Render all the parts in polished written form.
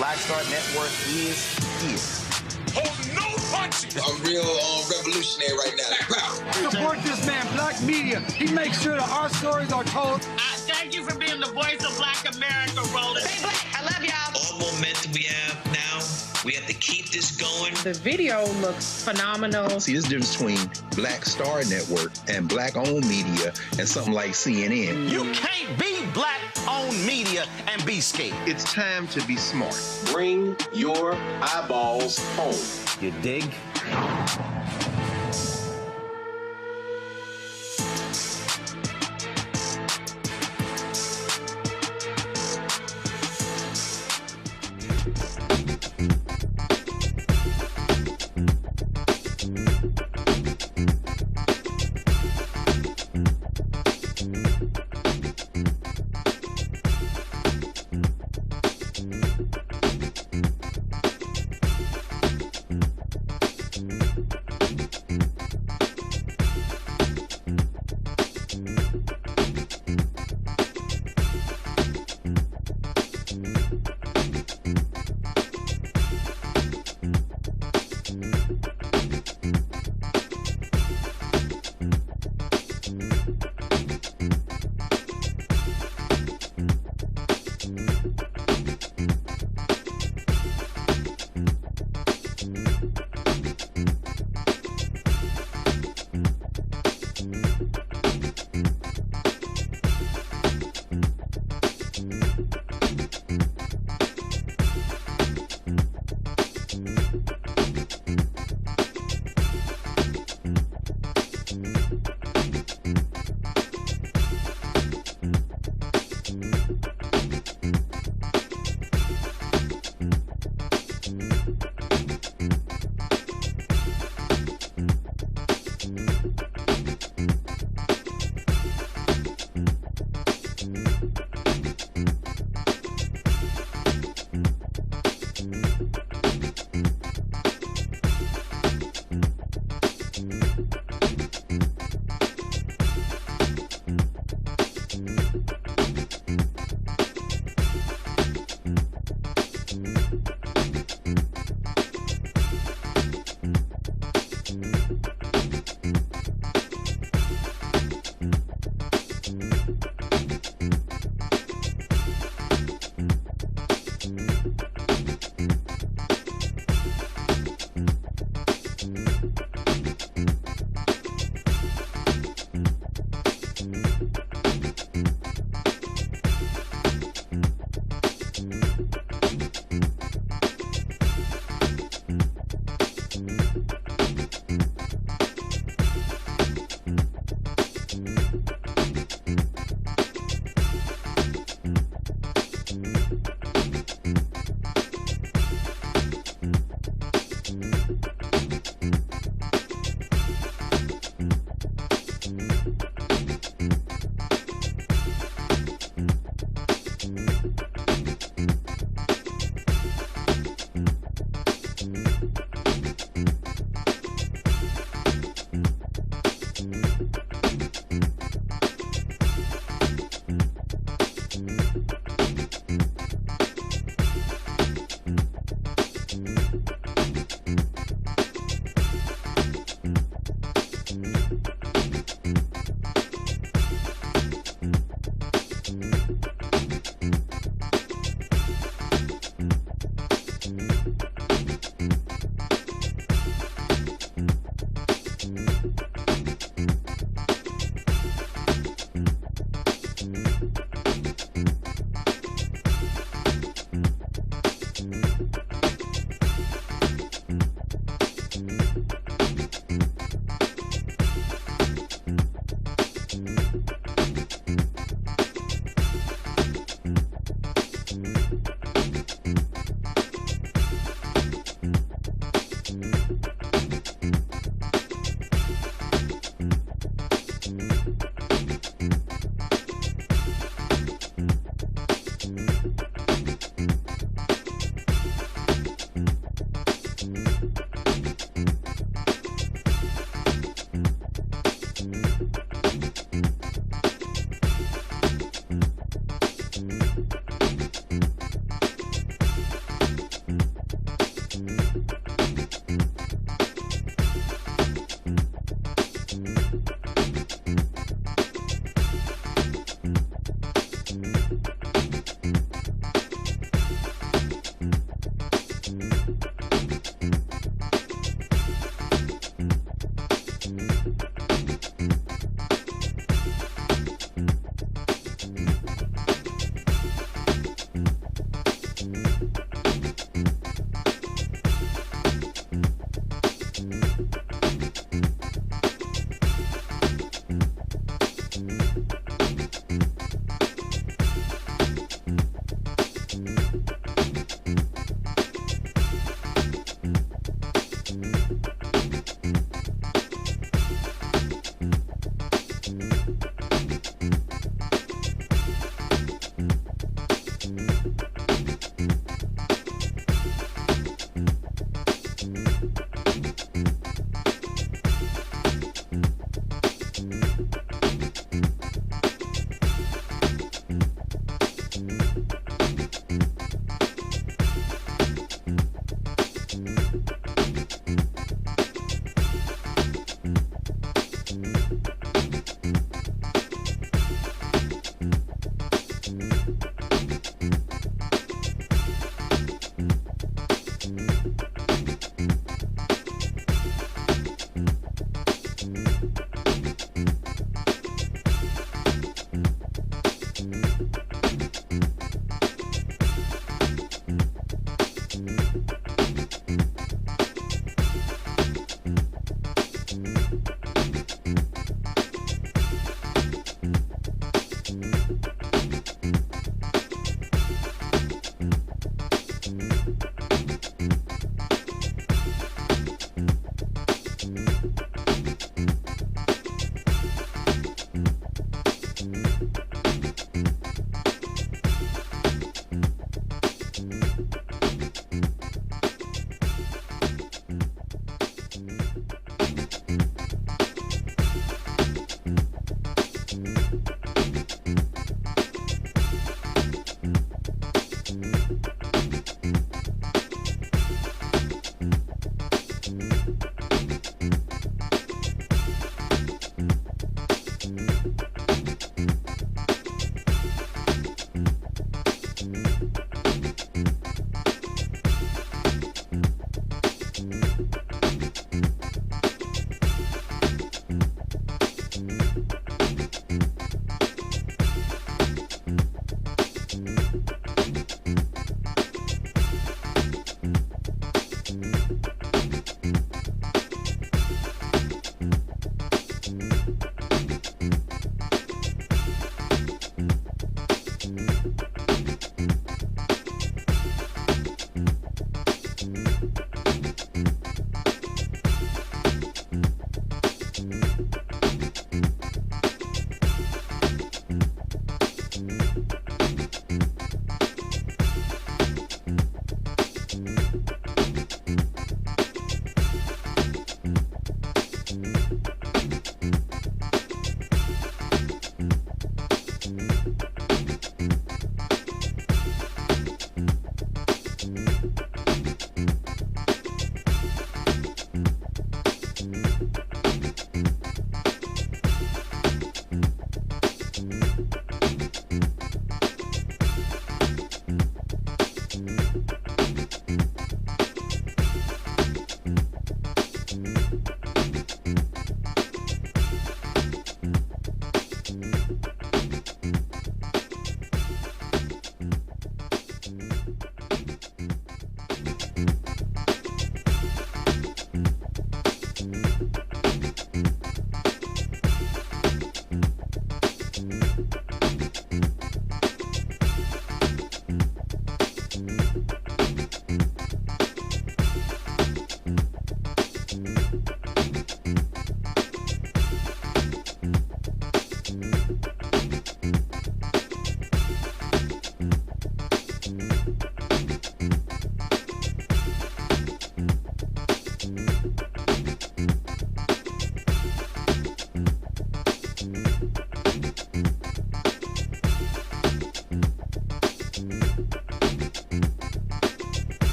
Black Star Network is here. Hold no punches! I'm real revolutionary right now. Support this man, Black Media. He makes sure that our stories are told. Thank you for being the voice of Black America, Roland. Stay black. I love y'all. All momentum we have now, we have to keep this going. The video looks phenomenal. See, there's a difference between Black Star Network and Black-owned media and something like CNN. You can't be Black-owned media and be scared. It's time to be smart. Bring your eyeballs home. You dig?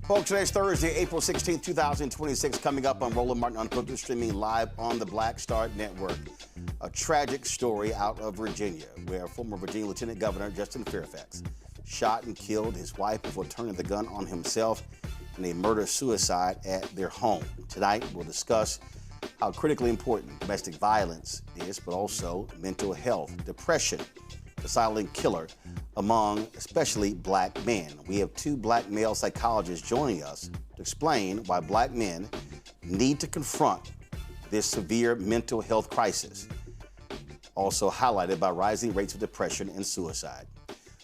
Folks, today's Thursday, April 16th, 2026, coming up on Roland Martin Unfiltered, streaming live on the Black Star Network. A tragic story out of Virginia, where former Virginia Lieutenant Governor Justin Fairfax shot and killed his wife before turning the gun on himself in a murder-suicide at their home. Tonight, we'll discuss how critically important domestic violence is, but also mental health, depression, the silent killer among especially black men. We have two black male psychologists joining us to explain why black men need to confront this severe mental health crisis, also highlighted by rising rates of depression and suicide.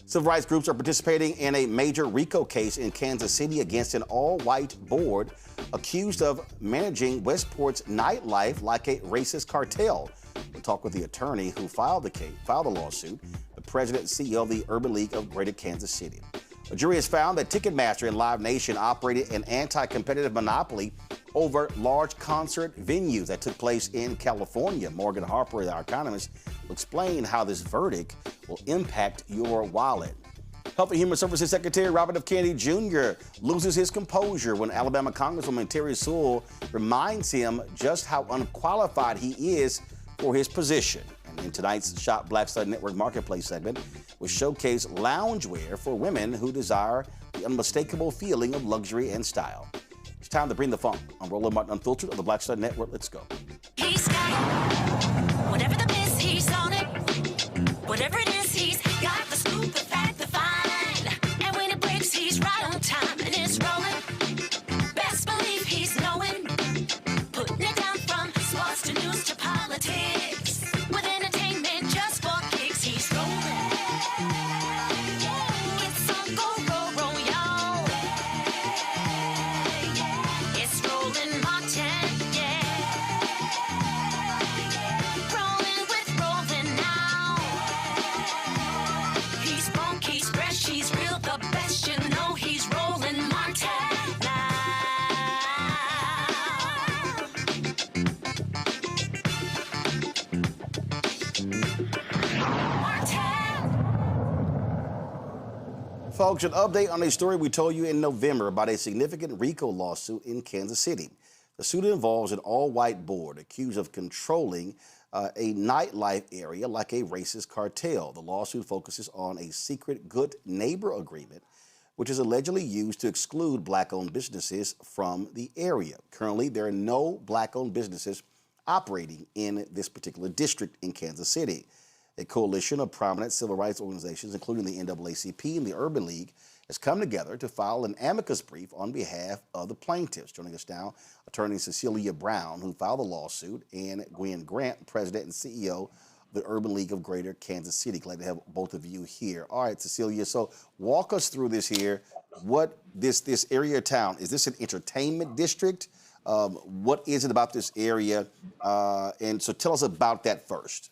Civil rights groups are participating in a major RICO case in Kansas City against an all-white board accused of managing Westport's nightlife like a racist cartel. We'll talk with the attorney who filed the lawsuit, the president and CEO of the Urban League of Greater Kansas City. A jury has found that Ticketmaster and Live Nation operated an anti-competitive monopoly over large concert venues that took place in California. Morgan Harper, our economist, will explain how this verdict will impact your wallet. Health and Human Services Secretary Robert F. Kennedy Jr. loses his composure when Alabama Congresswoman Terry Sewell reminds him just how unqualified he is for his position. And in tonight's Shop Black Star Network Marketplace segment, we'll showcase loungewear for women who desire the unmistakable feeling of luxury and style. It's time to bring the funk on Roland Martin Unfiltered on the Black Star Network. Let's go. He's got whatever the miss, he's on it. Whatever it is, he's got the scoop, the fact, the fine. And when it breaks, he's right on time and it's rolling. Best believe he's knowing. Putting it down from sports to news to politics. With entertainment just for kicks, he's rolling. It's on go, roll, y'all. It's Roland Martin, yeah. Rolling with Roland now. He's funky, he's fresh, he's real, the best, you know he's Roland Martin now. Folks, an update on a story we told you in November about a significant RICO lawsuit in Kansas City. The suit involves an all-white board accused of controlling a nightlife area like a racist cartel. The lawsuit focuses on a secret good neighbor agreement, which is allegedly used to exclude black-owned businesses from the area. Currently, there are no black-owned businesses operating in this particular district in Kansas City. A coalition of prominent civil rights organizations, including the NAACP and the Urban League, has come together to file an amicus brief on behalf of the plaintiffs. Joining us now, attorney Cecilia Brown, who filed the lawsuit, and Gwen Grant, president and CEO of the Urban League of Greater Kansas City. Glad to have both of you here. All right, Cecilia, so walk us through this here. What this area of town, is this an entertainment district? What is it about this area? And so tell us about that first.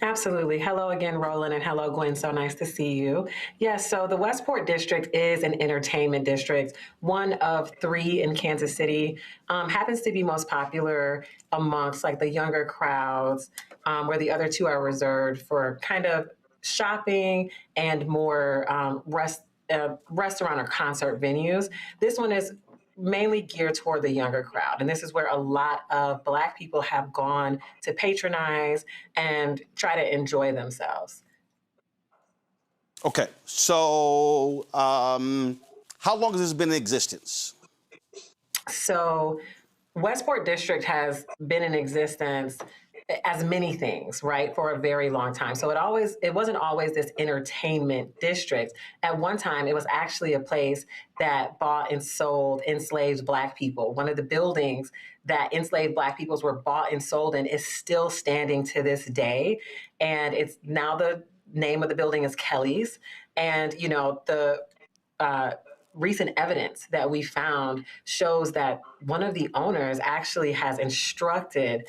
Absolutely. Hello again, Roland, and hello, Gwen. So nice to see you. Yes, so the Westport District is an entertainment district, one of 3 in Kansas City. Happens to be most popular amongst like the younger crowds, where the other 2 are reserved for kind of shopping and more restaurant or concert venues. This one is mainly geared toward the younger crowd. And this is where a lot of Black people have gone to patronize and try to enjoy themselves. Okay, so how long has this been in existence? So Westport District has been in existence as many things, right, for a very long time. So it wasn't always this entertainment district. At one time, it was actually a place that bought and sold enslaved Black people. One of the buildings that enslaved Black peoples were bought and sold in is still standing to this day. And it's now the name of the building is Kelly's. And, you know, the recent evidence that we found shows that one of the owners actually has instructed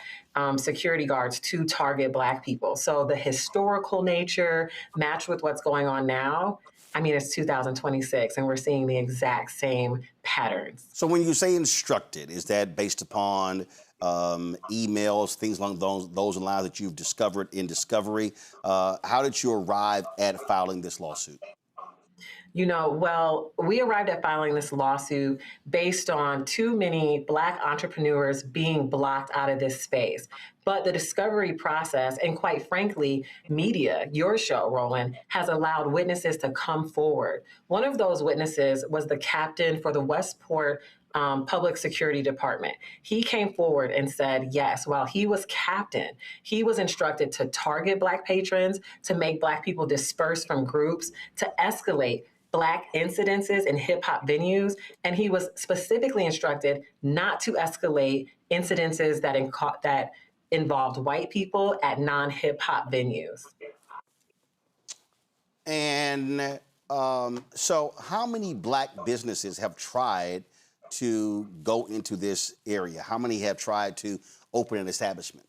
security guards to target Black people. So the historical nature matched with what's going on now. I mean, it's 2026 and we're seeing the exact same patterns. So when you say instructed, is that based upon emails, things along those lines that you've discovered in discovery? How did you arrive at filing this lawsuit? Well, we arrived at filing this lawsuit based on too many Black entrepreneurs being blocked out of this space. But the discovery process, and quite frankly, media, your show, Roland, has allowed witnesses to come forward. One of those witnesses was the captain for the Westport Public Security Department. He came forward and said, yes, while he was captain, he was instructed to target Black patrons, to make Black people disperse from groups, to escalate Black incidences in hip hop venues. And he was specifically instructed not to escalate incidences that involved white people at non-hip hop venues. And so how many Black businesses have tried to go into this area? How many have tried to open an establishment?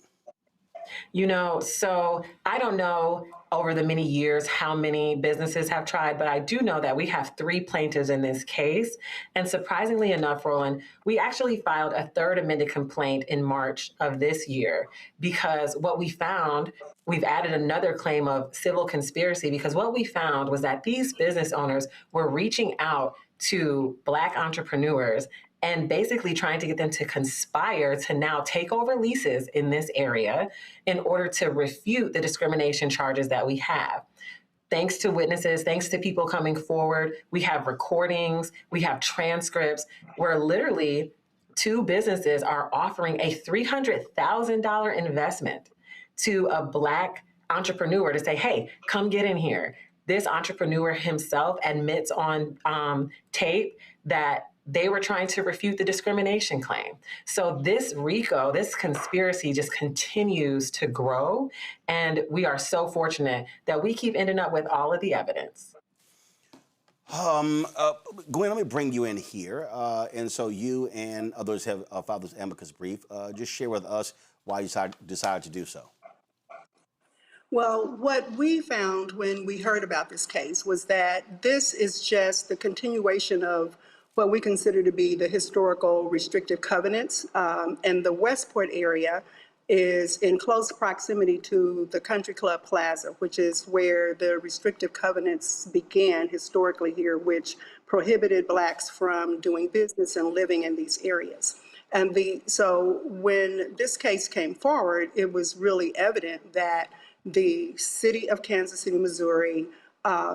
So I don't know over the many years how many businesses have tried, but I do know that we have 3 plaintiffs in this case. And surprisingly enough, Roland, we actually filed a 3rd amended complaint in March of this year because what we found, we've added another claim of civil conspiracy because what we found was that these business owners were reaching out to Black entrepreneurs and basically trying to get them to conspire to now take over leases in this area in order to refute the discrimination charges that we have. Thanks to witnesses, thanks to people coming forward, we have recordings, we have transcripts where literally 2 businesses are offering a $300,000 investment to a Black entrepreneur to say, hey, come get in here. This entrepreneur himself admits on tape that they were trying to refute the discrimination claim. So this RICO, this conspiracy just continues to grow. And we are so fortunate that we keep ending up with all of the evidence. Gwen, let me bring you in here. And so you and others have filed this amicus brief. Just share with us why you decided to do so. Well, what we found when we heard about this case was that this is just the continuation of what we consider to be the historical restrictive covenants. And the Westport area is in close proximity to the Country Club Plaza, which is where the restrictive covenants began historically here, which prohibited Blacks from doing business and living in these areas. And so when this case came forward, it was really evident that the city of Kansas City, Missouri,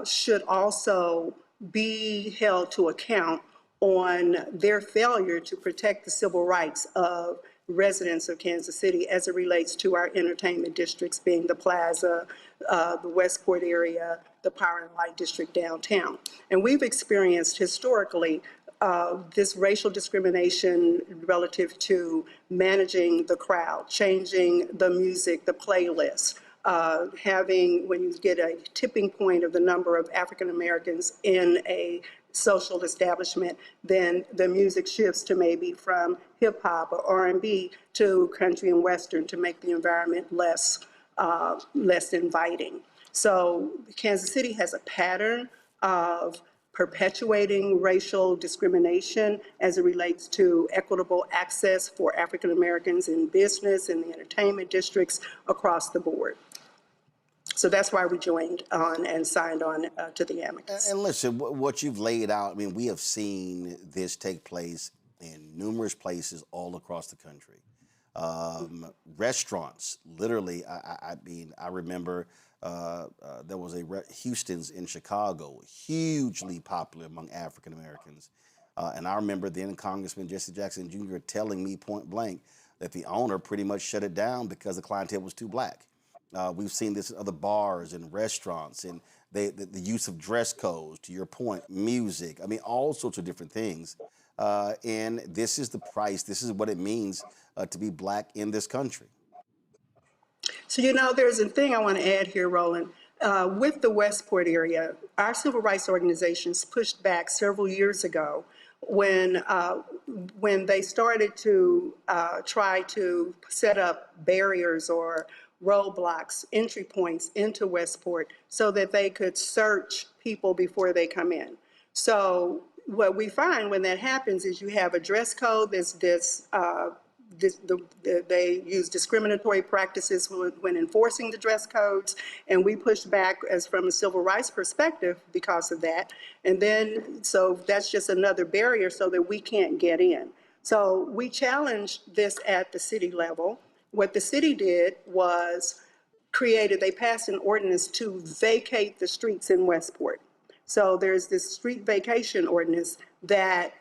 should also be held to account on their failure to protect the civil rights of residents of Kansas City as it relates to our entertainment districts, being the Plaza, the Westport area, the Power and Light District downtown. And we've experienced historically this racial discrimination relative to managing the crowd, changing the music, the playlist, when you get a tipping point of the number of African Americans in a social establishment, then the music shifts to maybe from hip hop or R&B to country and Western to make the environment less inviting. So Kansas City has a pattern of perpetuating racial discrimination as it relates to equitable access for African Americans in business, in the entertainment districts, across the board. So that's why we joined on and signed on to the amicus. And listen, what you've laid out, I mean, we have seen this take place in numerous places all across the country. Restaurants, literally, I remember there was Houston's in Chicago, hugely popular among African Americans. And I remember then Congressman Jesse Jackson Jr. telling me point blank that the owner pretty much shut it down because the clientele was too Black. We've seen this in other bars and restaurants and the use of dress codes, to your point, music, I mean, all sorts of different things. And this is the price, this is what it means to be Black in this country. So, there's a thing I want to add here, Roland. With the Westport area, our civil rights organizations pushed back several years ago when they started to try to set up barriers or roadblocks, entry points into Westport so that they could search people before they come in. So what we find when that happens is you have a dress code that's they use discriminatory practices when enforcing the dress codes, and we pushed back as from a civil rights perspective because of that. And then, so that's just another barrier so that we can't get in. So we challenged this at the city level. What the city did was they passed an ordinance to vacate the streets in Westport. So there's this street vacation ordinance that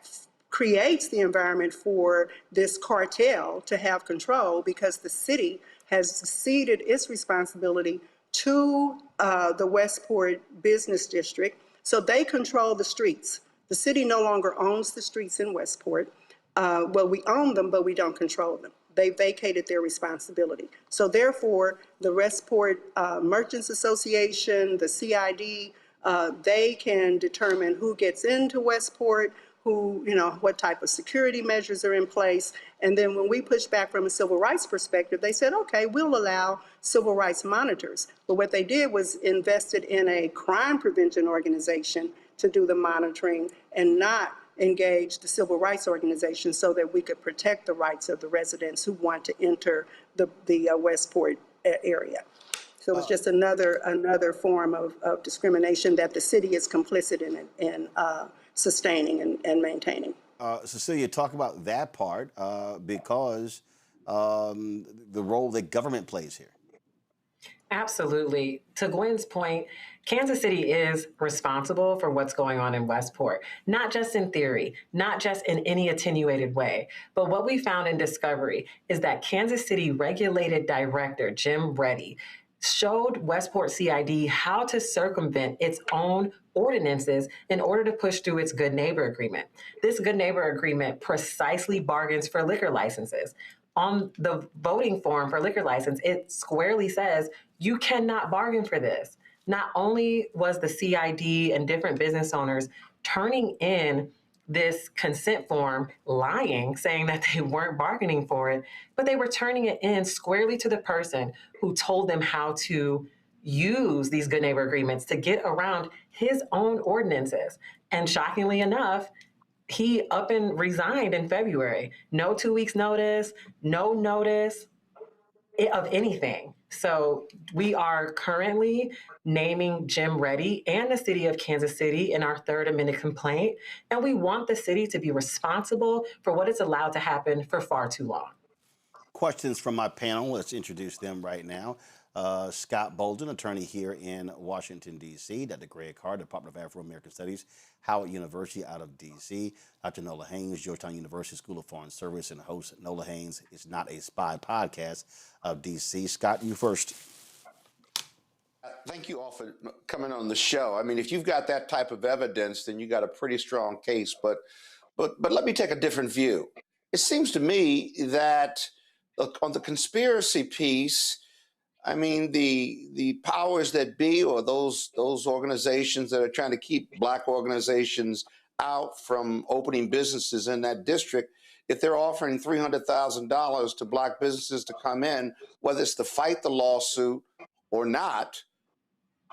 creates the environment for this cartel to have control because the city has ceded its responsibility to the Westport Business District. So they control the streets. The city no longer owns the streets in Westport. Well, we own them, but we don't control them. They vacated their responsibility. So therefore, the Westport Merchants Association, the CID, they can determine who gets into Westport, what type of security measures are in place. And then when we push back from a civil rights perspective, they said, okay, we'll allow civil rights monitors. But what they did was invested in a crime prevention organization to do the monitoring and not engage the civil rights organization so that we could protect the rights of the residents who want to enter the Westport area. So it's just another form of discrimination that the city is complicit in sustaining and maintaining. Cecilia, talk about that part because the role that government plays here. Absolutely. To Gwen's point, Kansas City is responsible for what's going on in Westport, not just in theory, not just in any attenuated way. But what we found in discovery is that Kansas City regulated director Jim Reddy showed Westport CID how to circumvent its own ordinances in order to push through its Good Neighbor Agreement. This Good Neighbor Agreement precisely bargains for liquor licenses. On the voting form for liquor license, it squarely says you cannot bargain for this. Not only was the CID and different business owners turning in this consent form lying, saying that they weren't bargaining for it, but they were turning it in squarely to the person who told them how to use these Good Neighbor Agreements to get around his own ordinances. And shockingly enough, he up and resigned in February. No 2 weeks notice, no notice of anything. So we are currently naming Jim Reddy and the city of Kansas City in our third amended complaint. And we want the city to be responsible for what is allowed to happen for far too long. Questions from my panel. Let's introduce them right now. Scott Bolden, attorney here in Washington, D.C. Dr. Greg Hart, Department of Afro-American Studies, Howard University out of D.C. Dr. Nola Haynes, Georgetown University School of Foreign Service, and host Nola Haynes Is Not a Spy podcast of D.C. Scott, you first. Thank you all for coming on the show. I mean, if you've got that type of evidence, then you got a pretty strong case. But let me take a different view. It seems to me that on the conspiracy piece, I mean, the powers that be, or those organizations that are trying to keep Black organizations out from opening businesses in that district, if they're offering $300,000 to Black businesses to come in, whether it's to fight the lawsuit or not,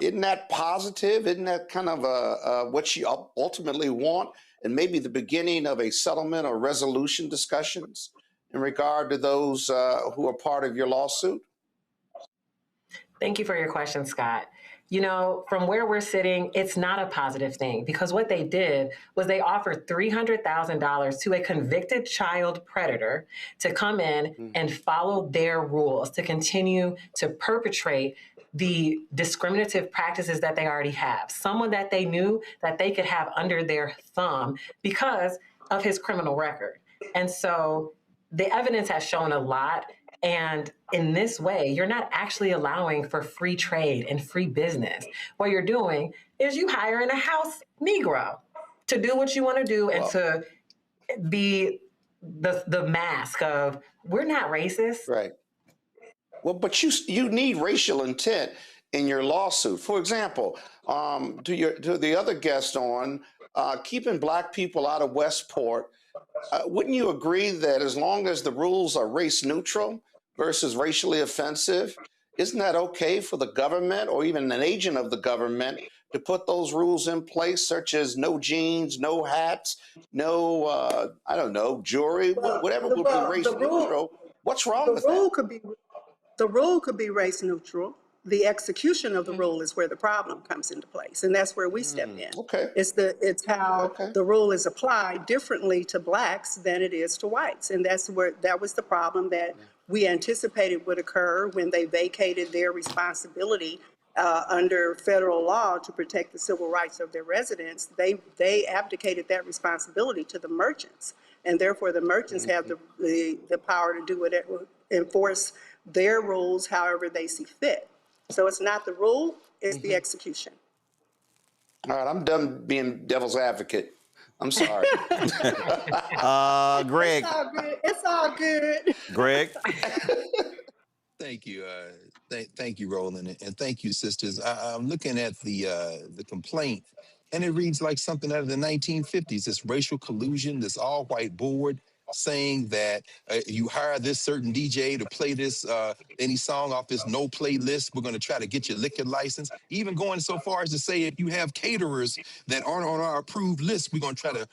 isn't that positive? Isn't that kind of what you ultimately want, and maybe the beginning of a settlement or resolution discussions in regard to those who are part of your lawsuit? Thank you for your question, Scott. You know, from where we're sitting, it's not a positive thing because what they did was they offered $300,000 to a convicted child predator to come in and follow their rules, to continue to perpetrate the discriminative practices that they already have. Someone that they knew that they could have under their thumb because of his criminal record. And so the evidence has shown a lot. And in this way, you're not actually allowing for free trade and free business. What you're doing is you hiring a house Negro to do what you want to do and to be the mask of, we're not racist. Right. Well, but you need racial intent in your lawsuit. For example, to the other guest on keeping Black people out of Westport, wouldn't you agree that as long as the rules are race neutral versus racially offensive, isn't that okay for the government or even an agent of the government to put those rules in place, such as no jeans, no hats, no, I don't know, jewelry, whatever would be race neutral. What's wrong with that? The rule could be race neutral. The execution of the rule is where the problem comes into place, and that's where we step in. Okay. It's how the rule is applied differently to blacks than it is to whites, and that was the problem that we anticipated would occur when they vacated their responsibility under federal law to protect the civil rights of their residents. They abdicated that responsibility to the merchants, and therefore the merchants have the power to do whatever, enforce their rules however they see fit. So it's not the rule, it's the execution. All right, I'm done being devil's advocate. I'm sorry. Greg. It's all good. Greg. Thank you. Thank you, Roland, and thank you, sisters. I'm looking at the complaint, and it reads like something out of the 1950s. This racial collusion, this all-white board saying that you hire this certain DJ to play this any song off this no play list. We're going to try to get your liquor license. Even going so far as to say if you have caterers that aren't on our approved list, we're going to try to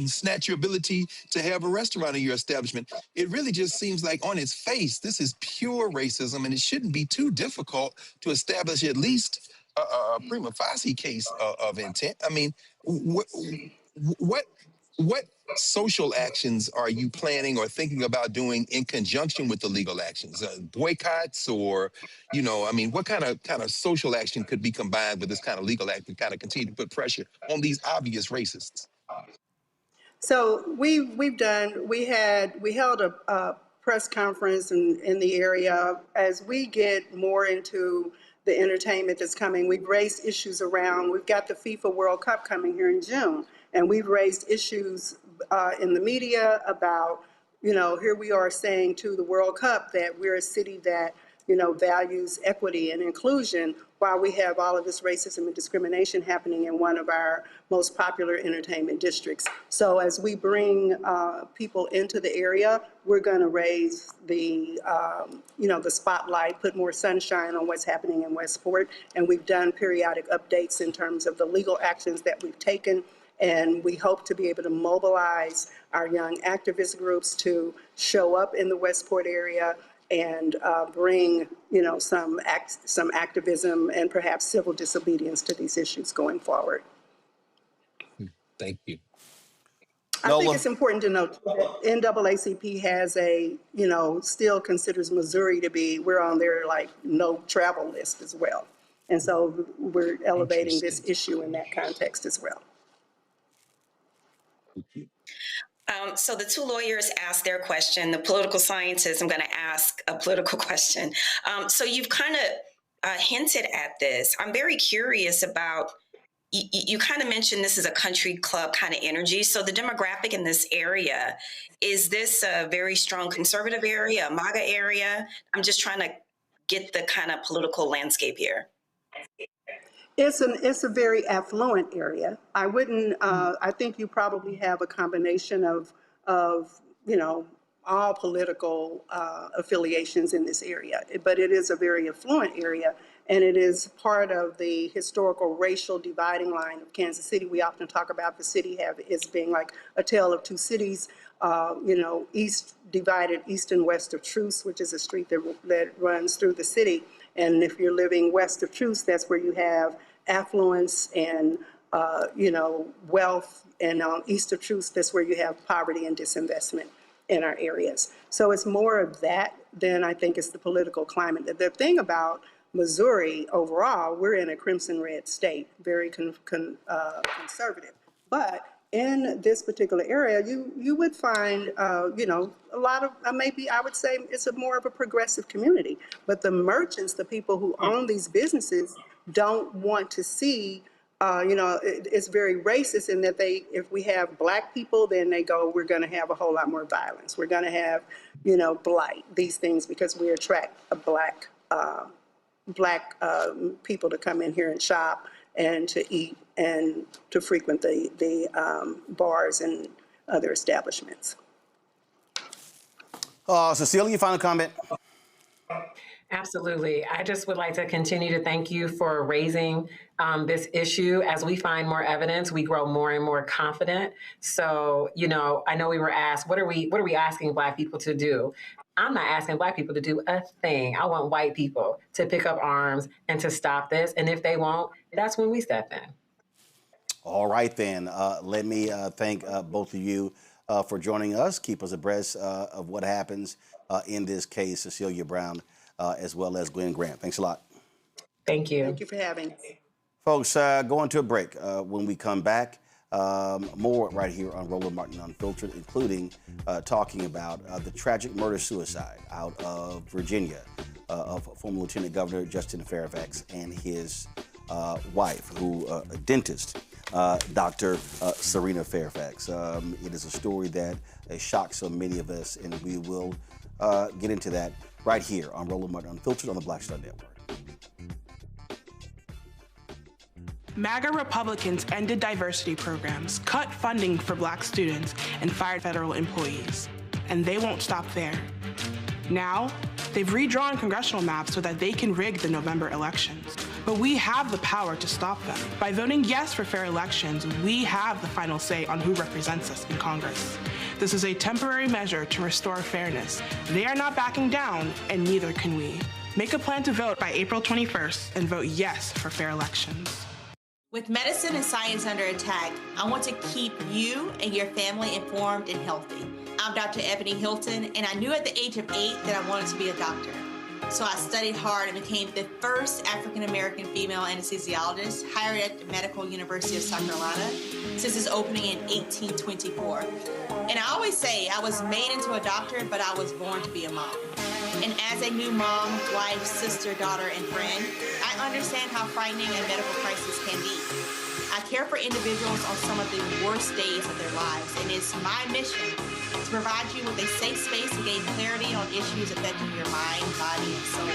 snatch your ability to have a restaurant in your establishment. It really just seems like on its face, this is pure racism, and it shouldn't be too difficult to establish at least a prima facie case of intent. I mean, what social actions are you planning or thinking about doing in conjunction with the legal actions? Boycotts, or, I mean, what kind of social action could be combined with this kind of legal act to kind of continue to put pressure on these obvious racists? So we held a press conference in the area. As we get more into the entertainment that's coming, we've raised issues around, we've got the FIFA World Cup coming here in June, and we've raised issues in the media about, here we are saying to the World Cup that we're a city that, values equity and inclusion, while we have all of this racism and discrimination happening in one of our most popular entertainment districts. So as we bring people into the area, we're going to raise the, the spotlight, put more sunshine on what's happening in Westport. And we've done periodic updates in terms of the legal actions that we've taken. And we hope to be able to mobilize our young activist groups to show up in the Westport area and bring, some activism and perhaps civil disobedience to these issues going forward. Thank you. I think it's important to note that NAACP has still considers Missouri to be, we're on their no travel list as well. And so we're elevating this issue in that context as well. So the two lawyers asked their question. The political scientist, I'm going to ask a political question. So you've kind of hinted at this. I'm very curious about, you kind of mentioned this is a country club kind of energy. So the demographic in this area, is this a very strong conservative area, a MAGA area? I'm just trying to get the kind of political landscape here. It's a very affluent area. I wouldn't. I think you probably have a combination of all political affiliations in this area, but it is a very affluent area, and it is part of the historical racial dividing line of Kansas City. We often talk about the city as being like a tale of two cities. Divided east and west of Truce, which is a street that runs through the city. And if you're living west of Truce, that's where you have affluence and, wealth. And on east of Truce, that's where you have poverty and disinvestment in our areas. So it's more of that than I think it's the political climate. The thing about Missouri overall, we're in a crimson red state, very conservative. But in this particular area, you would find, a lot of, maybe I would say it's more of a progressive community. But the merchants, the people who own these businesses, don't want to see, it's very racist in that if we have black people, then they go, we're going to have a whole lot more violence. We're going to have, blight, these things, because we attract a black people to come in here and shop and to eat and to frequent the bars and other establishments. Cecilia, your final comment? Absolutely. I just would like to continue to thank you for raising this issue. As we find more evidence, we grow more and more confident. So, I know we were asked, what are we asking Black people to do? I'm not asking Black people to do a thing. I want white people to pick up arms and to stop this. And if they won't, that's when we step in. All right, then. Let me thank both of you for joining us. Keep us abreast of what happens in this case, Cecilia Brown, as well as Glenn Grant. Thanks a lot. Thank you. Thank you for having me. Folks, going to a break. When we come back, more right here on Roland Martin Unfiltered, including talking about the tragic murder-suicide out of Virginia of former Lieutenant Governor Justin Fairfax and his wife, a dentist, Dr. Serena Fairfax. It is a story that shocks so many of us, and we will get into that right here on Roland Martin Unfiltered on the Black Star Network. MAGA Republicans ended diversity programs, cut funding for Black students, and fired federal employees. And they won't stop there. Now, they've redrawn congressional maps so that they can rig the November elections. But we have the power to stop them. By voting yes for fair elections, we have the final say on who represents us in Congress. This is a temporary measure to restore fairness. They are not backing down, and neither can we. Make a plan to vote by April 21st and vote yes for fair elections. With medicine and science under attack, I want to keep you and your family informed and healthy. I'm Dr. Ebony Hilton, and I knew at the age of 8 that I wanted to be a doctor. So I studied hard and became the first African-American female anesthesiologist hired at the Medical University of South Carolina since its opening in 1824. And I always say I was made into a doctor, but I was born to be a mom. And as a new mom, wife, sister, daughter, and friend, I understand how frightening a medical crisis can be. I care for individuals on some of the worst days of their lives, and it's my mission to provide you with a safe space to gain clarity on issues affecting your mind, body, and soul.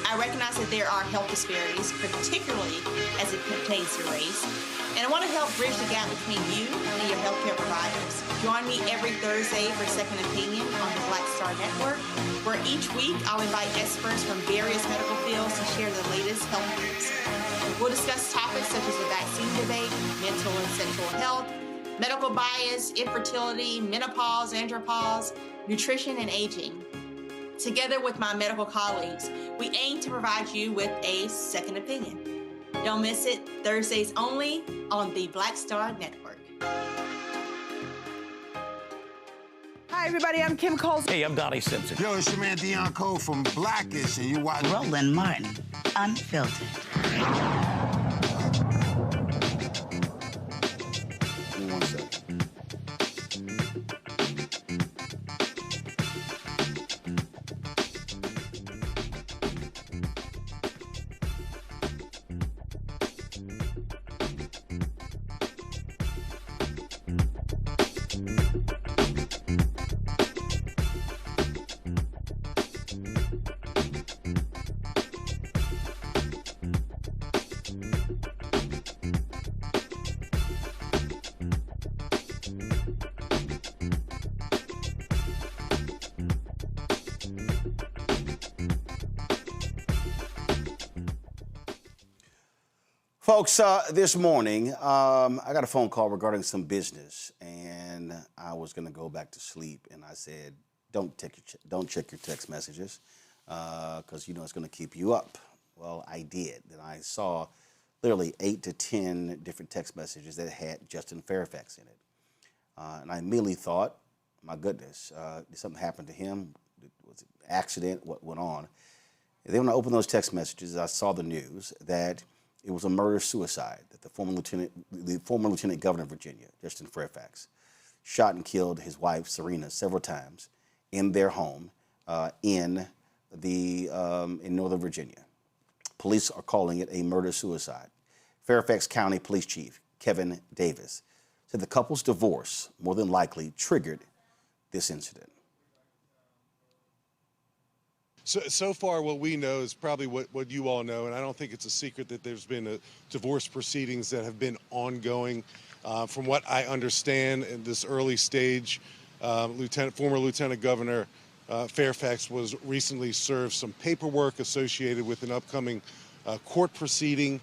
I recognize that there are health disparities, particularly as it pertains to race, and I want to help bridge the gap between you and your healthcare providers. Join me every Thursday for Second Opinion on the Black Star Network, where each week I'll invite experts from various medical fields to share the latest health news. We'll discuss topics such as the vaccine debate, mental and sexual health, medical bias, infertility, menopause, andropause, nutrition, and aging. Together with my medical colleagues, we aim to provide you with a second opinion. Don't miss it, Thursdays only on the Black Star Network. Hi, everybody. I'm Kim Coles. Hey, I'm Donnie Simpson. Yo, it's your man Deion Cole from Blackish, and you watch Roland Martin Unfiltered. One second. Folks, this morning, I got a phone call regarding some business, and I was going to go back to sleep, and I said, don't check your text messages, because you know it's going to keep you up. Well, I did, and I saw literally 8 to 10 different text messages that had Justin Fairfax in it. And I immediately thought, my goodness, did something happen to him? Was it an accident? What went on? And then when I opened those text messages, I saw the news that it was a murder-suicide, that the former lieutenant governor of Virginia, Justin Fairfax, shot and killed his wife, Serena, several times in their home in Northern Virginia. Police are calling it a murder-suicide. Fairfax County Police Chief Kevin Davis said the couple's divorce more than likely triggered this incident. So far, what we know is probably what you all know, and I don't think it's a secret that there's been divorce proceedings that have been ongoing. From what I understand in this early stage, former Lieutenant Governor Fairfax was recently served some paperwork associated with an upcoming court proceeding.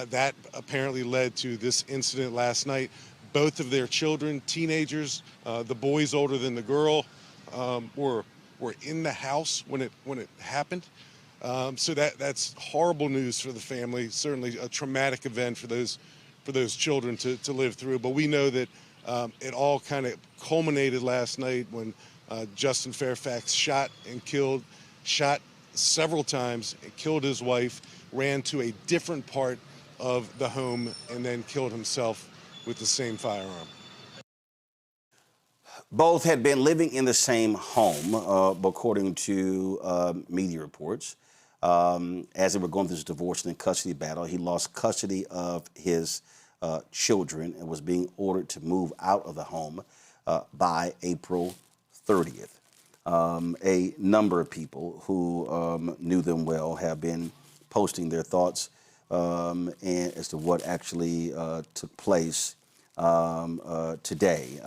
That apparently led to this incident last night. Both of their children, teenagers, the boys older than the girl, were in the house when it happened. So that's horrible news for the family. Certainly a traumatic event for those children to live through. But we know that it all kind of culminated last night when Justin Fairfax shot several times, and killed his wife, ran to a different part of the home, and then killed himself with the same firearm. Both had been living in the same home, according to media reports. As they were going through this divorce and custody battle, he lost custody of his children and was being ordered to move out of the home by April 30th. A number of people who knew them well have been posting their thoughts and as to what actually took place today.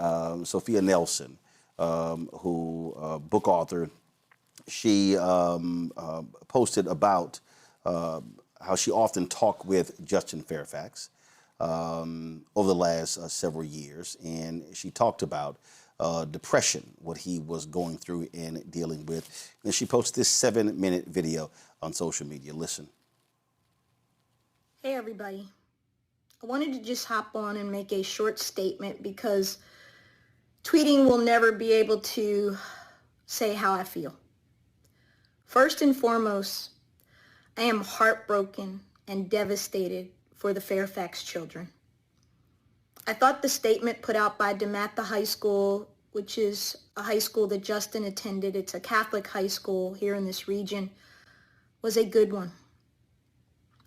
Sophia Nelson, who book author, she posted about how she often talked with Justin Fairfax over the last several years, and she talked about depression, what he was going through and dealing with. And she posted this 7-minute video on social media. Listen. Hey everybody. I wanted to just hop on and make a short statement because tweeting will never be able to say how I feel. First and foremost, I am heartbroken and devastated for the Fairfax children. I thought the statement put out by DeMatha High School, which is a high school that Justin attended, it's a Catholic high school here in this region, was a good one.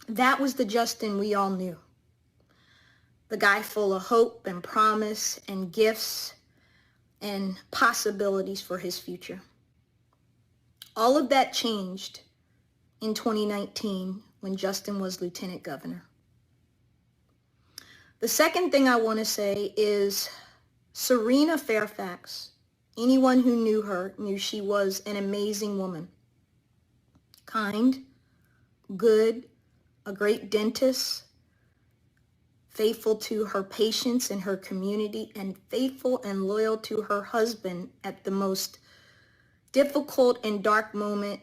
That was the Justin we all knew. The guy full of hope and promise and gifts and possibilities for his future. All of that changed in 2019 when Justin was lieutenant governor. The second thing I want to say is Serena Fairfax, anyone who knew her knew she was an amazing woman. Kind, good, a great dentist, faithful to her patients and her community, and faithful and loyal to her husband at the most difficult and dark moment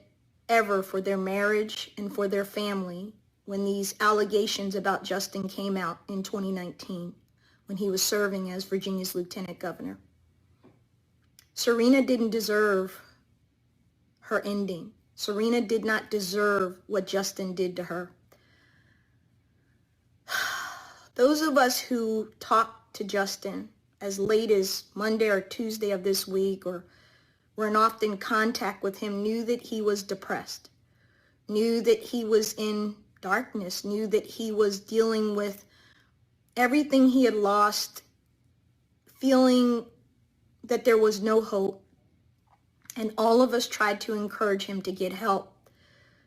ever for their marriage and for their family when these allegations about Justin came out in 2019 when he was serving as Virginia's lieutenant governor. Serena didn't deserve her ending. Serena did not deserve what Justin did to her. Those of us who talked to Justin as late as Monday or Tuesday of this week or were in often contact with him knew that he was depressed, knew that he was in darkness, knew that he was dealing with everything he had lost, feeling that there was no hope. And all of us tried to encourage him to get help,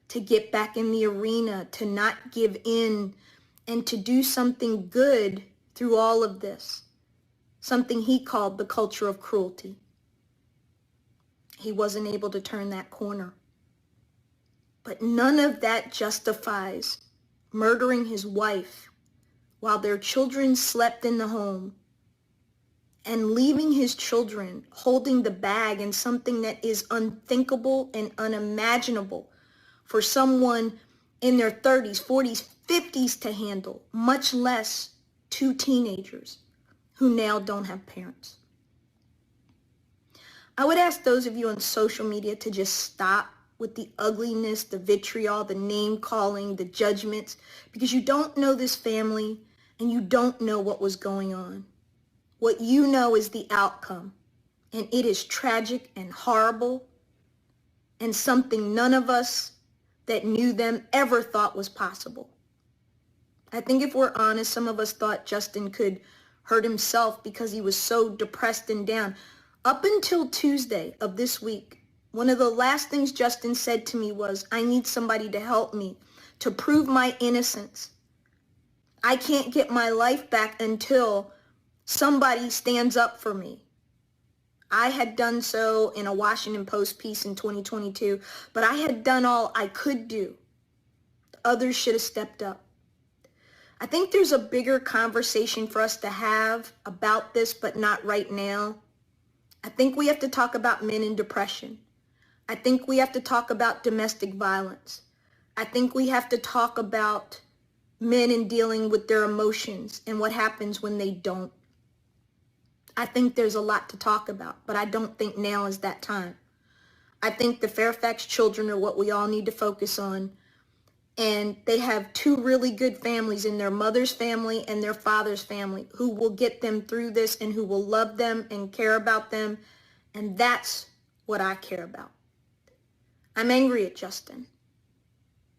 to get back in the arena, to not give in, and to do something good through all of this, something he called the culture of cruelty. He wasn't able to turn that corner. But none of that justifies murdering his wife while their children slept in the home and leaving his children holding the bag in something that is unthinkable and unimaginable for someone in their 30s, 40s, 50s to handle, much less 2 teenagers who now don't have parents. I would ask those of you on social media to just stop with the ugliness, the vitriol, the name calling, the judgments, because you don't know this family and you don't know what was going on. What you know is the outcome, and it is tragic and horrible and something none of us that knew them ever thought was possible. I think if we're honest, some of us thought Justin could hurt himself because he was so depressed and down. Up until Tuesday of this week, one of the last things Justin said to me was, I need somebody to help me to prove my innocence. I can't get my life back until somebody stands up for me. I had done so in a Washington Post piece in 2022, but I had done all I could do. Others should have stepped up. I think there's a bigger conversation for us to have about this, but not right now. I think we have to talk about men in depression. I think we have to talk about domestic violence. I think we have to talk about men in dealing with their emotions and what happens when they don't. I think there's a lot to talk about, but I don't think now is that time. I think the Fairfax children are what we all need to focus on. And they have two really good families in their mother's family and their father's family who will get them through this and who will love them and care about them. And that's what I care about. I'm angry at Justin.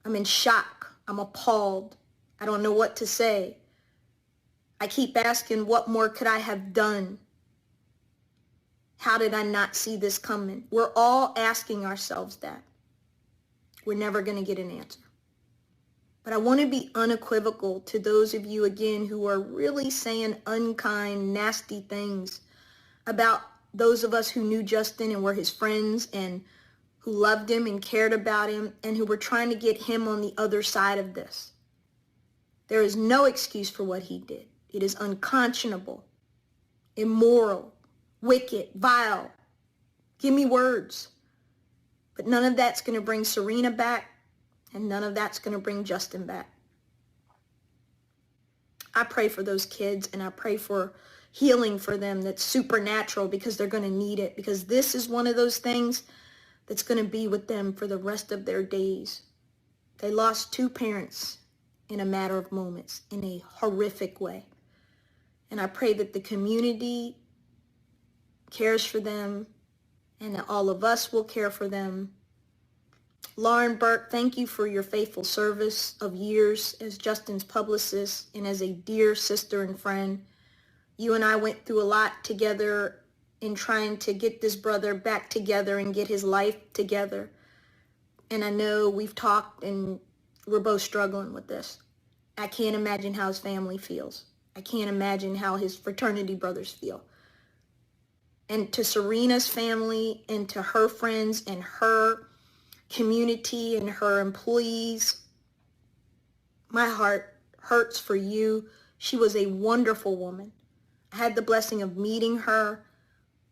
I'm in shock. I'm appalled. I don't know what to say. I keep asking, what more could I have done? How did I not see this coming? We're all asking ourselves that. We're never going to get an answer. But I want to be unequivocal to those of you, again, who are really saying unkind, nasty things about those of us who knew Justin and were his friends and who loved him and cared about him and who were trying to get him on the other side of this. There is no excuse for what he did. It is unconscionable, immoral, wicked, vile. Give me words. But none of that's going to bring Serena back. And none of that's going to bring Justin back. I pray for those kids and I pray for healing for them that's supernatural because they're going to need it. Because this is one of those things that's going to be with them for the rest of their days. They lost two parents in a matter of moments in a horrific way. And I pray that the community cares for them and that all of us will care for them. Lauren Burke, thank you for your faithful service of years as Justin's publicist and as a dear sister and friend. You and I went through a lot together in trying to get this brother back together and get his life together. And I know we've talked and we're both struggling with this. I can't imagine how his family feels. I can't imagine how his fraternity brothers feel. And to Serena's family and to her friends and her community and her employees, my heart hurts for you. She was a wonderful woman. I had the blessing of meeting her.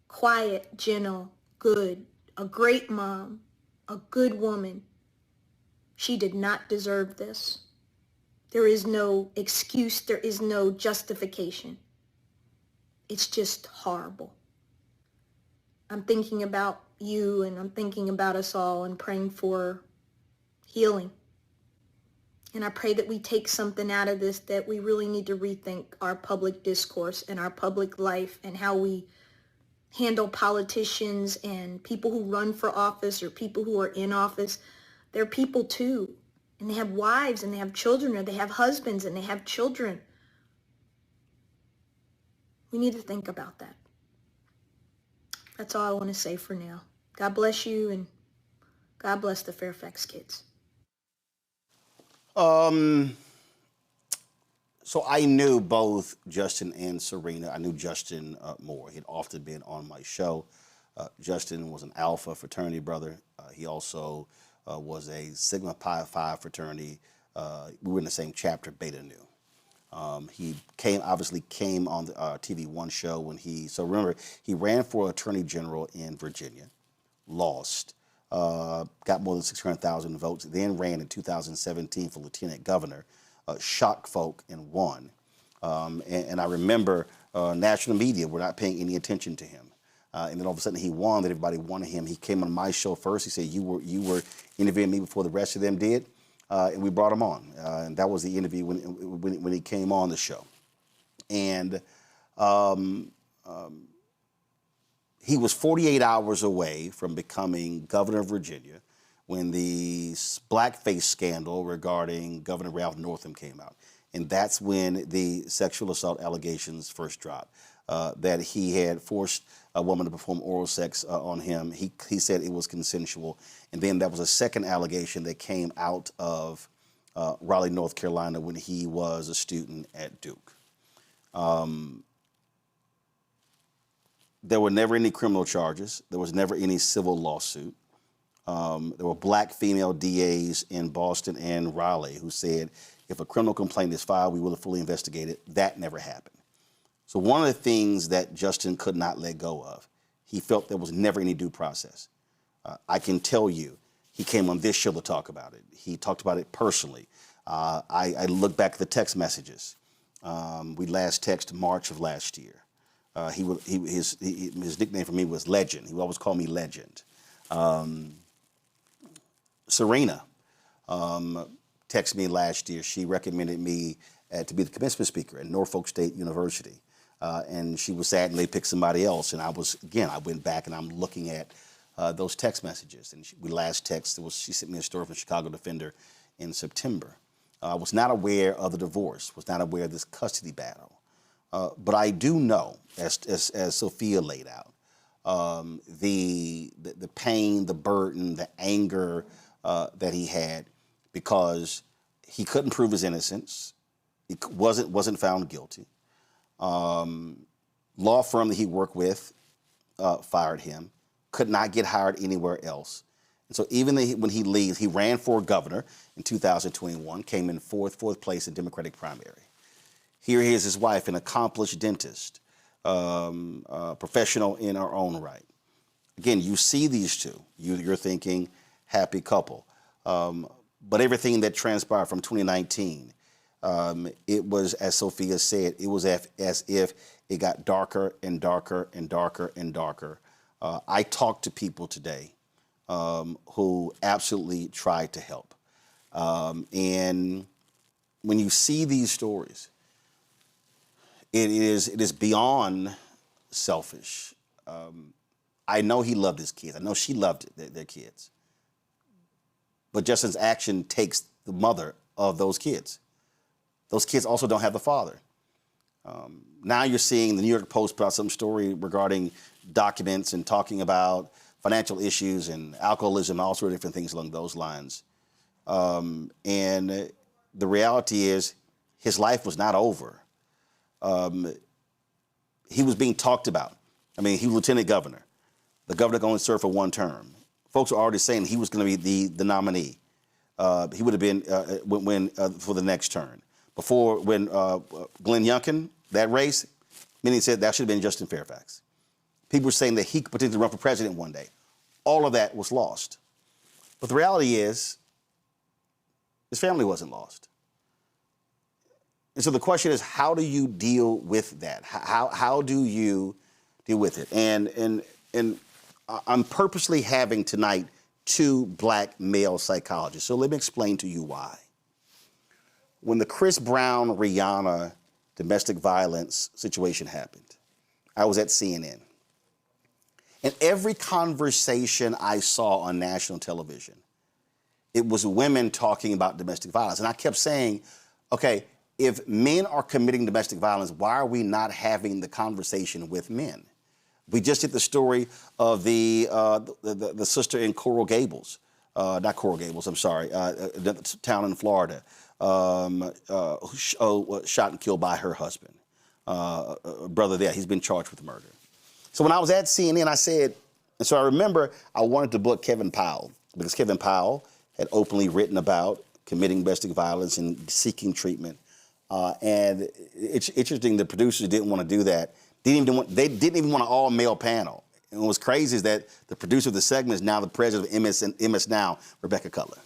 Quiet, gentle, good, a great mom, a good woman. She did not deserve this. There is no excuse. There is no justification. It's just horrible. I'm thinking about you and I'm thinking about us all and praying for healing. And I pray that we take something out of this, that we really need to rethink our public discourse and our public life and how we handle politicians and people who run for office or people who are in office. They're people too. And they have wives and they have children, or they have husbands and they have children. We need to think about that. That's all I want to say for now. God bless you and God bless the Fairfax kids. So I knew both Justin and Serena. I knew Justin more. He'd often been on my show. Justin was an Alpha fraternity brother. He also was a Sigma Pi Phi fraternity. We were in the same chapter, Beta Nu. He obviously came on the TV One show when so remember, he ran for Attorney General in Virginia, lost, got more than 600,000 votes, then ran in 2017 for Lieutenant Governor, shocked folk and won. And I remember national media were not paying any attention to him. And then all of a sudden he won, that everybody wanted him. He came on my show first. He said, you were interviewing me before the rest of them did. And we brought him on, and that was the interview when he came on the show. And he was 48 hours away from becoming governor of Virginia when the blackface scandal regarding Governor Ralph Northam came out. And that's when the sexual assault allegations first dropped, that he had forced a woman to perform oral sex on him. He said it was consensual. And then there was a second allegation that came out of Raleigh, North Carolina, when he was a student at Duke. There were never any criminal charges. There was never any civil lawsuit. There were black female DAs in Boston and Raleigh who said, if a criminal complaint is filed, we will fully investigate it. That never happened. So one of the things that Justin could not let go of, he felt there was never any due process. I can tell you, he came on this show to talk about it. He talked about it personally. I look back at the text messages. We last texted March of last year. His nickname for me was Legend. He would always call me Legend. Serena texted me last year. She recommended me to be the commencement speaker at Norfolk State University. And she was sad and they picked somebody else. And I went back and I'm looking at those text messages. And we last texted, she sent me a story from Chicago Defender in September. I was not aware of the divorce, was not aware of this custody battle. But I do know, as Sophia laid out, the pain, the burden, the anger that he had because he couldn't prove his innocence. He wasn't found guilty. Law firm that he worked with fired him. Could not get hired anywhere else. And so even when he leaves, he ran for governor in 2021, came in fourth place in Democratic primary. Here he is, his wife, an accomplished dentist, professional in her own right. Again, you see these two, you're thinking happy couple. But everything that transpired from 2019, it was, as Sophia said, it was as if it got darker and darker and darker and darker. I talked to people today who absolutely tried to help. And when you see these stories, it is beyond selfish. I know he loved his kids. I know she loved their kids. But Justin's action takes the mother of those kids. Those kids also don't have the father. Now you're seeing the New York Post put out some story regarding documents and talking about financial issues and alcoholism, all sorts of different things along those lines. And the reality is his life was not over. He was being talked about. I mean, he was lieutenant governor. The governor could only serve for one term. Folks were already saying he was going to be the nominee. He would have been for the next term. Before, when Glenn Youngkin, that race, many said that should have been Justin Fairfax. People were saying that he could potentially run for president one day. All of that was lost. But the reality is, his family wasn't lost. And so the question is, how do you deal with that? How do you deal with it? And I'm purposely having tonight two black male psychologists. So let me explain to you why. When the Chris Brown, Rihanna domestic violence situation happened, I was at CNN. And every conversation I saw on national television, it was women talking about domestic violence. And I kept saying, okay, if men are committing domestic violence, why are we not having the conversation with men? We just did the story of the sister in Coral Gables, not Coral Gables, I'm sorry, the town in Florida, shot and killed by her husband, brother there. He's been charged with murder. So when I was at CNN, I said, and so I remember I wanted to book Kevin Powell because Kevin Powell had openly written about committing domestic violence and seeking treatment. And it's interesting, the producers didn't want to do that. They didn't even want an all-male panel. And what's crazy is that the producer of the segment is now the president of MS Now, Rebecca Cutler.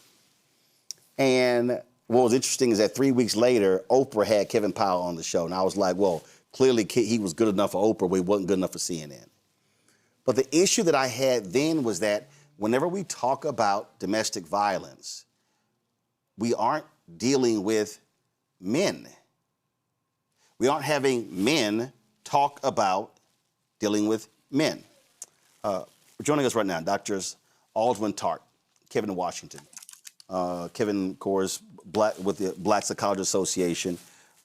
And what was interesting is that 3 weeks later, Oprah had Kevin Powell on the show. And I was like, well, clearly he was good enough for Oprah, but he wasn't good enough for CNN. But the issue that I had then was that whenever we talk about domestic violence, we aren't dealing with men. We aren't having men talk about dealing with men. Joining us right now, Doctors Aldwin Tart, Kevin Washington. Kevin, of course, with the Black Psychologists Association.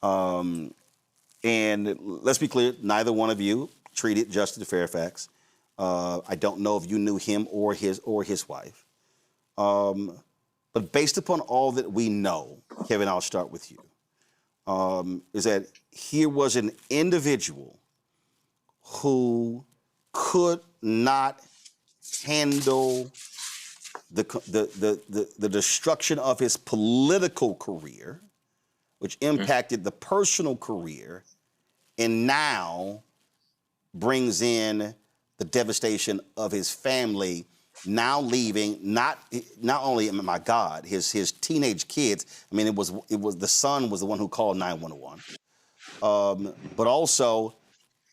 And let's be clear, neither one of you treated Justin Fairfax. I don't know if you knew him or his wife. But based upon all that we know, Kevin, I'll start with you, is that here was an individual who could not handle the destruction of his political career, which impacted the personal career, and now brings in the devastation of his family, now leaving not only, my God, his teenage kids. I mean, it was the son was the one who called 911, but also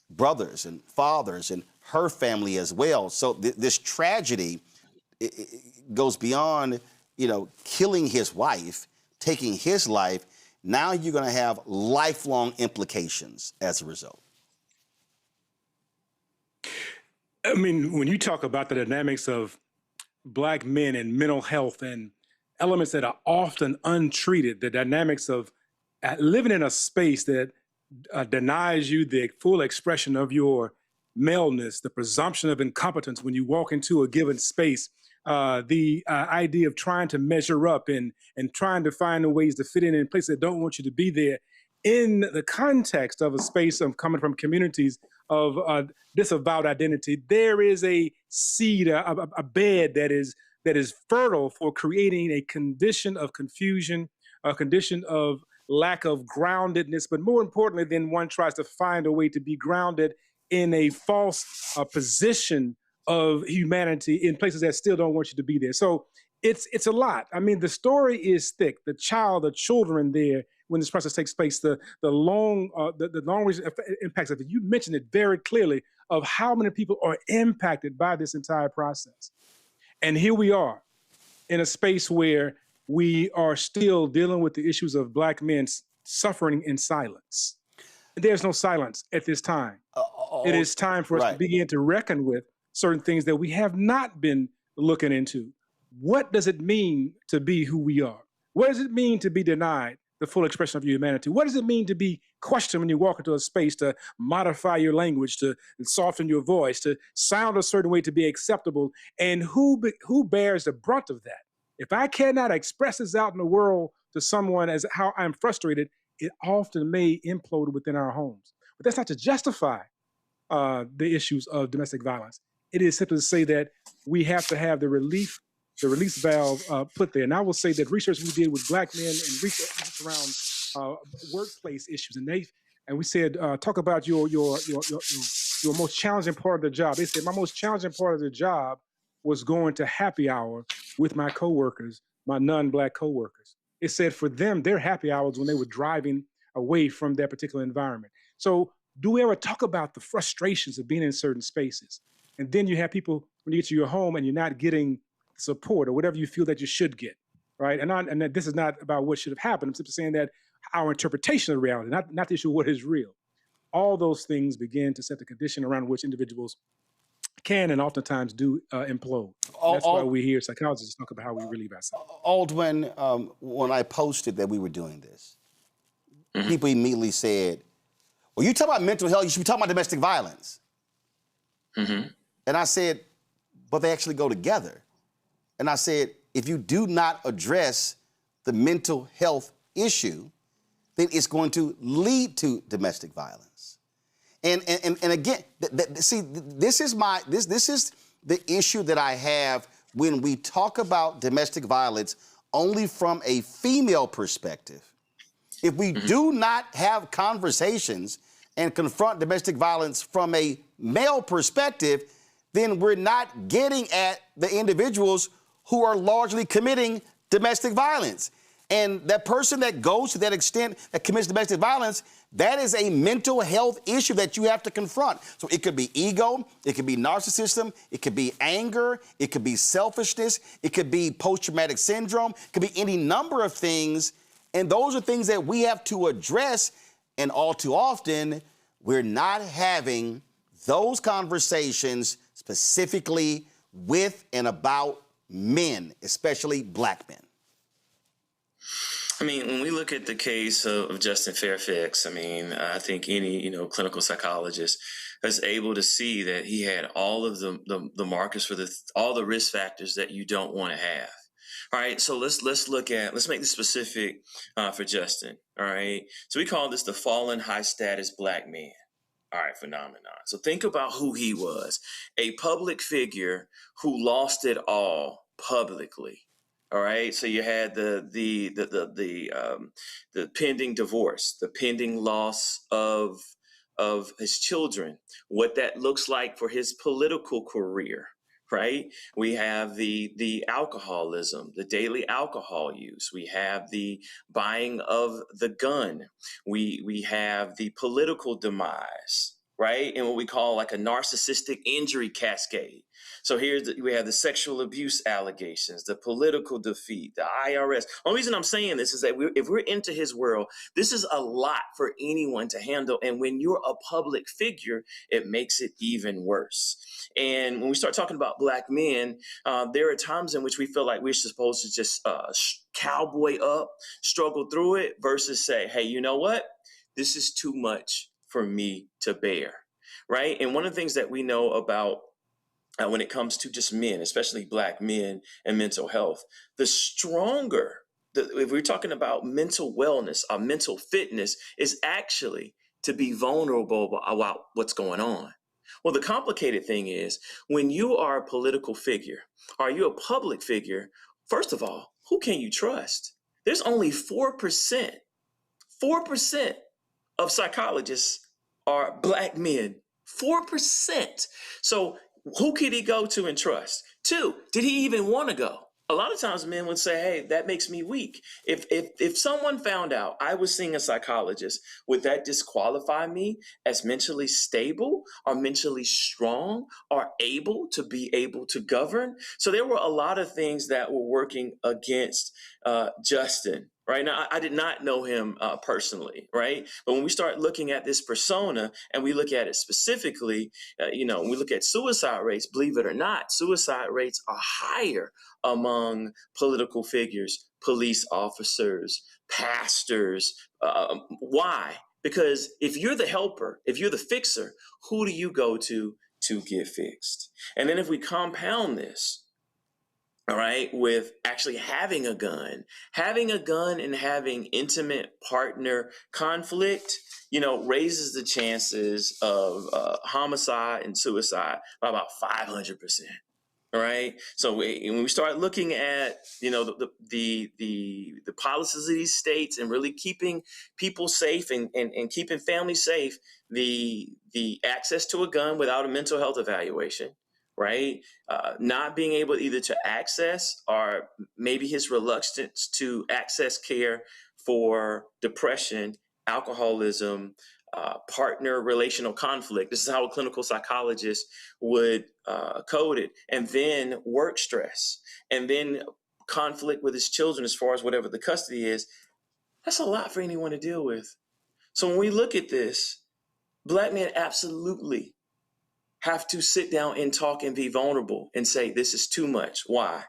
brothers and fathers and her family as well. So this tragedy it goes beyond, killing his wife, taking his life. Now you're going to have lifelong implications as a result. I mean, when you talk about the dynamics of Black men and mental health and elements that are often untreated, the dynamics of living in a space that denies you the full expression of your maleness, the presumption of incompetence when you walk into a given space, the idea of trying to measure up and trying to find ways to fit in places that don't want you to be there, in the context of a space of coming from communities of disavowed identity, there is a seed, a bed that is fertile for creating a condition of confusion, a condition of lack of groundedness, but more importantly, then one tries to find a way to be grounded in a false position of humanity in places that still don't want you to be there. So it's a lot. I mean, the story is thick. The children there, when this process takes place, the long impacts of it. You mentioned it very clearly of how many people are impacted by this entire process. And here we are in a space where we are still dealing with the issues of Black men suffering in silence. There's no silence at this time. It is time for us to begin to reckon with certain things that we have not been looking into. What does it mean to be who we are? What does it mean to be denied the full expression of your humanity? What does it mean to be questioned when you walk into a space, to modify your language, to soften your voice, to sound a certain way to be acceptable? And who bears the brunt of that? If I cannot express this out in the world to someone as how I'm frustrated, it often may implode within our homes. But that's not to justify the issues of domestic violence. It is simply to say that we have to have the release valve put there. And I will say that research we did with Black men and research around workplace issues, and we said, talk about your most challenging part of the job. They said my most challenging part of the job was going to happy hour with my coworkers, my non-Black coworkers. It said for them, their happy hours when they were driving away from that particular environment. So do we ever talk about the frustrations of being in certain spaces? And then you have people, when you get to your home and you're not getting support or whatever you feel that you should get, right? And that this is not about what should have happened. I'm simply saying that our interpretation of reality, not the issue of what is real. All those things begin to set the condition around which individuals can and oftentimes do implode. That's why we hear psychologists talk about how we relieve ourselves. Aldwin, when I posted that we were doing this, people immediately said, well, you talk about mental health, you should be talking about domestic violence. And I said, but they actually go together. And I said, if you do not address the mental health issue, then it's going to lead to domestic violence. And again, see, this is the issue that I have when we talk about domestic violence only from a female perspective. If we do not have conversations and confront domestic violence from a male perspective, then we're not getting at the individuals who are largely committing domestic violence. And that person that goes to that extent that commits domestic violence, that is a mental health issue that you have to confront. So it could be ego, it could be narcissism, it could be anger, it could be selfishness, it could be post-traumatic syndrome, it could be any number of things. And those are things that we have to address. And all too often, we're not having those conversations specifically with and about men, especially Black men. I mean, when we look at the case of Justin Fairfax, I mean, I think any, clinical psychologist is able to see that he had all of the markers for all the risk factors that you don't want to have. All right, so let's make this specific for Justin. All right, so we call this the fallen high status Black man. All right, phenomenon. So think about who he was, a public figure who lost it all publicly. All right, so you had the pending divorce, the pending loss of his children, what that looks like for his political career. Right, we have the alcoholism, the daily alcohol use. We have the buying of the gun. We have the political demise, right, and what we call like a narcissistic injury cascade. So we have the sexual abuse allegations, the political defeat, the IRS. The only reason I'm saying this is that if we're into his world, this is a lot for anyone to handle. And when you're a public figure, it makes it even worse. And when we start talking about Black men, there are times in which we feel like we're supposed to just cowboy up, struggle through it, versus say, hey, you know what? This is too much for me to bear, right? And one of the things that we know about when it comes to just men, especially Black men and mental health, the stronger, if we're talking about mental wellness, mental fitness, is actually to be vulnerable about what's going on. Well, the complicated thing is when you are a political figure, are you a public figure? First of all, who can you trust? There's only 4% of psychologists are Black men. 4%. So who could he go to and trust? 2, did he even want to go? A lot of times men would say, hey, that makes me weak. If someone found out I was seeing a psychologist, would that disqualify me as mentally stable or mentally strong or able to govern? So there were a lot of things that were working against Justin. Right now, I did not know him personally, right? But when we start looking at this persona and we look at it specifically, when we look at suicide rates, believe it or not, suicide rates are higher among political figures, police officers, pastors. Why? Because if you're the helper, if you're the fixer, who do you go to get fixed? And then if we compound this, all right, with actually having a gun and having intimate partner conflict, raises the chances of homicide and suicide by about 500%. All right. So when we start looking at, the policies of these states and really keeping people safe and keeping families safe, the access to a gun without a mental health evaluation, right? Not being able either to access or maybe his reluctance to access care for depression, alcoholism, partner relational conflict. This is how a clinical psychologist would code it. And then work stress, and then conflict with his children as far as whatever the custody is. That's a lot for anyone to deal with. So when we look at this, Black men absolutely have to sit down and talk and be vulnerable and say, this is too much. Why?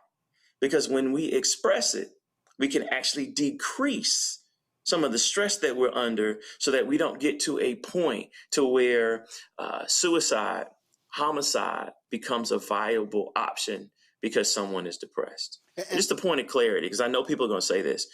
Because when we express it, we can actually decrease some of the stress that we're under so that we don't get to a point to where suicide, homicide becomes a viable option because someone is depressed. And just a point of clarity, because I know people are going to say this.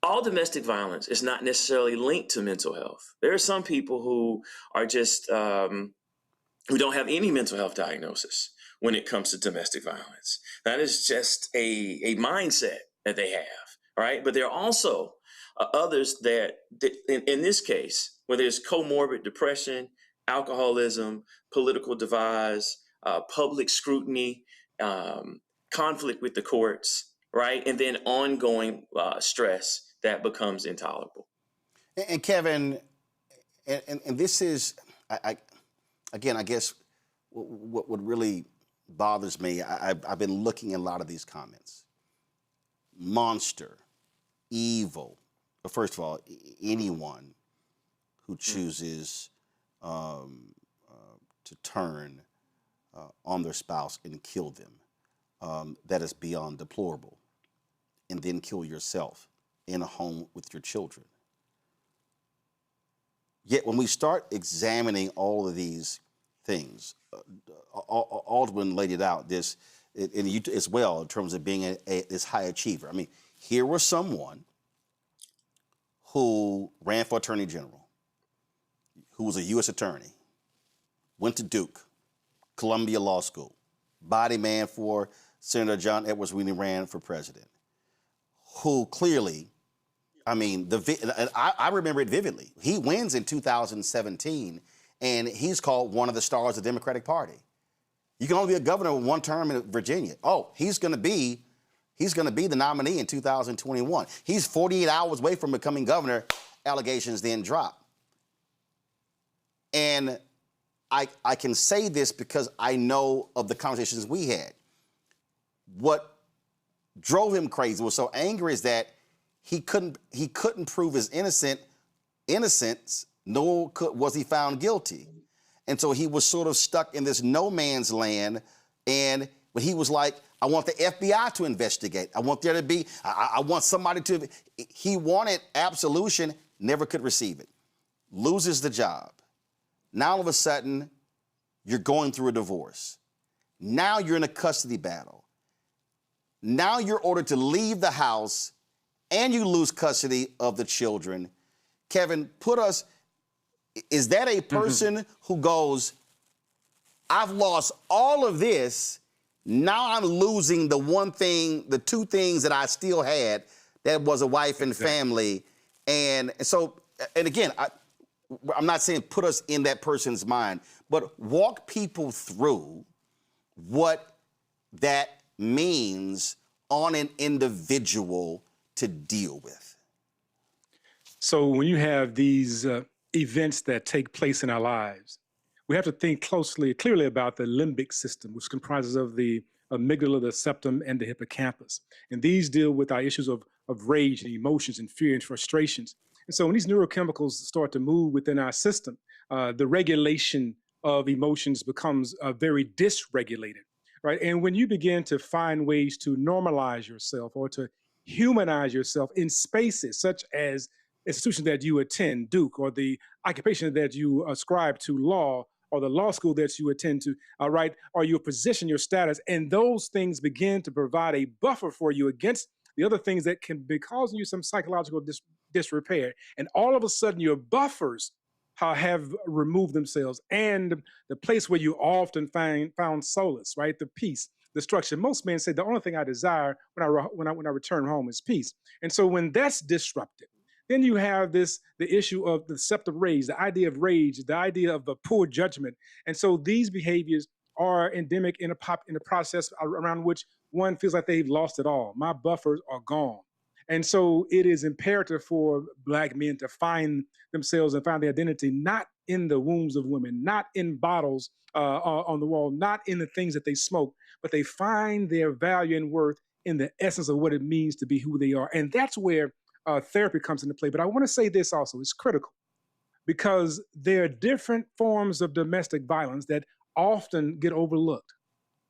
All domestic violence is not necessarily linked to mental health. There are some people who are just, who don't have any mental health diagnosis when it comes to domestic violence. That is just a mindset that they have, right? But there are also others that in this case, where there's comorbid depression, alcoholism, political devise, public scrutiny, conflict with the courts, right? And then ongoing stress that becomes intolerable. And Kevin, and this is, again, I guess what really bothers me, I've been looking at a lot of these comments. Monster, evil. But first of all, anyone who chooses to turn on their spouse and kill them, that is beyond deplorable. And then kill yourself in a home with your children. Yet when we start examining all of these things, Aldwin laid it out, this, and you as well, in terms of being this high achiever. I mean, here was someone who ran for attorney general, who was a U.S. attorney, went to Duke, Columbia Law School, body man for Senator John Edwards when he ran for president, who clearly, I mean, I remember it vividly. He wins in 2017, and he's called one of the stars of the Democratic Party. You can only be a governor with one term in Virginia. Oh, he's going to be the nominee in 2021. He's 48 hours away from becoming governor. Allegations then drop. And I can say this because I know of the conversations we had. What drove him crazy, was so angry, is that he couldn't prove his innocence, nor was he found guilty. And so he was sort of stuck in this no man's land. And when he was like, I want the FBI to investigate. I want there to be, I want somebody to, he wanted absolution, never could receive it. Loses the job. Now all of a sudden, you're going through a divorce. Now you're in a custody battle. Now you're ordered to leave the house and you lose custody of the children. Kevin, is that a person who goes, I've lost all of this, now I'm losing the one thing, the two things that I still had, that was a wife and family. And so, and again, I'm not saying put us in that person's mind, but walk people through what that means on an individual to deal with. So when you have these events that take place in our lives, we have to think clearly about the limbic system, which comprises of the amygdala, the septum, and the hippocampus. And these deal with our issues of rage and emotions and fear and frustrations. And so when these neurochemicals start to move within our system, the regulation of emotions becomes very dysregulated, right? And when you begin to find ways to normalize yourself or to humanize yourself in spaces such as institutions that you attend, Duke, or the occupation that you ascribe to, law, or the law school that you attend to, right, or your position, your status, and those things begin to provide a buffer for you against the other things that can be causing you some psychological disrepair. And all of a sudden, your buffers have removed themselves, and the place where you often found solace, right, the peace, the structure. Most men say the only thing I desire when I return home is peace. And so when that's disrupted, then you have the issue of the deceptive rage, the idea of rage, the idea of the poor judgment. And so these behaviors are endemic in a process around which one feels like they've lost it all. My buffers are gone. And so it is imperative for Black men to find themselves and find their identity, not in the wombs of women, not in bottles on the wall, not in the things that they smoke, but they find their value and worth in the essence of what it means to be who they are. And that's where therapy comes into play. But I want to say this also, it's critical, because there are different forms of domestic violence that often get overlooked.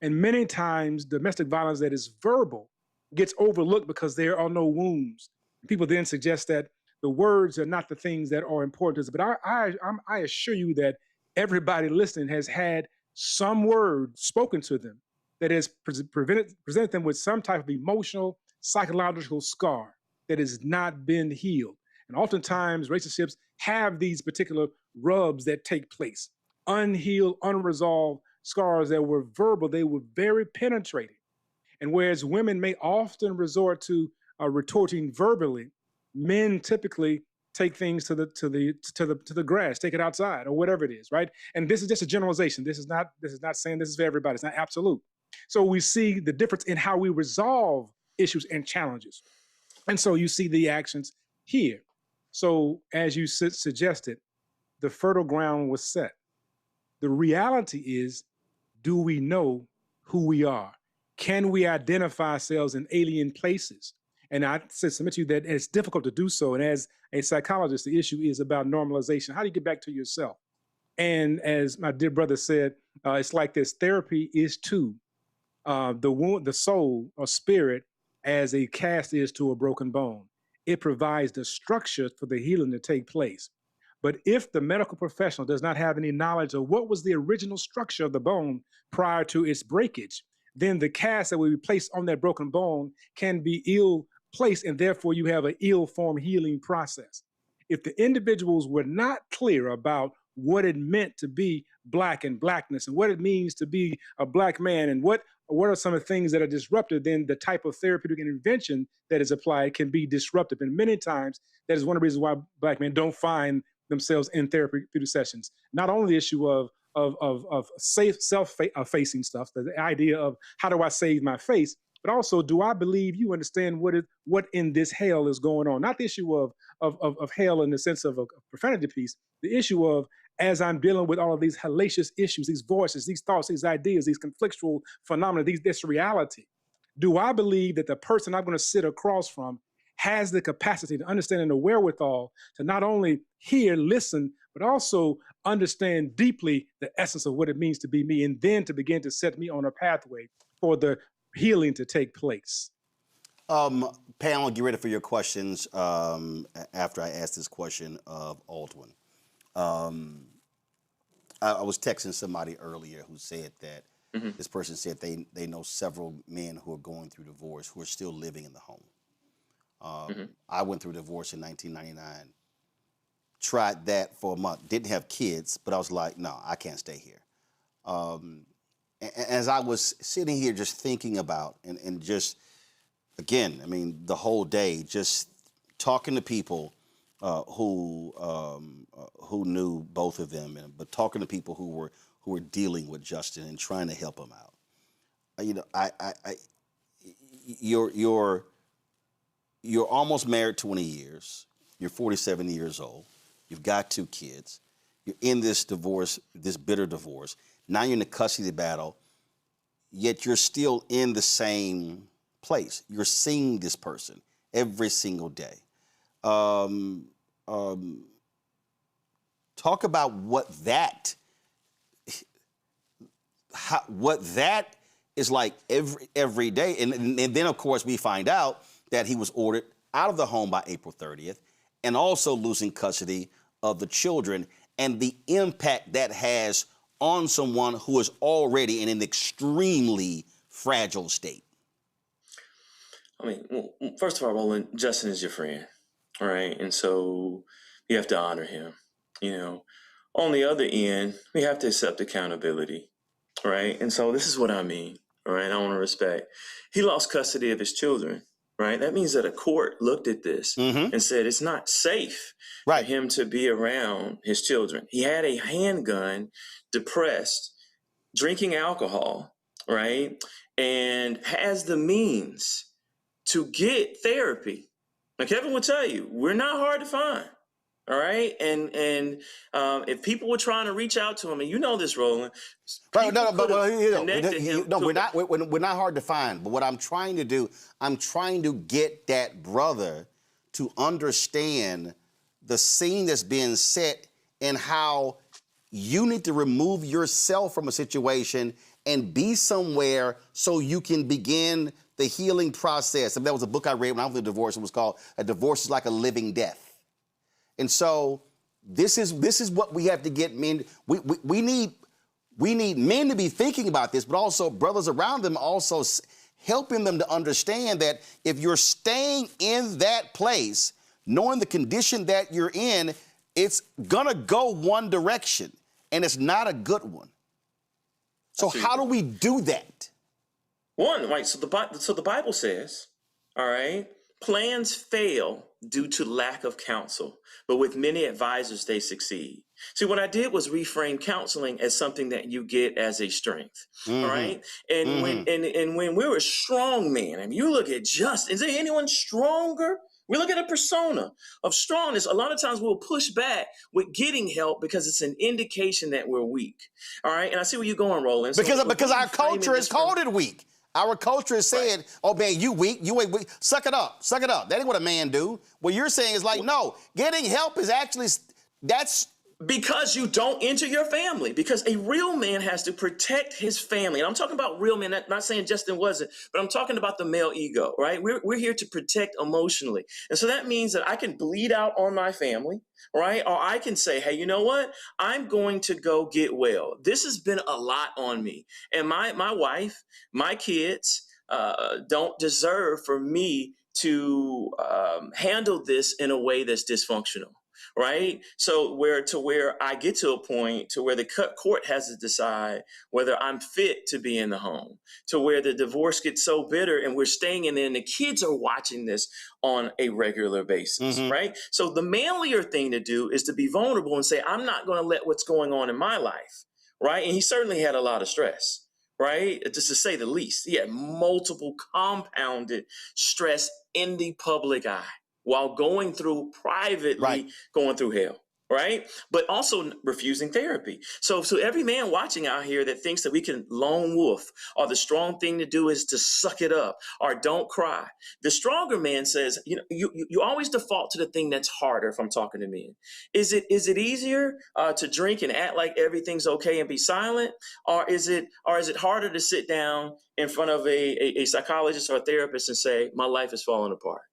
And many times domestic violence that is verbal gets overlooked because there are no wounds. People then suggest that the words are not the things that are important to us. But I assure you that everybody listening has had some word spoken to them that has presented them with some type of emotional, psychological scar that has not been healed. And oftentimes relationships have these particular rubs that take place, unhealed, unresolved scars that were verbal, they were very penetrating. And whereas women may often resort to retorting verbally, men typically take things to the grass, take it outside or whatever it is, right? And this is just a generalization. This is not saying this is for everybody. It's not absolute. So we see the difference in how we resolve issues and challenges. And so you see the actions here. So as you suggested, the fertile ground was set. The reality is, do we know who we are? Can we identify ourselves in alien places? And I submit to you that it's difficult to do so. And as a psychologist, the issue is about normalization. How do you get back to yourself? And as my dear brother said, it's like this: therapy is to the soul or spirit as a cast is to a broken bone. It provides the structure for the healing to take place. But if the medical professional does not have any knowledge of what was the original structure of the bone prior to its breakage, then the cast that will be placed on that broken bone can be ill placed, and therefore you have an ill-formed healing process. If the individuals were not clear about what it meant to be Black and Blackness and what it means to be a Black man and what are some of the things that are disruptive, then the type of therapeutic intervention that is applied can be disruptive. And many times that is one of the reasons why Black men don't find themselves in therapeutic sessions. Not only the issue of safe self-facing stuff, the idea of how do I save my face, but also do I believe you understand what in this hell is going on? Not the issue of hell in the sense of a profanity piece, the issue of as I'm dealing with all of these hellacious issues, these voices, these thoughts, these ideas, these conflictual phenomena, this reality. Do I believe that the person I'm going to sit across from has the capacity to understand and the wherewithal to not only hear, listen, but also understand deeply the essence of what it means to be me, and then to begin to set me on a pathway for the healing to take place? Panel, get ready for your questions after I ask this question of Aldwin. I was texting somebody earlier who said that this person said they know several men who are going through divorce who are still living in the home. I went through divorce in 1999, tried that for a month, didn't have kids, but I was like, no, I can't stay here. As I was sitting here just thinking about and just, again, I mean, the whole day, just talking to people who knew both of them, but talking to people who were dealing with Justin and trying to help him out. You know, you're almost married 20 years. You're 47 years old. You've got 2 kids. You're in this divorce, this bitter divorce. Now you're in the custody battle, yet you're still in the same place. You're seeing this person every single day. Talk about what that is like every day. And then, of course, we find out that he was ordered out of the home by April 30th and also losing custody of the children and the impact that has on someone who is already in an extremely fragile state. I mean, well, first of all, Roland, Justin is your friend, all right? And so you have to honor him, you know. On the other end, we have to accept accountability, right? And so this is what I mean, all right? I want to respect. He lost custody of his children, right? That means that a court looked at this and said it's not safe for him to be around his children. He had a handgun, depressed, drinking alcohol, right? And has the means to get therapy. Now, Kevin will tell you, we're not hard to find. All right. And if people were trying to reach out to him, and you know this, Roland. We're not hard to find. But what I'm trying to do, I'm trying to get that brother to understand the scene that's being set and how you need to remove yourself from a situation and be somewhere so you can begin the healing process. And that was a book I read when I was in divorce. It was called "A Divorce is Like a Living Death." And so this is what we have to get men. We need men to be thinking about this, but also brothers around them also helping them to understand that if you're staying in that place, knowing the condition that you're in, it's gonna go one direction, and it's not a good one. So how do we do that? One, right? So the Bible says, all right, plans fail due to lack of counsel, but with many advisors, they succeed. See, what I did was reframe counseling as something that you get as a strength, all right? And when we're a strong man, and you look at is there anyone stronger? We look at a persona of strongness. A lot of times we'll push back with getting help because it's an indication that we're weak, all right? And I see where you're going, Roland. Because our culture has called it weak. Our culture has said, oh, man, you weak, you ain't weak. Suck it up, suck it up. That ain't what a man do. What you're saying is like, no, getting help is actually, that's... Because you don't enter your family. Because a real man has to protect his family. And I'm talking about real men, not saying Justin wasn't, but I'm talking about the male ego, right? We're here to protect emotionally. And so that means that I can bleed out on my family, right? Or I can say, hey, you know what? I'm going to go get well. This has been a lot on me. And my wife, my kids don't deserve for me to handle this in a way that's dysfunctional. right? So where I get to a point to where the court has to decide whether I'm fit to be in the home, to where the divorce gets so bitter and we're staying in there and the kids are watching this on a regular basis, right? So the manlier thing to do is to be vulnerable and say, I'm not going to let what's going on in my life, right? And he certainly had a lot of stress, right? Just to say the least. He had multiple compounded stress in the public eye while going through privately, going through hell, right? But also refusing therapy. So every man watching out here that thinks that we can lone wolf, or the strong thing to do is to suck it up, or don't cry. The stronger man says, you always default to the thing that's harder. If I'm talking to men, is it easier to drink and act like everything's okay and be silent, or is it harder to sit down in front of a psychologist or a therapist and say, my life is falling apart?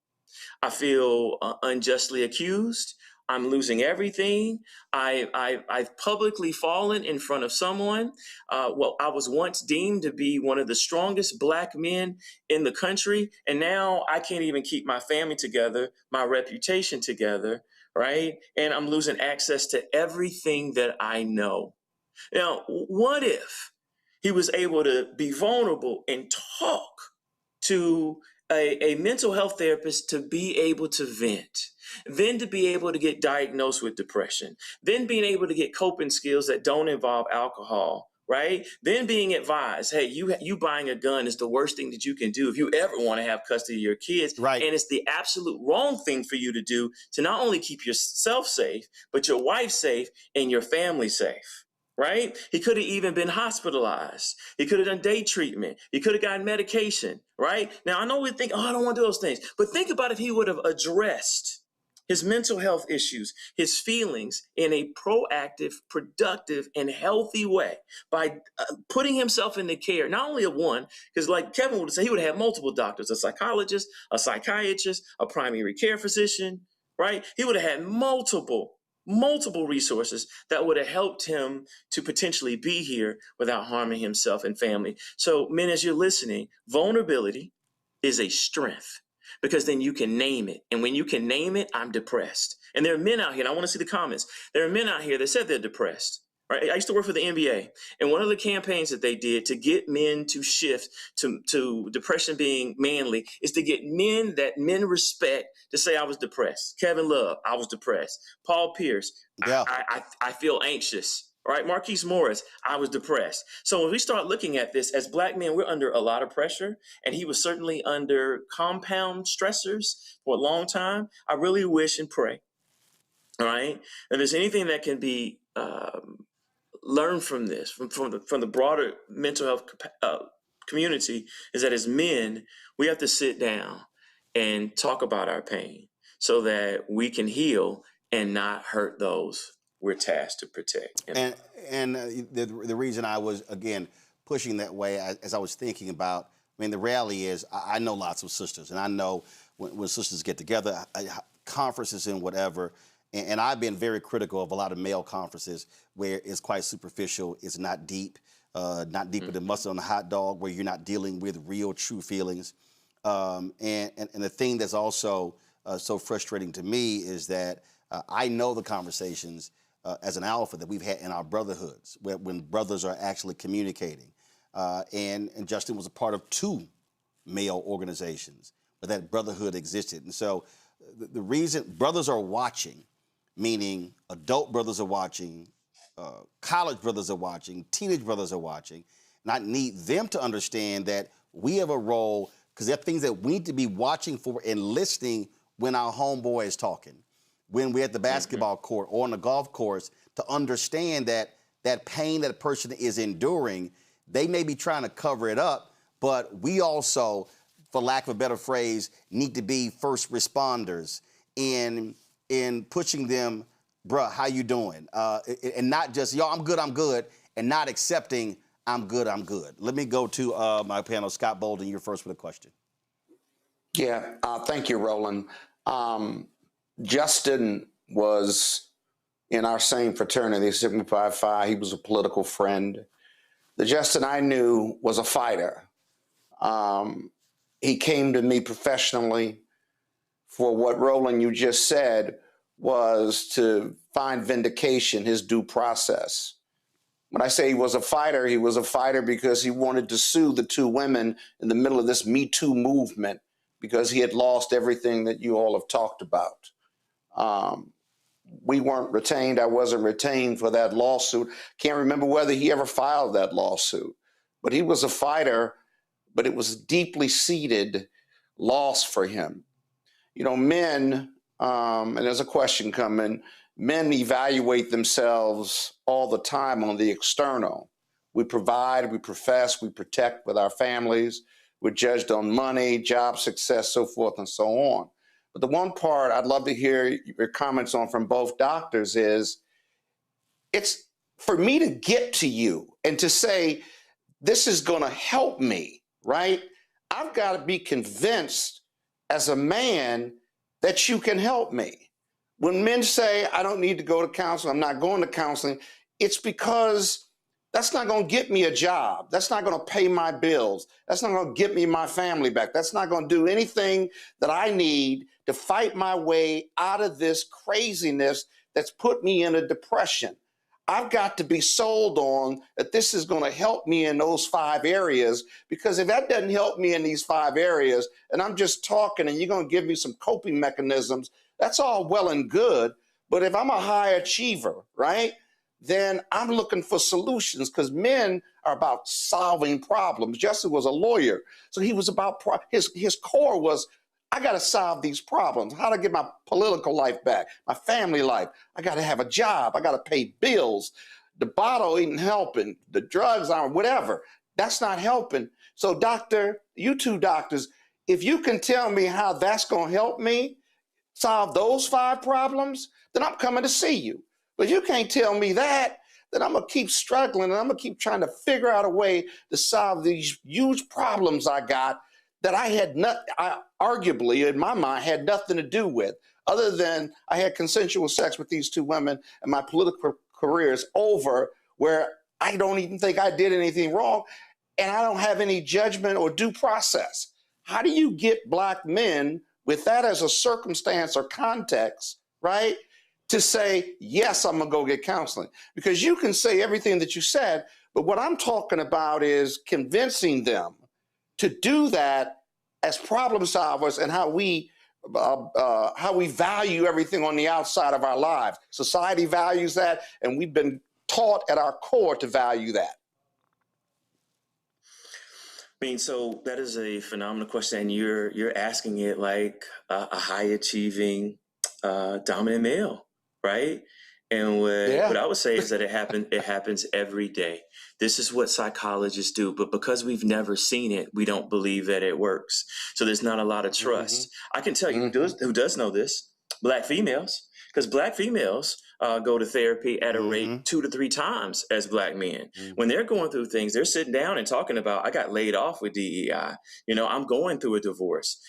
I feel unjustly accused. I'm losing everything. I've publicly fallen in front of someone. I was once deemed to be one of the strongest Black men in the country, and now I can't even keep my family together, my reputation together, right? And I'm losing access to everything that I know. Now, what if he was able to be vulnerable and talk to a mental health therapist, to be able to vent, then to be able to get diagnosed with depression, then being able to get coping skills that don't involve alcohol, right? Then being advised, hey, you buying a gun is the worst thing that you can do if you ever want to have custody of your kids. Right. And it's the absolute wrong thing for you to do to not only keep yourself safe, but your wife safe and your family safe. Right? He could have even been hospitalized. He could have done day treatment. He could have gotten medication, right? Now, I know we think, I don't want to do those things. But think about if he would have addressed his mental health issues, his feelings in a proactive, productive, and healthy way by putting himself in the care, not only of one, because like Kevin would say, he would have had multiple doctors, a psychologist, a psychiatrist, a primary care physician, right? He would have had multiple resources that would have helped him to potentially be here without harming himself and family. So men, as you're listening, vulnerability is a strength, because then you can name it. And when you can name it, I'm depressed. And there are men out here, and I want to see the comments. There are men out here that said they're depressed. Right? I used to work for the NBA, and one of the campaigns that they did to get men to shift to depression being manly is to get men that men respect to say, I was depressed. Kevin Love, I was depressed. Paul Pierce, I feel anxious. Right? Marquise Morris, I was depressed. So when we start looking at this as Black men, we're under a lot of pressure, and he was certainly under compound stressors for a long time. I really wish and pray, all right, if there's anything that can be learn from this, from the broader mental health community, is that as men, we have to sit down and talk about our pain so that we can heal and not hurt those we're tasked to protect. And the reason I was, again, pushing that way, as I was thinking about, I mean, the reality is I know lots of sisters, and I know when sisters get together, conferences and whatever, and I've been very critical of a lot of male conferences where it's quite superficial, it's not deep, not deeper than mustard on a hot dog, where you're not dealing with real, true feelings. And the thing that's also so frustrating to me is that I know the conversations as an alpha that we've had in our brotherhoods, when brothers are actually communicating. And Justin was a part of 2 male organizations, but that brotherhood existed. And so the reason brothers are watching, meaning adult brothers are watching, college brothers are watching, teenage brothers are watching, and I need them to understand that we have a role, because there are things that we need to be watching for and listening when our homeboy is talking, when we're at the basketball court or on the golf course, to understand that that pain that a person is enduring, they may be trying to cover it up, but we also, for lack of a better phrase, need to be first responders in pushing them, bruh, how you doing? And not just, yo, I'm good, and not accepting, I'm good. Let me go to my panel. Scott Bolden, you're first with a question. Yeah, thank you, Roland. Justin was in our same fraternity, Sigma Pi Phi. He was a political friend. The Justin I knew was a fighter. He came to me professionally for what, Roland, you just said, was to find vindication, his due process. When I say he was a fighter because he wanted to sue the two women in the middle of this Me Too movement because he had lost everything that you all have talked about. We weren't retained. I wasn't retained for that lawsuit. Can't remember whether he ever filed that lawsuit. But he was a fighter, but it was a deeply seated loss for him. You know, men, and there's a question coming, men evaluate themselves all the time on the external. We provide, we profess, we protect with our families. We're judged on money, job success, so forth and so on. But the one part I'd love to hear your comments on from both doctors is, it's for me to get to you and to say, this is going to help me, right? I've got to be convinced as a man that you can help me. When men say, I don't need to go to counseling, I'm not going to counseling, it's because that's not going to get me a job. That's not going to pay my bills. That's not going to get me my family back. That's not going to do anything that I need to fight my way out of this craziness that's put me in a depression. I've got to be sold on that this is going to help me in those 5 areas, because if that doesn't help me in these 5 areas and I'm just talking and you're going to give me some coping mechanisms, that's all well and good. But if I'm a high achiever, right, then I'm looking for solutions, because men are about solving problems. Justin was a lawyer, so he was about, his core was, I got to solve these problems. How to get my political life back, my family life. I got to have a job. I got to pay bills. The bottle ain't helping. The drugs aren't, whatever. That's not helping. So doctor, you two doctors, if you can tell me how that's going to help me solve those 5 problems, then I'm coming to see you. But you can't tell me that, then I'm going to keep struggling and I'm going to keep trying to figure out a way to solve these huge problems I got that I arguably, in my mind, had nothing to do with, other than I had consensual sex with these 2 women and my political career is over, where I don't even think I did anything wrong and I don't have any judgment or due process. How do you get Black men with that as a circumstance or context, right, to say, yes, I'm going to go get counseling? Because you can say everything that you said, but what I'm talking about is convincing them to do that as problem solvers, and how we value everything on the outside of our lives. Society values that, and we've been taught at our core to value that. I mean, so that is a phenomenal question, and you're asking it like a high achieving, dominant male, right? And what I would say is that it happens every day. This is what psychologists do, but because we've never seen it, we don't believe that it works. So there's not a lot of trust. I can tell you who does know this: Black females, because Black females go to therapy at a rate 2 to 3 times as Black men. When they're going through things, they're sitting down and talking about, I got laid off with DEI. You know, I'm going through a divorce.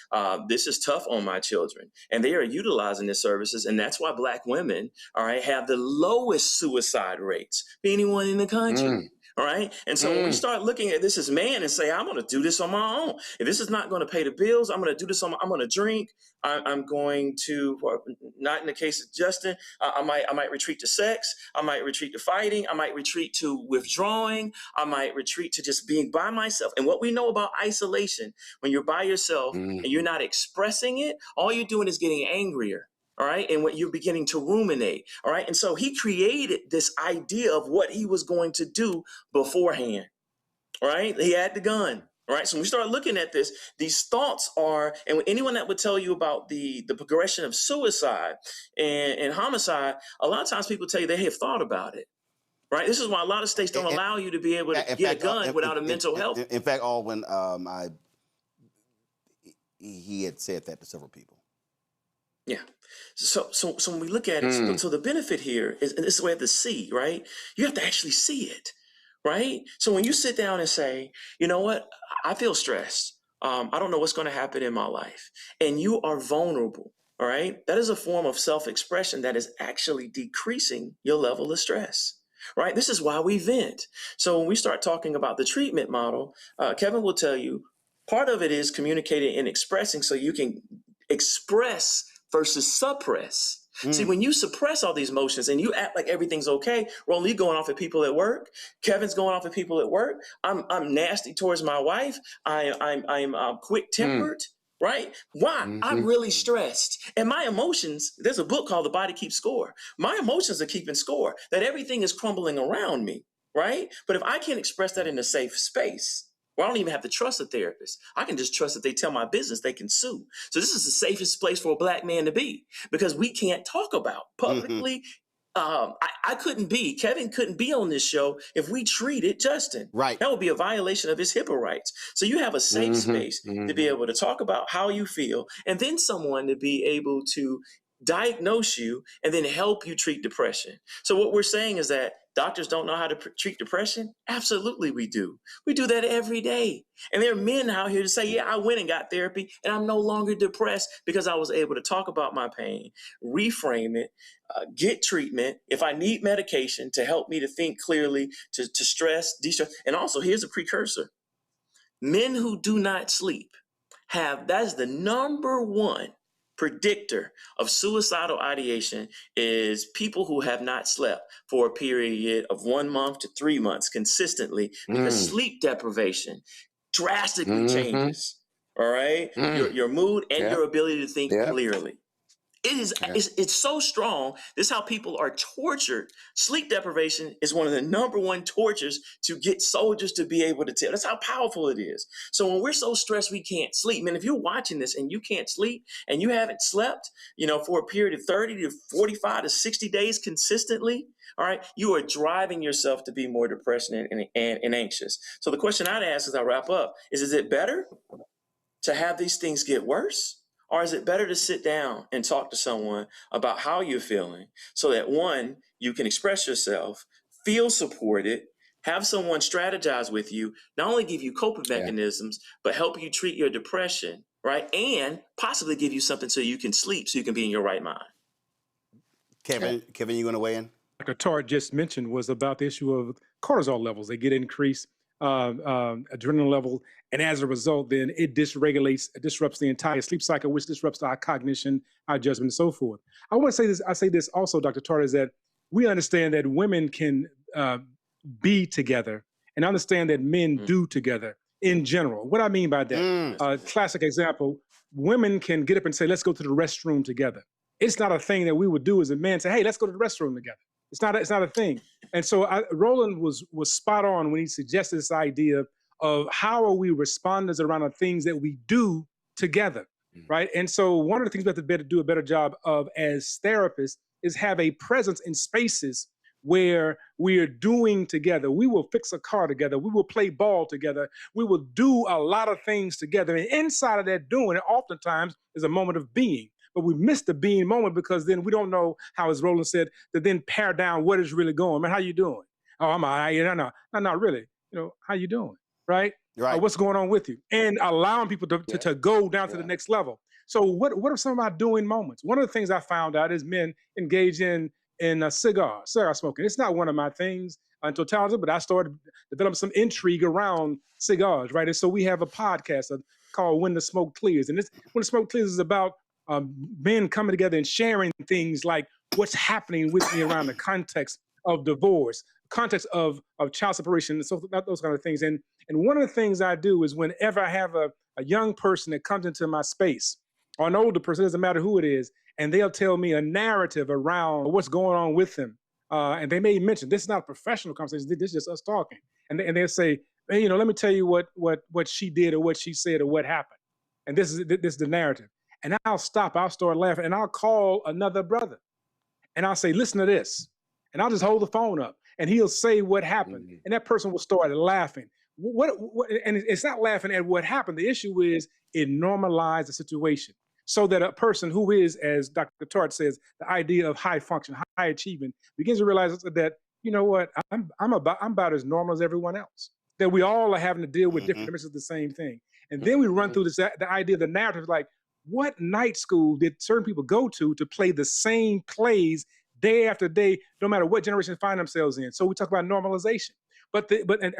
This is tough on my children. And they are utilizing the services. And that's why Black women, all right, have the lowest suicide rates of anyone in the country. All right. And so when we start looking at this as man and say, I'm going to do this on my own. If this is not going to pay the bills, I'm going to do this I'm going to drink. I'm going to, not in the case of Justin, I might retreat to sex. I might retreat to fighting. I might retreat to withdrawing. I might retreat to just being by myself. And what we know about isolation, when you're by yourself and you're not expressing it, all you're doing is getting angrier. All right. And what you're beginning to ruminate. All right. And so he created this idea of what he was going to do beforehand. All right. He had the gun. All right. So when we start looking at this, these thoughts are, and anyone that would tell you about the progression of suicide and homicide, a lot of times people tell you they have thought about it. Right. This is why a lot of states don't allow you to be able to get a gun without a mental health. In fact, Alwyn, he had said that to several people. Yeah. So when we look at it, so the benefit here is, and this is where the see, right? You have to actually see it, right? So when you sit down and say, you know what, I feel stressed. I don't know what's going to happen in my life. And you are vulnerable, all right? That is a form of self-expression that is actually decreasing your level of stress, right? This is why we vent. So when we start talking about the treatment model, Kevin will tell you, part of it is communicating and expressing so you can express versus suppress. See, when you suppress all these emotions and you act like everything's okay, Roland, you going off at people at work. Kevin's going off at people at work. I'm nasty towards my wife. I'm quick tempered. Right? Why? I'm really stressed. And my emotions, there's a book called The Body Keeps Score. My emotions are keeping score, that everything is crumbling around me. Right? But if I can't express that in a safe space, well, I don't even have to trust a therapist. I can just trust that they tell my business, they can sue. So this is the safest place for a Black man to be, because we can't talk about publicly. Kevin couldn't be on this show if we treated Justin. Right. That would be a violation of his HIPAA rights. So you have a safe space to be able to talk about how you feel, and then someone to be able to diagnose you and then help you treat depression. So what we're saying is that doctors don't know how to treat depression? Absolutely we do. We do that every day. And there are men out here to say, yeah, I went and got therapy and I'm no longer depressed because I was able to talk about my pain, reframe it, get treatment. If I need medication to help me to think clearly, to stress, de-stress. And also, here's a precursor. Men who do not sleep that's the number one predictor of suicidal ideation is people who have not slept for a period of 1 month to 3 months consistently, because sleep deprivation drastically changes, all right? Your mood and your ability to think clearly. It's so strong. This is how people are tortured. Sleep deprivation is one of the number one tortures to get soldiers to be able to tell. That's how powerful it is. So when we're so stressed we can't sleep, man, if you're watching this and you can't sleep and you haven't slept, for a period of 30 to 45 to 60 days consistently, all right, you are driving yourself to be more depressed and anxious. So the question I'd ask as I wrap up is it better to have these things get worse? Or is it better to sit down and talk to someone about how you're feeling so that, one, you can express yourself, feel supported, have someone strategize with you, not only give you coping mechanisms, but help you treat your depression, right? And possibly give you something so you can sleep, so you can be in your right mind. Kevin, you going to weigh in? Dr. Tart just mentioned was about the issue of cortisol levels. They get increased adrenaline level, and as a result, then it disrupts the entire sleep cycle, which disrupts our cognition, our judgment, and so forth. I want to say this. I say this also, Dr. Tart, is that we understand that women can be together, and understand that men do together in general. What I mean by that, classic example: women can get up and say, "Let's go to the restroom together." It's not a thing that we would do as a man. Say, "Hey, let's go to the restroom together." It's not a thing. And so Roland was spot on when he suggested this idea of how are we responders around the things that we do together, right? And so one of the things we have to do a better job of as therapists is have a presence in spaces where we are doing together. We will fix a car together. We will play ball together. We will do a lot of things together. And inside of that doing, it oftentimes is a moment of being. But we miss the being moment because then we don't know how, as Roland said, to then pare down what is really going. Man, how you doing? Oh, I'm all right. No, not really. How you doing? Right? Right. What's going on with you? And allowing people to go down to the next level. So what are some of our doing moments? One of the things I found out is men engage in cigar smoking. It's not one of my things in totality, but I started developing some intrigue around cigars, right? And so we have a podcast called When the Smoke Clears. And When the Smoke Clears is about men coming together and sharing things like what's happening with me around the context of divorce, context of child separation, and so those kind of things. And one of the things I do is whenever I have a young person that comes into my space, or an older person, doesn't matter who it is, and they'll tell me a narrative around what's going on with them. And they may mention, this is not a professional conversation, this is just us talking. And they'll say, hey, let me tell you what she did or what she said or what happened. And this is the narrative. And I'll stop, I'll start laughing, and I'll call another brother. And I'll say, listen to this. And I'll just hold the phone up, and he'll say what happened. And that person will start laughing. And it's not laughing at what happened. The issue is it normalized the situation so that a person who is, as Dr. Tart says, the idea of high function, high achievement, begins to realize that, you know what, I'm about as normal as everyone else. That we all are having to deal with different dimensions of the same thing. And then we run through the idea of the narrative, like, what night school did certain people go to play the same plays day after day, no matter what generation they find themselves in? So we talk about normalization.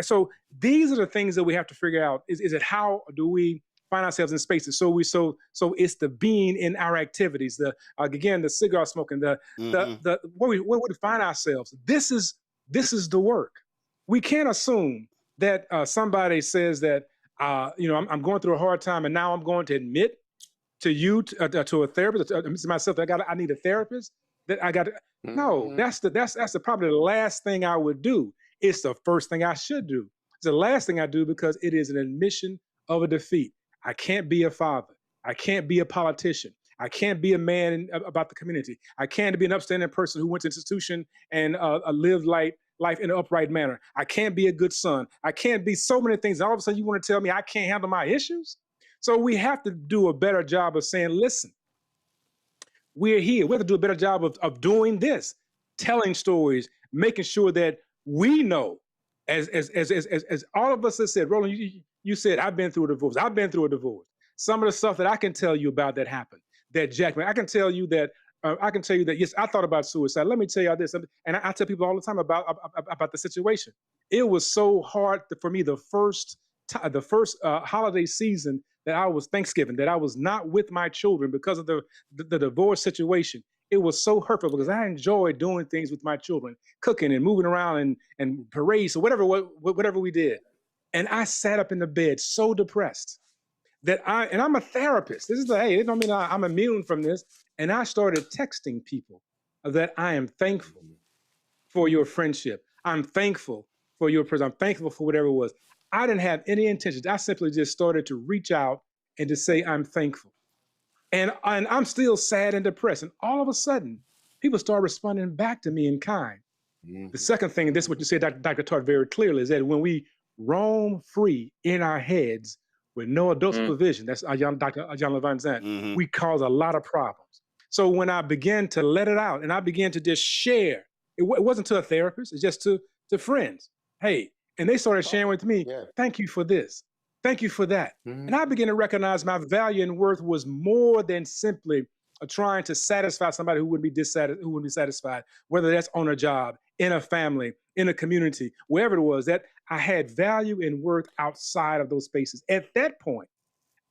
So these are the things that we have to figure out. Is it how do we find ourselves in spaces. So it's the being in our activities, the cigar smoking, the where we find ourselves. This is the work. We can't assume that somebody says that I'm going through a hard time, and now I'm going to admit to you to a therapist, to myself, that I need a therapist. That I got to, no. That's probably the last thing I would do. It's the first thing I should do. It's the last thing I do, because it is an admission of a defeat. I can't be a father. I can't be a politician. I can't be a man about the community. I can't be an upstanding person who went to institution and lived life in an upright manner. I can't be a good son. I can't be so many things. And all of a sudden you want to tell me I can't handle my issues? So we have to do a better job of saying, listen, we're here. We have to do a better job of doing this, telling stories, making sure that we know, as all of us have said. Roland, you said, I've been through a divorce. I've been through a divorce. Some of the stuff that I can tell you about that happened, that Jackman, I can tell you that, yes, I thought about suicide. Let me tell you this, and I tell people all the time about the situation. It was so hard for me the first holiday season that I was Thanksgiving, that I was not with my children because of the divorce situation. It was so hurtful because I enjoyed doing things with my children, cooking and moving around and parades or whatever we did. And I sat up in the bed so depressed that I'm a therapist. It don't mean I'm immune from this. And I started texting people that I am thankful for your friendship. I'm thankful for your presence. I'm thankful for whatever it was. I didn't have any intentions. I simply just started to reach out and to say, I'm thankful. And I'm still sad and depressed. And all of a sudden, people start responding back to me in kind. Mm-hmm. The second thing, and this is what you said, Dr. Tart, very clearly, is that when we roam free in our heads with no adult supervision, that's Dr. John Levine Zant, we cause a lot of problems. So when I began to let it out and I began to just share, it wasn't to a therapist, it's just to friends. Hey, and they started sharing with me, thank you for this. Thank you for that. And I began to recognize my value and worth was more than simply trying to satisfy somebody who wouldn't be satisfied, whether that's on a job, in a family, in a community, wherever it was, that I had value and worth outside of those spaces. At that point,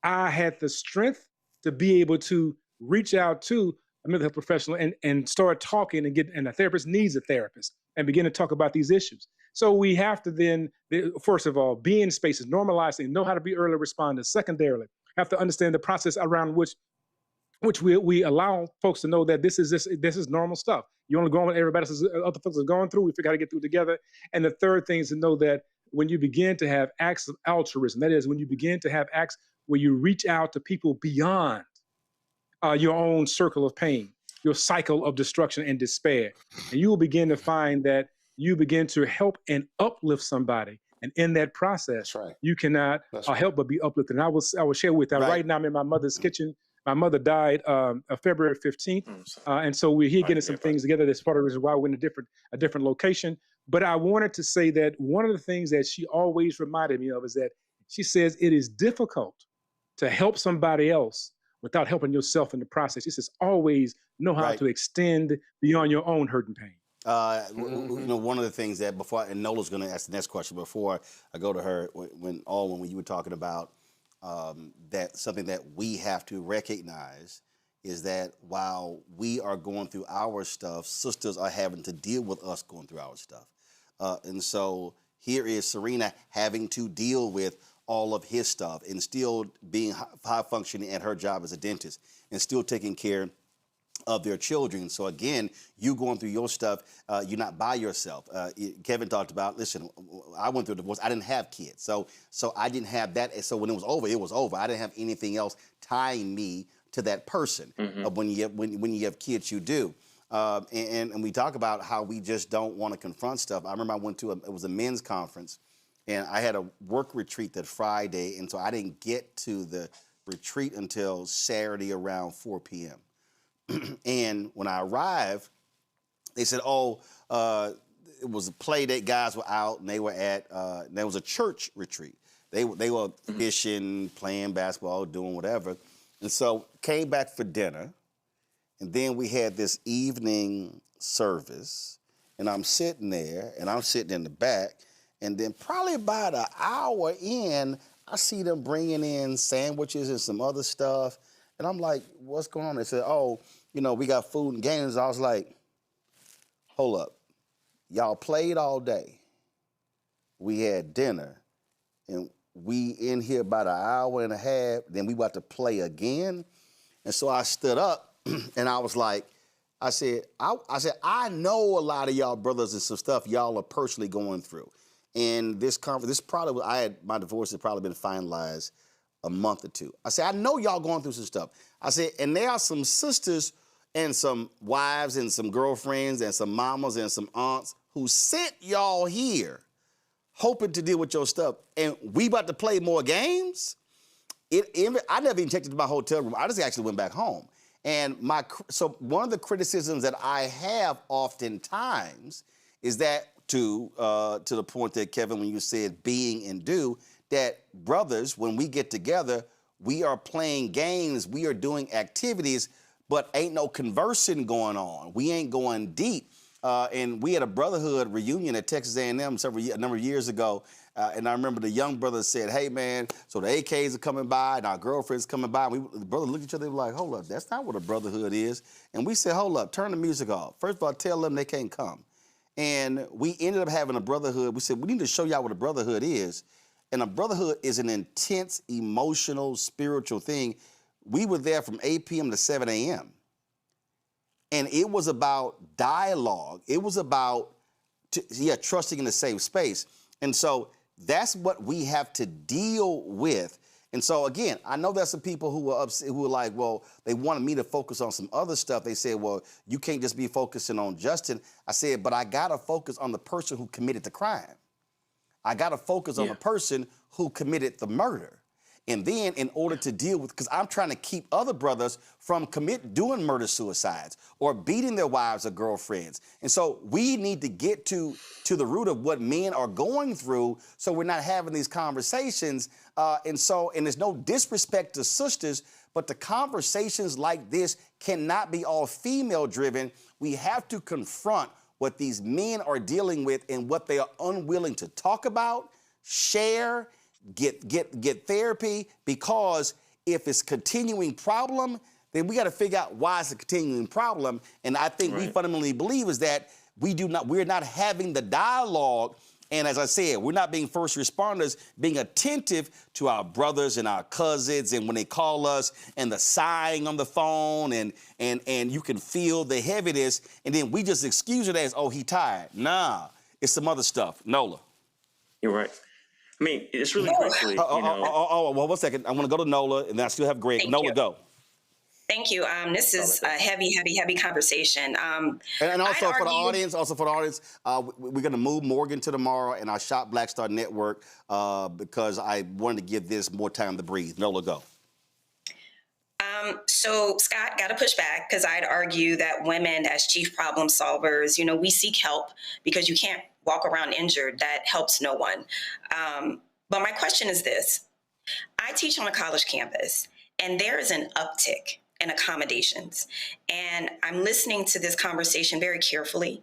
I had the strength to be able to reach out to a mental health professional and start talking and a therapist needs a therapist and begin to talk about these issues. So we have to then, first of all, be in spaces, normalizing, know how to be early responders. Secondarily, have to understand the process around which we allow folks to know that this is normal stuff. You only go on what everybody else other folks are going through. We figure out how to get through together. And the third thing is to know that when you begin to have acts of altruism, that is, when you begin to have acts where you reach out to people beyond your own circle of pain, your cycle of destruction and despair, and you will begin to find that you begin to help and uplift somebody. And in that process, you cannot help but be uplifted. And I will share with that. Right now, I'm in my mother's kitchen. My mother died February 15th. And so we're here getting some things together. That's part of the reason why we're in a different location. But I wanted to say that one of the things that she always reminded me of is that she says it is difficult to help somebody else without helping yourself in the process. She says always know how to extend beyond your own hurt and pain. You know, one of the things that and Nola's going to ask the next question before I go to her, when you were talking about that something that we have to recognize is that while we are going through our stuff, sisters are having to deal with us going through our stuff. And so here is Serena having to deal with all of his stuff and still being high functioning at her job as a dentist and still taking care of their children. So again, you going through your stuff, you're not by yourself. Kevin talked about, listen, I went through a divorce. I didn't have kids. So I didn't have that. So when it was over, it was over. I didn't have anything else tying me to that person. When you have kids, you do. And we talk about how we just don't want to confront stuff. I remember I went to it was a men's conference, and I had a work retreat that Friday, and so I didn't get to the retreat until Saturday around 4 p.m. And when I arrived, they said, it was a play date. Guys were out, and they were at, there was a church retreat. They were fishing, playing basketball, doing whatever. And so came back for dinner, and then we had this evening service, and I'm sitting there, and I'm sitting in the back, and then probably about an hour in, I see them bringing in sandwiches and some other stuff. And I'm like, what's going on? They said, oh, we got food and games. I was like, hold up. Y'all played all day. We had dinner. And we in here about an hour and a half. Then we about to play again. And so I stood up and I was like, I said, I know a lot of y'all brothers and some stuff y'all are personally going through. And this probably, my divorce had probably been finalized a month or two. I said, I know y'all going through some stuff. I said, and there are some sisters and some wives and some girlfriends and some mamas and some aunts who sent y'all here hoping to deal with your stuff. And we about to play more games? I never even checked into my hotel room. I just actually went back home. And so one of the criticisms that I have oftentimes is that to the point that, Kevin, when you said being and do, that brothers, when we get together, we are playing games, we are doing activities, but ain't no conversing going on. We ain't going deep. And we had a brotherhood reunion at Texas A&M a number of years ago. And I remember the young brother said, hey, man, so the AKs are coming by and our girlfriends coming by. And the brothers looked at each other, they were like, hold up, that's not what a brotherhood is. And we said, hold up, turn the music off. First of all, tell them they can't come. And we ended up having a brotherhood. We said, we need to show y'all what a brotherhood is. And a brotherhood is an intense, emotional, spiritual thing. We were there from 8 p.m. to 7 a.m. And it was about dialogue. It was about, trusting in the safe space. And so that's what we have to deal with. And so, again, I know there's some people who are upset, who are like, well, they wanted me to focus on some other stuff. They said, well, you can't just be focusing on Justin. I said, but I got to focus on the person who committed the crime. I got to focus on the person who committed the murder. And then in order to deal with, because I'm trying to keep other brothers from doing murder-suicides or beating their wives or girlfriends. And so we need to get to the root of what men are going through so we're not having these conversations. And there's no disrespect to sisters, but the conversations like this cannot be all female-driven. We have to confront what these men are dealing with and what they are unwilling to talk about, share, get therapy, because if it's a continuing problem, then we got to figure out why it's a continuing problem. And I think we fundamentally believe is that we're not having the dialogue. And as I said, we're not being first responders, being attentive to our brothers and our cousins, and when they call us and the sighing on the phone and you can feel the heaviness, and then we just excuse it as, oh, he tired. Nah, it's some other stuff. Nola. You're right. I mean, it's really quickly, well, 1 second. I want to go to Nola, and then I still have Greg. Nola, go. Thank you. This is a heavy conversation. And also for the audience, we're going to move Morgan to tomorrow in our Shop Black Star Network because I wanted to give this more time to breathe. Nola, go. So Scott, got to push back because I'd argue that women as chief problem solvers, we seek help because you can't walk around injured. That helps no one. But my question is this. I teach on a college campus, and there is an uptick in accommodations. And I'm listening to this conversation very carefully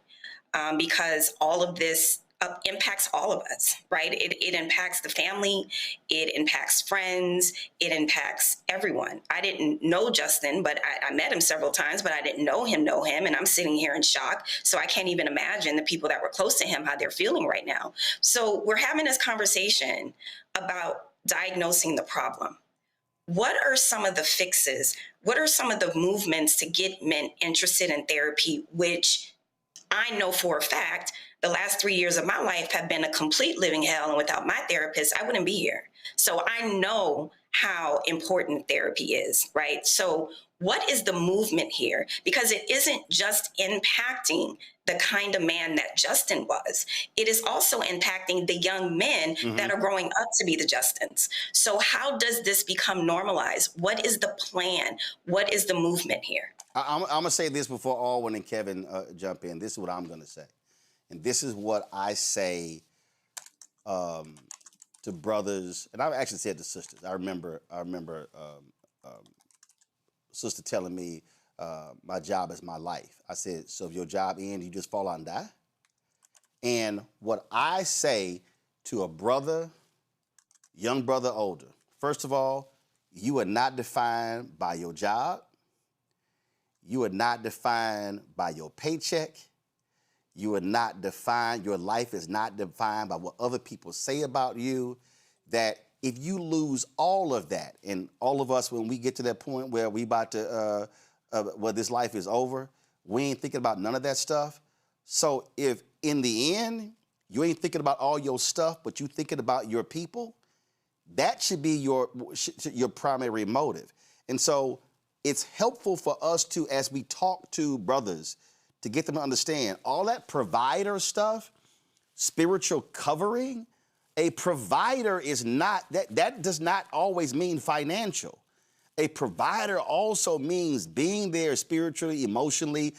because all of this impacts all of us, right? It impacts the family, it impacts friends, it impacts everyone. I didn't know Justin, but I met him several times, but I didn't know him, and I'm sitting here in shock. So I can't even imagine the people that were close to him, how they're feeling right now. So we're having this conversation about diagnosing the problem. What are some of the fixes? What are some of the movements to get men interested in therapy, which I know for a fact the last 3 years of my life have been a complete living hell, and without my therapist, I wouldn't be here. So I know how important therapy is, right? So what is the movement here? Because it isn't just impacting the kind of man that Justin was. It is also impacting the young men that are growing up to be the Justins. So how does this become normalized? What is the plan? What is the movement here? I'm going to say this before Alwyn and Kevin jump in. This is what I'm going to say. And this is what I say to brothers, and I've actually said to sisters. I remember sister telling me, my job is my life. I said, so if your job ends, you just fall out and die? And what I say to a brother, young brother, older. First of all, you are not defined by your job. You are not defined by your paycheck. You are not defined, your life is not defined by what other people say about you. That if you lose all of that, and all of us, when we get to that point where we about to, where this life is over, we ain't thinking about none of that stuff. So if in the end, you ain't thinking about all your stuff, but you thinking about your people, that should be your primary motive. And so it's helpful for us to, as we talk to brothers, to get them to understand all that provider stuff, spiritual covering. A provider is not, that does not always mean financial. A provider also means being there spiritually, emotionally,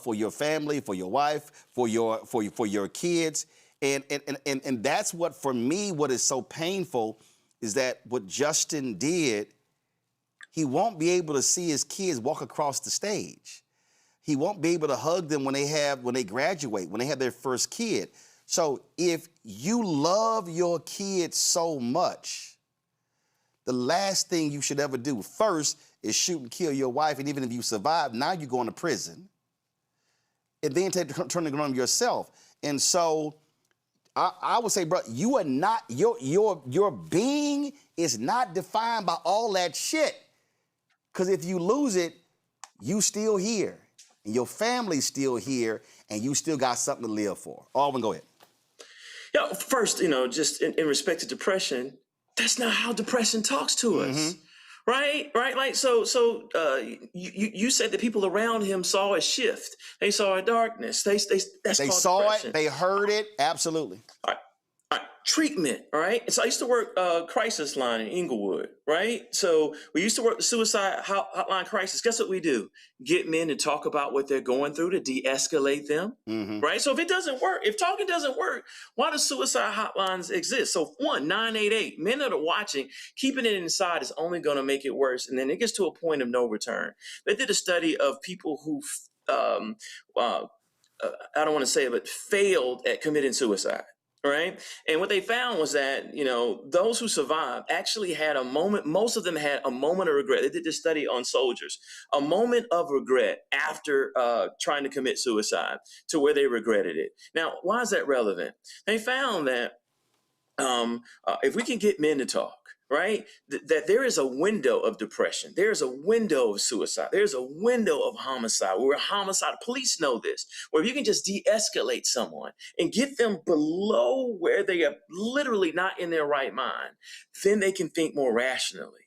for your family, for your wife, for your kids. And that's what, for me, what is so painful is that what Justin did, he won't be able to see his kids walk across the stage. He won't be able to hug them when they graduate, when they have their first kid. So if you love your kids so much, the last thing you should ever do first is shoot and kill your wife. And even if you survive, now you're going to prison. And then turn it on yourself. And so I would say, bro, you are not, your being is not defined by all that shit. Because if you lose it, you still here. And your family's still here, and you still got something to live for. Alvin, go ahead. Yeah, first, just in respect to depression, that's not how depression talks to us, right? Like, so you said that people around him saw a shift. They saw a darkness. They saw depression. it. They heard it. Absolutely. All right. Treatment, all right? So I used to work crisis line in Inglewood, right? So we used to work the suicide hotline crisis. Guess what we do? Get men to talk about what they're going through to de-escalate them, right? So if it doesn't work, if talking doesn't work, why do suicide hotlines exist? So 988, men that are watching, keeping it inside is only going to make it worse. And then it gets to a point of no return. They did a study of people who, I don't want to say it, but failed at committing suicide. Right. And what they found was that, those who survived actually had a moment. Most of them had a moment of regret. They did this study on soldiers, a moment of regret after trying to commit suicide to where they regretted it. Now, why is that relevant? They found that if we can get men to talk, right, that there is a window of depression. There's a window of suicide. There's a window of homicide where homicide police know this, where you can just de-escalate someone and get them below where they are literally not in their right mind. Then they can think more rationally.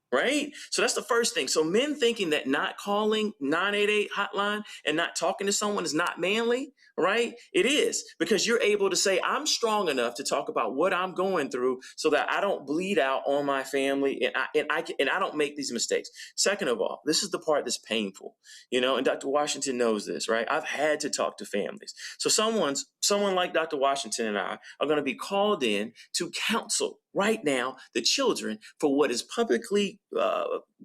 Right? So that's the first thing. So men thinking that not calling 988 hotline and not talking to someone is not manly, right? It is, because you're able to say, I'm strong enough to talk about what I'm going through so that I don't bleed out on my family and I don't make these mistakes. Second of all, this is the part that's painful, and Dr. Washington knows this, right? I've had to talk to families. So someone like Dr. Washington and I are going to be called in to counsel right now the children for what is publicly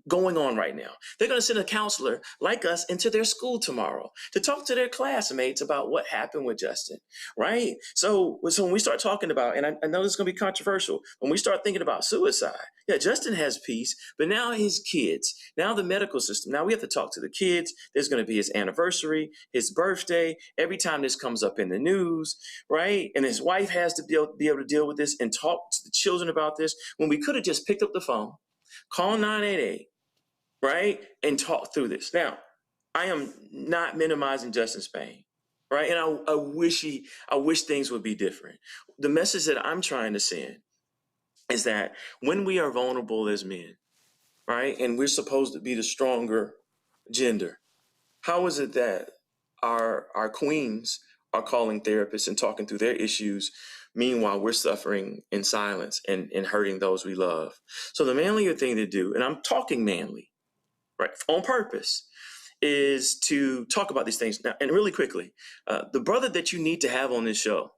going on right now. They're going to send a counselor like us into their school tomorrow to talk to their classmates about what happened with Justin, right? So when we start talking about, and I know this is going to be controversial, when we start thinking about suicide, yeah, Justin has peace, but now his kids, now the medical system, now we have to talk to the kids. There's going to be his anniversary, his birthday, every time this comes up in the news, right? And his wife has to be able to deal with this and talk to the children about this, when we could have just picked up the phone, call 988, right, and talk through this. Now, I am not minimizing Justin's pain, right? And I wish things would be different. The message that I'm trying to send is that when we are vulnerable as men, right, and we're supposed to be the stronger gender, how is it that our queens are calling therapists and talking through their issues? Meanwhile, we're suffering in silence and hurting those we love. So the manlier thing to do, and I'm talking manly, right, on purpose, is to talk about these things. Now, and really quickly, the brother that you need to have on this show,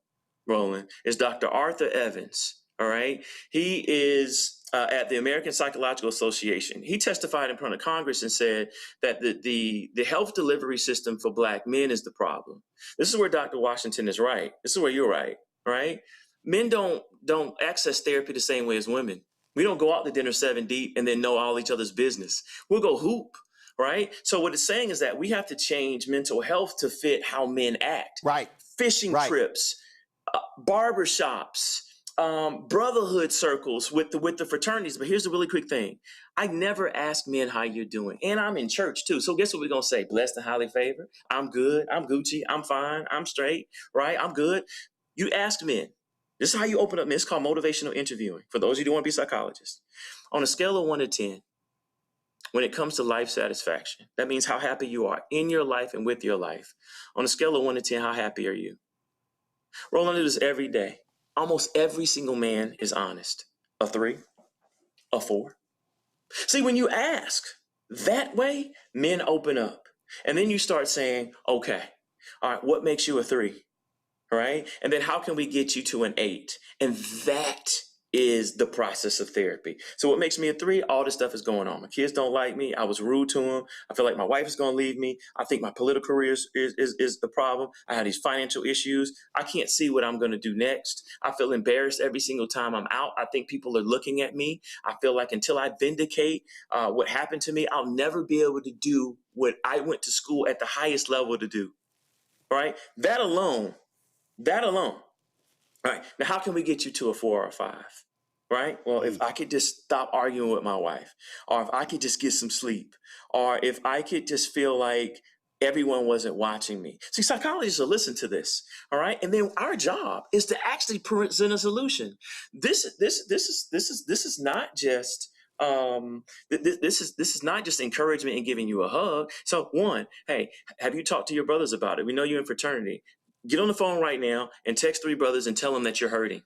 Roland, is Dr. Arthur Evans, all right? He is at the American Psychological Association. He testified in front of Congress and said that the health delivery system for Black men is the problem. This is where Dr. Washington is right. This is where you're right, right? Men don't access therapy the same way as women. We don't go out to dinner 7 deep and then know all each other's business. We'll go hoop, right? So what it's saying is that we have to change mental health to fit how men act. Right. Fishing trips, barbershops, brotherhood circles with the fraternities. But here's the really quick thing. I never ask men how you're doing. And I'm in church too. So guess what we're going to say? Blessed and highly favored. I'm good. I'm Gucci. I'm fine. I'm straight, right? I'm good. You ask men. This is how you open up men. It's called motivational interviewing. For those of you who want to be psychologists. On a scale of 1 to 10, when it comes to life satisfaction, that means how happy you are in your life and with your life. On a scale of 1 to 10, how happy are you? Roland, do this every day. Almost every single man is honest. A 3, a 4. See, when you ask that way, men open up. And then you start saying, okay, all right, what makes you a 3? Right? And then how can we get you to an 8? And that is the process of therapy. So what makes me a 3? All this stuff is going on. My kids don't like me. I was rude to them. I feel like my wife is going to leave me. I think my political career is the problem. I have these financial issues. I can't see what I'm going to do next. I feel embarrassed every single time I'm out. I think people are looking at me. I feel like until I vindicate what happened to me, I'll never be able to do what I went to school at the highest level to do. Right? That alone. All right. Now, how can we get you to a 4 or a 5? Right? Well, if I could just stop arguing with my wife, or if I could just get some sleep, or if I could just feel like everyone wasn't watching me. See, psychologists will listen to this. All right. And then our job is to actually present a solution. This is not just this is not just encouragement and giving you a hug. So one, hey, have you talked to your brothers about it? We know you're in fraternity. Get on the phone right now and text 3 brothers and tell them that you're hurting.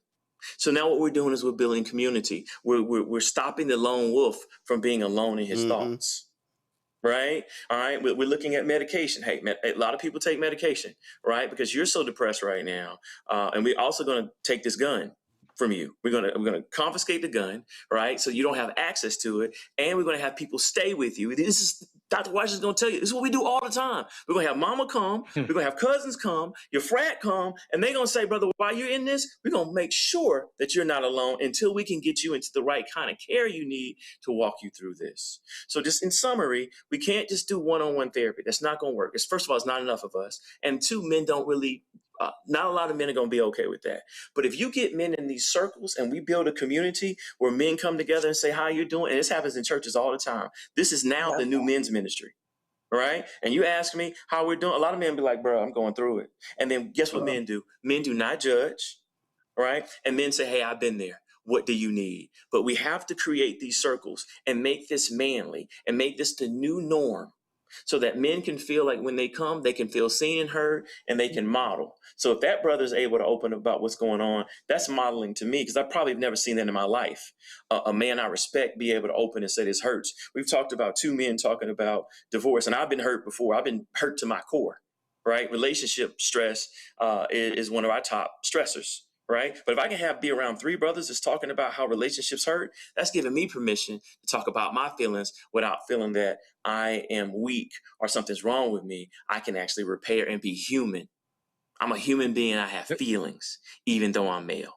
So now what we're doing is we're building community. We're stopping the lone wolf from being alone in his thoughts. Right? All right. We're looking at medication. Hey, a lot of people take medication, right? Because you're so depressed right now. And we're also going to take this gun from you. We're going to confiscate the gun, right? So you don't have access to it. And we're going to have people stay with you. This is Dr. Washington's going to tell you. This is what we do all the time. We're going to have mama come. We're going to have cousins come, your frat come, and they're going to say, brother, while you're in this, we're going to make sure that you're not alone until we can get you into the right kind of care you need to walk you through this. So just in summary, we can't just do one-on-one therapy. That's not going to work. First of all, it's not enough of us. And 2, men don't really not a lot of men are going to be okay with that. But if you get men in these circles and we build a community where men come together and say, how you doing? And this happens in churches all the time. This is now the new men's ministry, right? And you ask me how we're doing. A lot of men be like, bro, I'm going through it. And then guess what men do? Men do not judge, right? And men say, hey, I've been there. What do you need? But we have to create these circles and make this manly and make this the new norm, so that men can feel like when they come, they can feel seen and heard, and they can model. So if that brother is able to open about what's going on, that's modeling to me, because I probably have never seen that in my life. A man I respect be able to open and say this hurts. We've talked about 2 men talking about divorce, and I've been hurt before. I've been hurt to my core, right? Relationship stress is one of our top stressors. Right. But if I can be around 3 brothers that's talking about how relationships hurt, that's giving me permission to talk about my feelings without feeling that I am weak or something's wrong with me. I can actually repair and be human. I'm a human being. I have feelings, even though I'm male.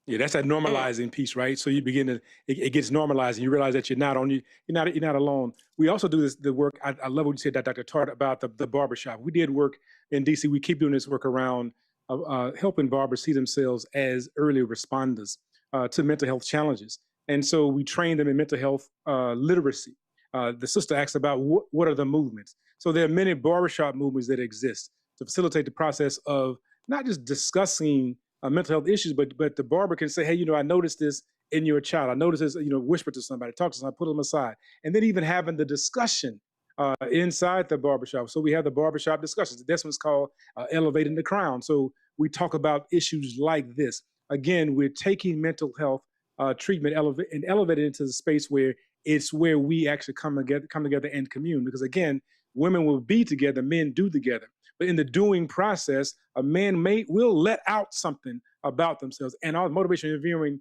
Yeah, that's that normalizing piece, right? So you begin to, it gets normalized and you realize that you're not alone. We also do the work. I love what you said, Dr. Tart, about the barbershop. We did work in DC. We keep doing this work around helping barbers see themselves as early responders to mental health challenges. And so we train them in mental health literacy. The sister asked about what are the movements. So there are many barbershop movements that exist to facilitate the process of not just discussing mental health issues, but the barber can say, hey, I noticed this in your child. I noticed this, whisper to somebody, talk to somebody, put them aside. And then even having the discussion inside the barbershop. So we have the barbershop discussions. This one's called Elevating the Crown. So we talk about issues like this. Again, we're taking mental health treatment and elevate it into the space where it's where we actually come together and commune. Because again, women will be together, men do together. But in the doing process, a man will let out something about themselves. And our motivation interviewing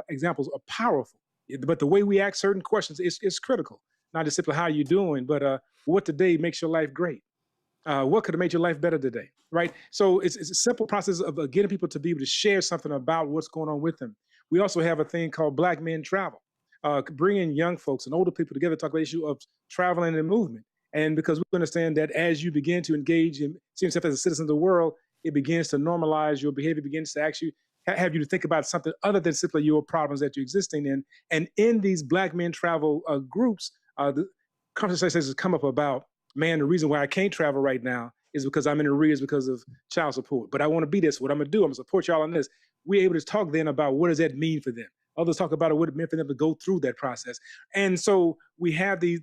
examples are powerful. But the way we ask certain questions is critical. Not just simply how you doing, but what today makes your life great. What could have made your life better today, right? So it's a simple process of getting people to be able to share something about what's going on with them. We also have a thing called Black Men Travel, bringing young folks and older people together to talk about the issue of traveling and movement. And because we understand that as you begin to engage and see yourself as a citizen of the world, it begins to normalize your behavior, begins to actually have you to think about something other than simply your problems that you're existing in. And in these Black Men Travel groups, the conversations has come up about, man, the reason why I can't travel right now is because I'm in arrears because of child support. But I want to be this. What I'm going to do, I'm going to support y'all on this. We're able to talk then about what does that mean for them. Others talk about what it meant for them to go through that process. And so we have these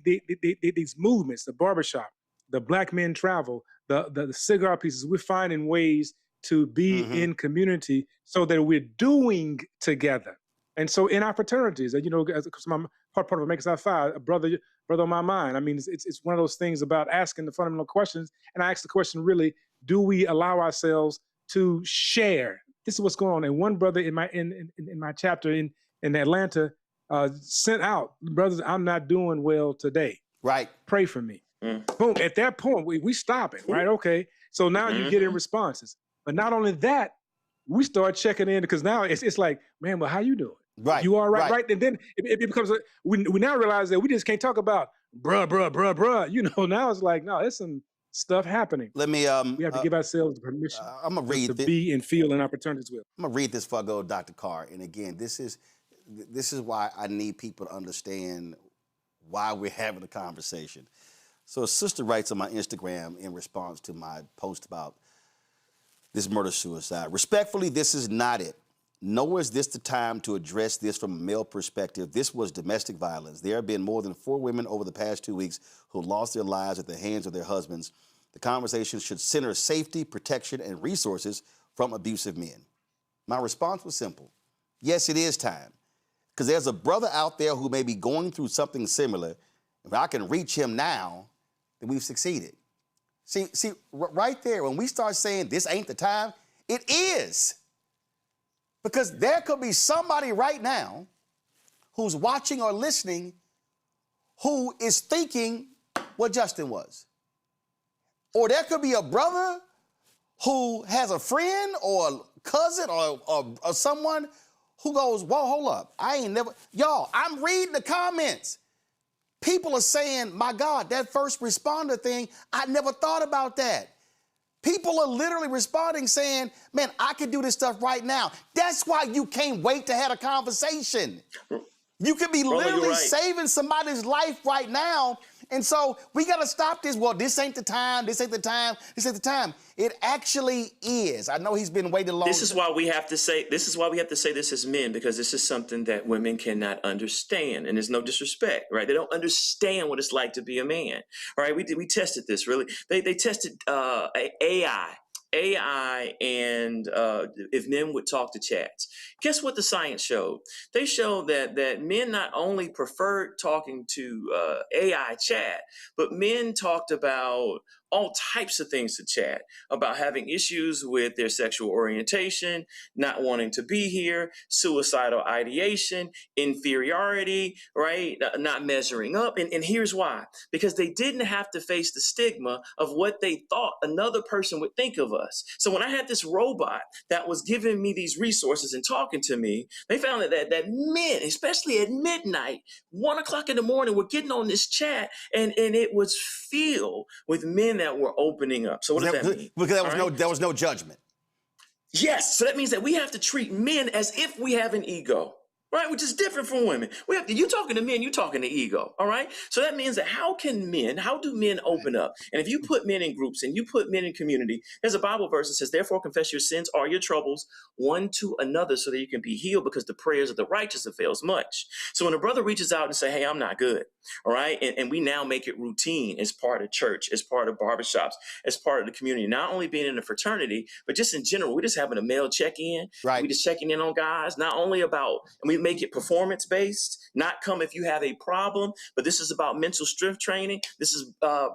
movements, the barbershop, the Black Men Travel, the cigar pieces. We're finding ways to be in community so that we're doing together. And so in our fraternities, you know, as I'm part of Make Us Phi, a brother on my mind. I mean, it's one of those things about asking the fundamental questions. And I asked the question, really, do we allow ourselves to share? This is what's going on. And one brother in my chapter in Atlanta sent out, brothers, I'm not doing well today. Right. Pray for me. Boom. At that point, we stop it, right? Okay. So now you get in responses. But not only that, we start checking in because now it's like, man, well, how you doing? Right. You all right? Right. And then it becomes, we now realize that we just can't talk about bruh. You know, now it's like, no, there's some stuff happening. Let me, we have to give ourselves permission I'm gonna read to be and feel in our fraternities well. I'm gonna read this before I go to Dr. Carr. And again, this is why I need people to understand why we're having a conversation. So a sister writes on my Instagram in response to my post about this murder-suicide. Respectfully, this is not it. Nor is this the time to address this from a male perspective. This was domestic violence. There have been more than 4 women over the past 2 weeks who lost their lives at the hands of their husbands. The conversation should center safety, protection, and resources from abusive men. My response was simple. Yes, it is time. Because there's a brother out there who may be going through something similar. If I can reach him now, then we've succeeded. See, right there, when we start saying this ain't the time, it is. Because there could be somebody right now who's watching or listening who is thinking what Justin was. Or there could be a brother who has a friend or a cousin or someone who goes, whoa, hold up. I ain't never, y'all, I'm reading the comments. People are saying, my God, that first responder thing, I never thought about that. People are literally responding saying, man, I can do this stuff right now. That's why you can't wait to have a conversation. You could be literally saving somebody's life right now. And so we got to stop this. Well, this ain't the time. This ain't the time. This ain't the time. It actually is. I know he's been waiting long. This is why we have to say this as men, because this is something that women cannot understand. And there's no disrespect, right? They don't understand what it's like to be a man, right? We tested this, really. They tested AI and if men would talk to chats. Guess what the science showed? They showed that men not only preferred talking to AI chat, but men talked about all types of things to chat, about having issues with their sexual orientation, not wanting to be here, suicidal ideation, inferiority, right? Not measuring up. And here's why. Because they didn't have to face the stigma of what they thought another person would think of us. So when I had this robot that was giving me these resources and talking to me, they found that men, especially at midnight, 1 o'clock in the morning, were getting on this chat and it was filled with men that were opening up. So what does that mean? Because there was no judgment. Yes. So that means that we have to treat men as if we have an ego, right? Which is different from women. You're talking to men, you're talking to ego, all right? So that means that how do men open up? And if you put men in groups and you put men in community, there's a Bible verse that says, therefore confess your sins or your troubles one to another so that you can be healed, because the prayers of the righteous avails much. So when a brother reaches out and say, hey, I'm not good, all right? And we now make it routine as part of church, as part of barbershops, as part of the community, not only being in a fraternity, but just in general, we're just having a male check-in. Right. We're just checking in on guys, not only about, and we make it performance-based, not come if you have a problem, but this is about mental strength training. This is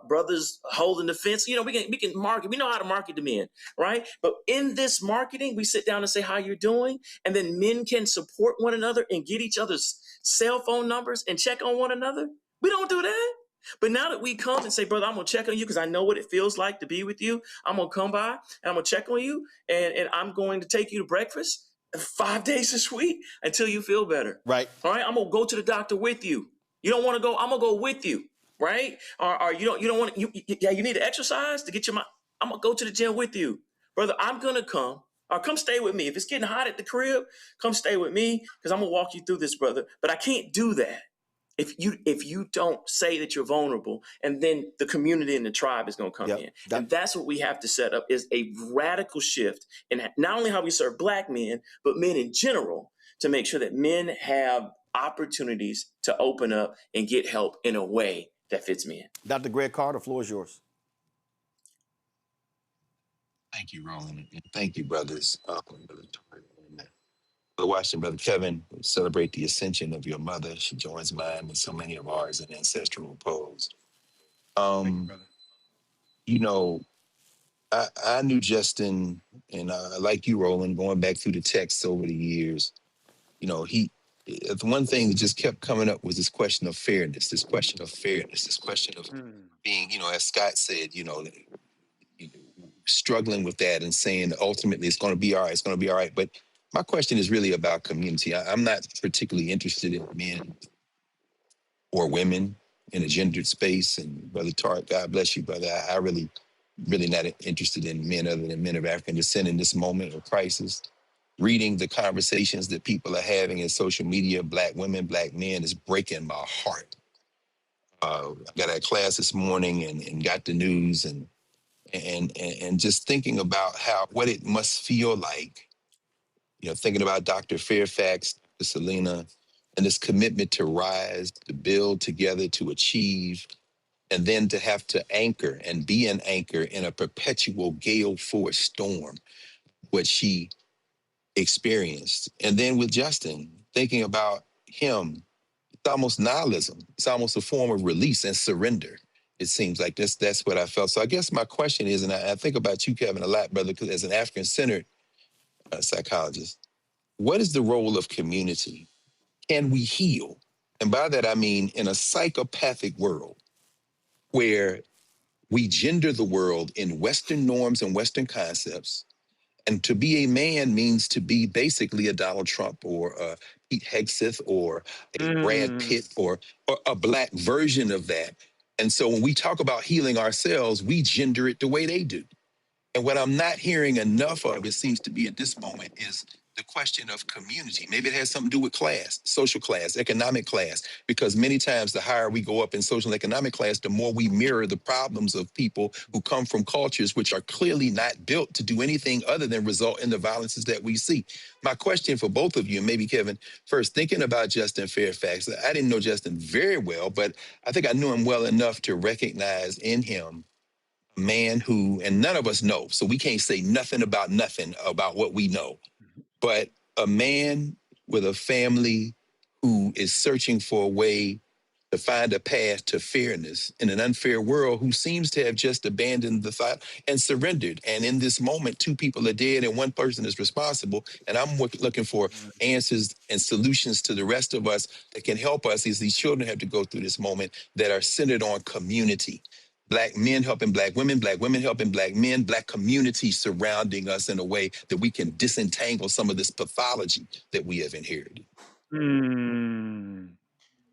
brothers holding the fence. You know, we can market. We know how to market to men, right? But in this marketing, we sit down and say how you're doing, and then men can support one another and get each other's cell phone numbers and check on one another. We don't do that. But now that we come and say, brother, I'm going to check on you because I know what it feels like to be with you. I'm going to come by and I'm going to check on you and I'm going to take you to breakfast 5 days this week until you feel better. Right. All right. I'm going to go to the doctor with you. You don't want to go. I'm going to go with you. Right. Or you don't want to, you need to exercise to get your mind. I'm going to go to the gym with you. Brother, I'm going to come. Or come stay with me. If it's getting hot at the crib, come stay with me because I'm going to walk you through this, brother. But I can't do that if you don't say that you're vulnerable, and then the community and the tribe is going to come in. And that's what we have to set up, is a radical shift in not only how we serve Black men, but men in general, to make sure that men have opportunities to open up and get help in a way that fits men. Dr. Greg Carr, the floor is yours. Thank you, Roland, and thank you, brothers. Brother Washington, Brother Kevin, we celebrate the ascension of your mother. She joins mine and so many of ours in ancestral repose. You know, I knew Justin, and like you, Roland, going back through the texts over the years, you know, the one thing that just kept coming up was this question of fairness, this question of being, you know, as Scott said, you know, struggling with that and saying ultimately it's going to be all right, it's going to be all right. But my question is really about community. I'm not particularly interested in men or women in a gendered space. And Brother Tarek, God bless you, brother. I really not interested in men other than men of African descent in this moment of crisis. Reading the conversations that people are having in social media, Black women, Black men, is breaking my heart. I got out of class this morning and got the news and just thinking about what it must feel like, you know, thinking about Dr. Fairfax, Dr. Selena, and this commitment to rise, to build together, to achieve, and then to have to anchor and be an anchor in a perpetual gale force storm, what she experienced. And then with Justin, thinking about him, it's almost nihilism. It's almost a form of release and surrender. It seems like that's what I felt. So I guess my question is, and I think about you, Kevin, a lot, brother, because as an African-centered psychologist, what is the role of community? Can we heal? And by that, I mean in a psychopathic world where we gender the world in Western norms and Western concepts, and to be a man means to be basically a Donald Trump or a Pete Hegseth or a Brad Pitt or a Black version of that. And so when we talk about healing ourselves, we gender it the way they do. And what I'm not hearing enough of, it seems to be at this moment, is the question of community. Maybe it has something to do with class, social class, economic class, because many times the higher we go up in social and economic class, the more we mirror the problems of people who come from cultures which are clearly not built to do anything other than result in the violences that we see. My question for both of you, and maybe Kevin, first, thinking about Justin Fairfax, I didn't know Justin very well, but I think I knew him well enough to recognize in him a man who, and none of us know, so we can't say nothing about what we know, but a man with a family who is searching for a way to find a path to fairness in an unfair world, who seems to have just abandoned the thought and surrendered. And in this moment, 2 people are dead and 1 person is responsible. And I'm looking for answers and solutions to the rest of us that can help us as these children have to go through this moment, that are centered on community. Black men helping Black women helping Black men, Black communities surrounding us in a way that we can disentangle some of this pathology that we have inherited.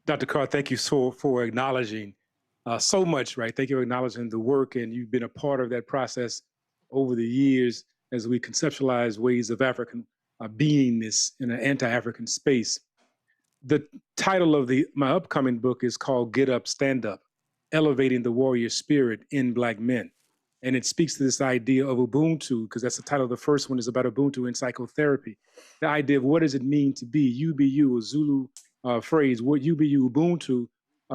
Dr. Carr, thank you for acknowledging so much, right? Thank you for acknowledging the work, and you've been a part of that process over the years as we conceptualize ways of African beingness in an anti-African space. The title of my upcoming book is called Get Up, Stand Up, Elevating the Warrior Spirit in Black Men. And it speaks to this idea of Ubuntu, because that's the title of the first one, is about Ubuntu in psychotherapy. The idea of what does it mean to be, you be you, a Zulu phrase, what you be you, Ubuntu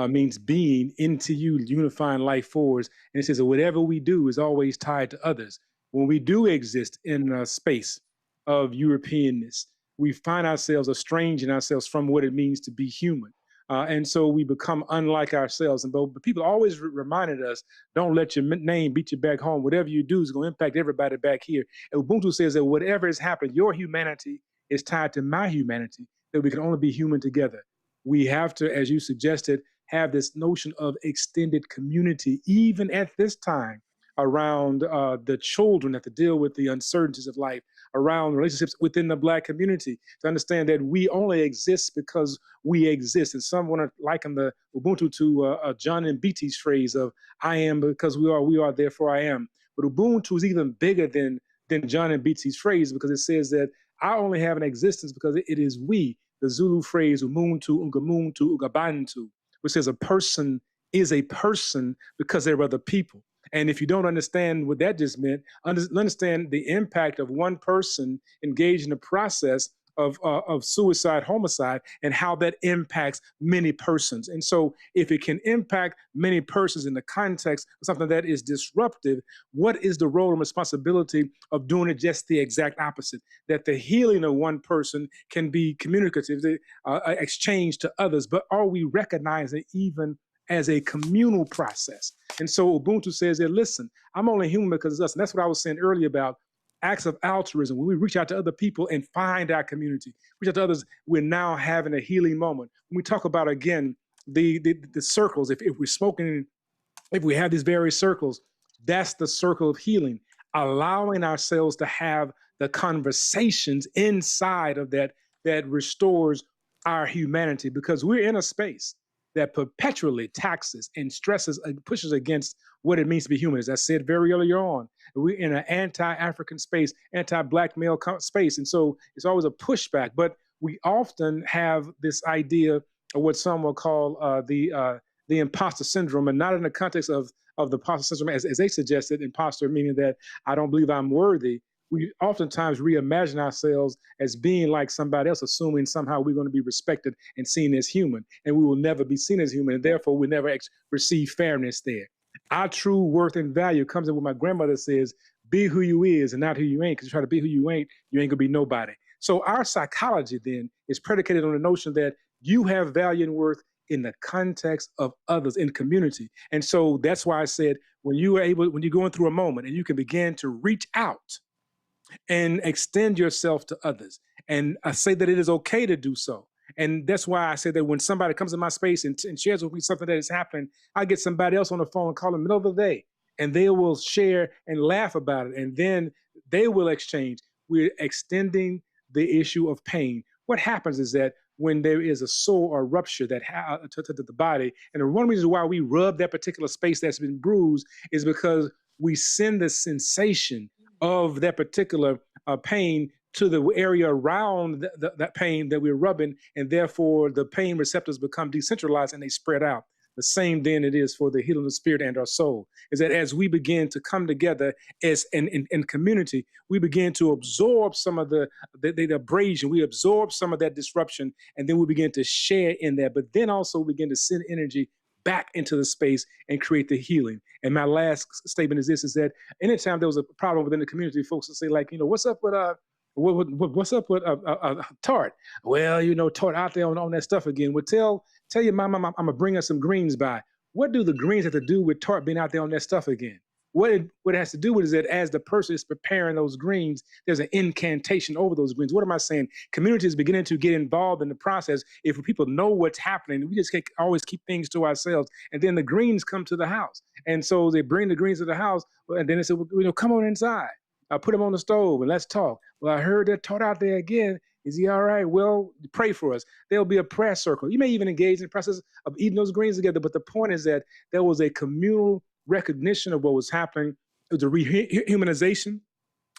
means being into you, unifying life force. And it says that whatever we do is always tied to others. When we do exist in a space of Europeanness, we find ourselves estranging ourselves from what it means to be human. And so we become unlike ourselves. But people always reminded us, don't let your name beat you back home. Whatever you do is going to impact everybody back here. And Ubuntu says that whatever has happened, your humanity is tied to my humanity, that we can only be human together. We have to, as you suggested, have this notion of extended community, even at this time, around the children that to deal with the uncertainties of life, around relationships within the Black community, to understand that we only exist because we exist. And some want to liken the Ubuntu to John Mbiti's phrase of "I am because we are, therefore I am." But Ubuntu is even bigger than John Mbiti's phrase, because it says that I only have an existence because it is we. The Zulu phrase Umuntu, Ungamuntu, Ugabantu, which says a person is a person because they're other people. And if you don't understand what that just meant, understand the impact of one person engaged in the process of suicide, homicide, and how that impacts many persons. And so if it can impact many persons in the context of something that is disruptive, what is the role and responsibility of doing it just the exact opposite? That the healing of one person can be communicative, exchange to others, but are we recognizing even as a communal process? And so Ubuntu says that, listen, I'm only human because it's us. And that's what I was saying earlier about acts of altruism. When we reach out to other people and find our community, reach out to others, we're now having a healing moment. When we talk about, again, the circles, if we're smoking, if we have these various circles, that's the circle of healing, allowing ourselves to have the conversations inside of that restores our humanity, because we're in a space that perpetually taxes and stresses and pushes against what it means to be human. As I said very earlier on, we're in an anti-African space, anti-Black male space. And so it's always a pushback, but we often have this idea of what some will call the imposter syndrome, and not in the context of the imposter syndrome as they suggested, imposter meaning that I don't believe I'm worthy. We oftentimes reimagine ourselves as being like somebody else, assuming somehow we're going to be respected and seen as human, and we will never be seen as human, and therefore we never receive fairness there. Our true worth and value comes in what my grandmother says: be who you is and not who you ain't, because you try to be who you ain't gonna be nobody. So our psychology then is predicated on the notion that you have value and worth in the context of others, in community. And so that's why I said, when you're going through a moment and you can begin to reach out and extend yourself to others. And I say that it is okay to do so. And that's why I say that when somebody comes in my space and shares with me something that is happening, I get somebody else on the phone and call in the middle of the day, and they will share and laugh about it. And then they will exchange. We're extending the issue of pain. What happens is that when there is a sore or rupture that to the body, and one reason why we rub that particular space that's been bruised is because we send the sensation of that particular pain to the area around that pain that we're rubbing, and therefore the pain receptors become decentralized and they spread out. The same then it is for the healing of the spirit and our soul, is that as we begin to come together as in community, we begin to absorb some of the abrasion, we absorb some of that disruption, and then we begin to share in that, but then also begin to send energy back into the space and create the healing. And my last statement is this, is that anytime there was a problem within the community, folks will say, like, what's up with what's up with Tart? Well, Tart out there on that stuff again. Well, tell your mama I'm gonna bring her some greens by. What do the greens have to do with Tart being out there on that stuff again? What it has to do with is that as the person is preparing those greens, there's an incantation over those greens. What am I saying? Community is beginning to get involved in the process. If people know what's happening, we just can't always keep things to ourselves. And then the greens come to the house. And so they bring the greens to the house, and then they say, come on inside. I'll put them on the stove and let's talk. Well, I heard that Tart out there again. Is he all right? Well, pray for us. There'll be a prayer circle. You may even engage in the process of eating those greens together. But the point is that there was a communal recognition of what was happening. It was a rehumanization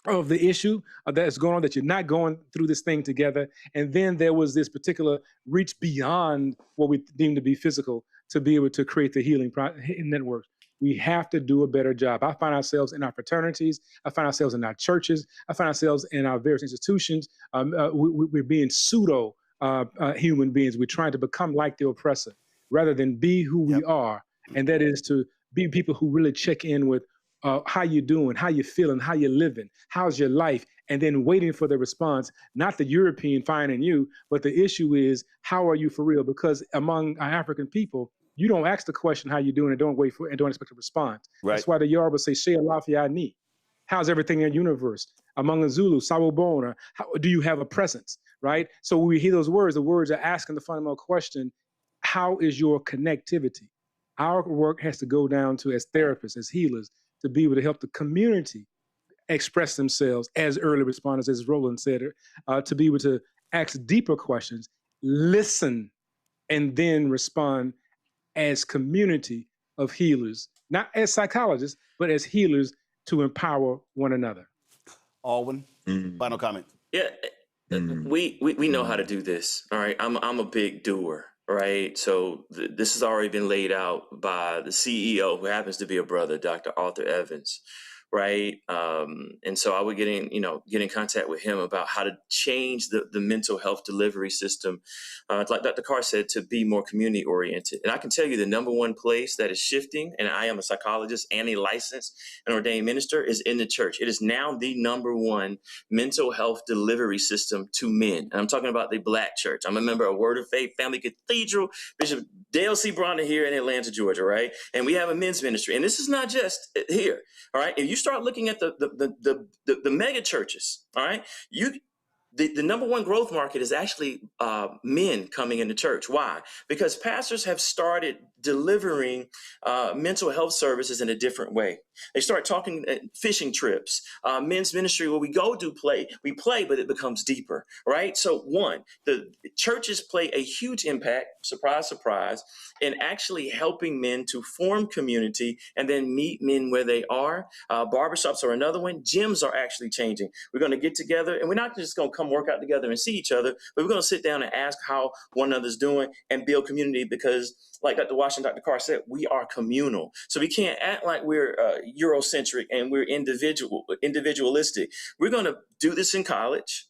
of the issue that's going on, that you're not going through this thing together. And then there was this particular reach beyond what we deem to be physical to be able to create the healing network. We have to do a better job. I find ourselves in our fraternities. I find ourselves in our churches. I find ourselves in our various institutions. We're being pseudo human beings. We're trying to become like the oppressor rather than be who we are. And that is to be people who really check in with how you doing, how you feeling, how you living, how's your life, and then waiting for the response, not the European finding you, but the issue is, how are you for real? Because among our African people, you don't ask the question how you doing and don't wait for and don't expect a response. Right. That's why the Yoruba say, "Shea Lafia Ni." How's everything in the universe? Among the Zulu, Sawubona, how do you have a presence? Right? So when we hear those words, the words are asking the fundamental question, how is your connectivity? Our work has to go down to, as therapists, as healers, to be able to help the community express themselves as early responders, as Roland said, to be able to ask deeper questions, listen, and then respond as community of healers, not as psychologists, but as healers to empower one another. Alwyn, final comment. Yeah, we know how to do this. All right, I'm a big doer. Right, so this has already been laid out by the CEO, who happens to be a brother, Dr. Arthur Evans. Right, and so I would get in contact with him about how to change the mental health delivery system, like Dr. Carr said, to be more community oriented. And I can tell you the number one place that is shifting, and I am a psychologist and a licensed and ordained minister, is in the church. It is now the number one mental health delivery system to men. And I'm talking about the Black church. I'm a member of Word of Faith Family Cathedral, Bishop Dale C. Bronner here in Atlanta, Georgia, right? And we have a men's ministry. And this is not just here, all right? If you start looking at the mega churches, all right, the number one growth market is actually men coming into church. Why? Because pastors have started delivering mental health services in a different way. They start talking fishing trips, men's ministry where we play, but it becomes deeper, right? So one, the churches play a huge impact, surprise, surprise, in actually helping men to form community and then meet men where they are. Barbershops are another one. Gyms are actually changing. We're going to get together, and we're not just going to come work out together and see each other, but we're going to sit down and ask how one another's doing and build community, because like Dr. Washington, Dr. Carr said, we are communal. So we can't act like we're Eurocentric and we're individualistic. We're going to do this in college.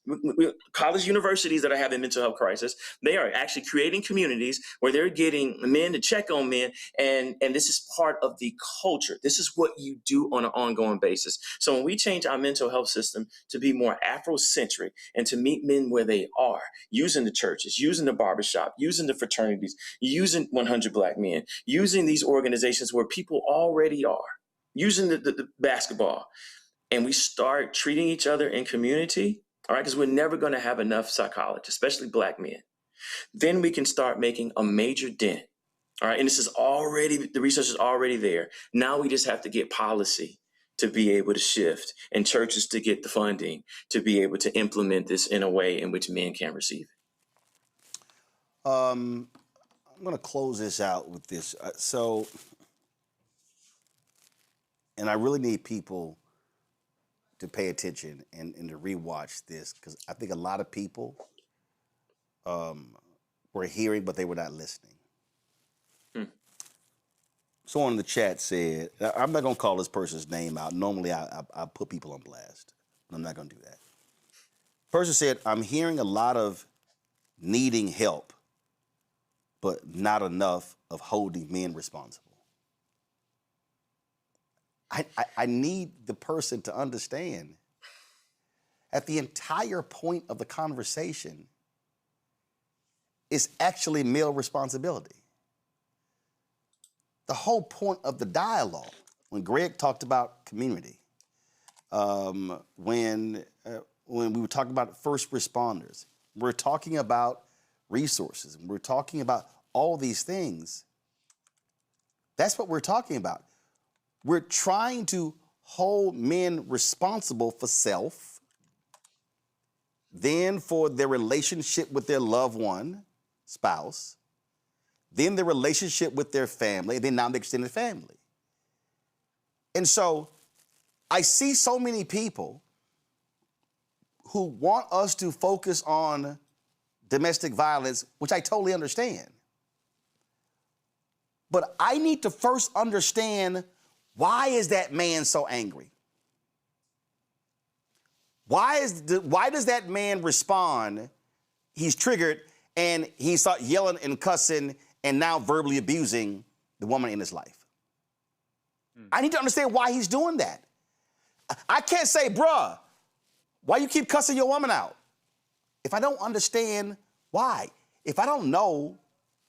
College universities that are having mental health crisis, they are actually creating communities where they're getting men to check on men. And this is part of the culture. This is what you do on an ongoing basis. So when we change our mental health system to be more Afrocentric and to meet men where they are, using the churches, using the barbershop, using the fraternities, using 100 Black Men, using these organizations where people already are, using the basketball, and we start treating each other in community, all right, because we're never going to have enough psychologists, especially Black men, then we can start making a major dent, all right? And the research is already there. Now we just have to get policy to be able to shift and churches to get the funding to be able to implement this in a way in which men can receive it. I'm going to close this out with this. And I really need people to pay attention and to rewatch this, because I think a lot of people were hearing, but they were not listening. Someone in the chat said, I'm not going to call this person's name out. Normally, I put people on blast, but I'm not going to do that. Person said, I'm hearing a lot of needing help, but not enough of holding men responsible. I need the person to understand that the entire point of the conversation is actually male responsibility. The whole point of the dialogue, when Greg talked about community, when we were talking about first responders, we're talking about resources, we're talking about all these things. That's what we're talking about. We're trying to hold men responsible for self, then for their relationship with their loved one, spouse, then their relationship with their family, and then now the extended family. And so I see so many people who want us to focus on domestic violence, which I totally understand. But I need to first understand, why is that man so angry? Why does that man respond? He's triggered and he start yelling and cussing and now verbally abusing the woman in his life. I need to understand why he's doing that. I can't say, bruh, why you keep cussing your woman out? If I don't understand why, if I don't know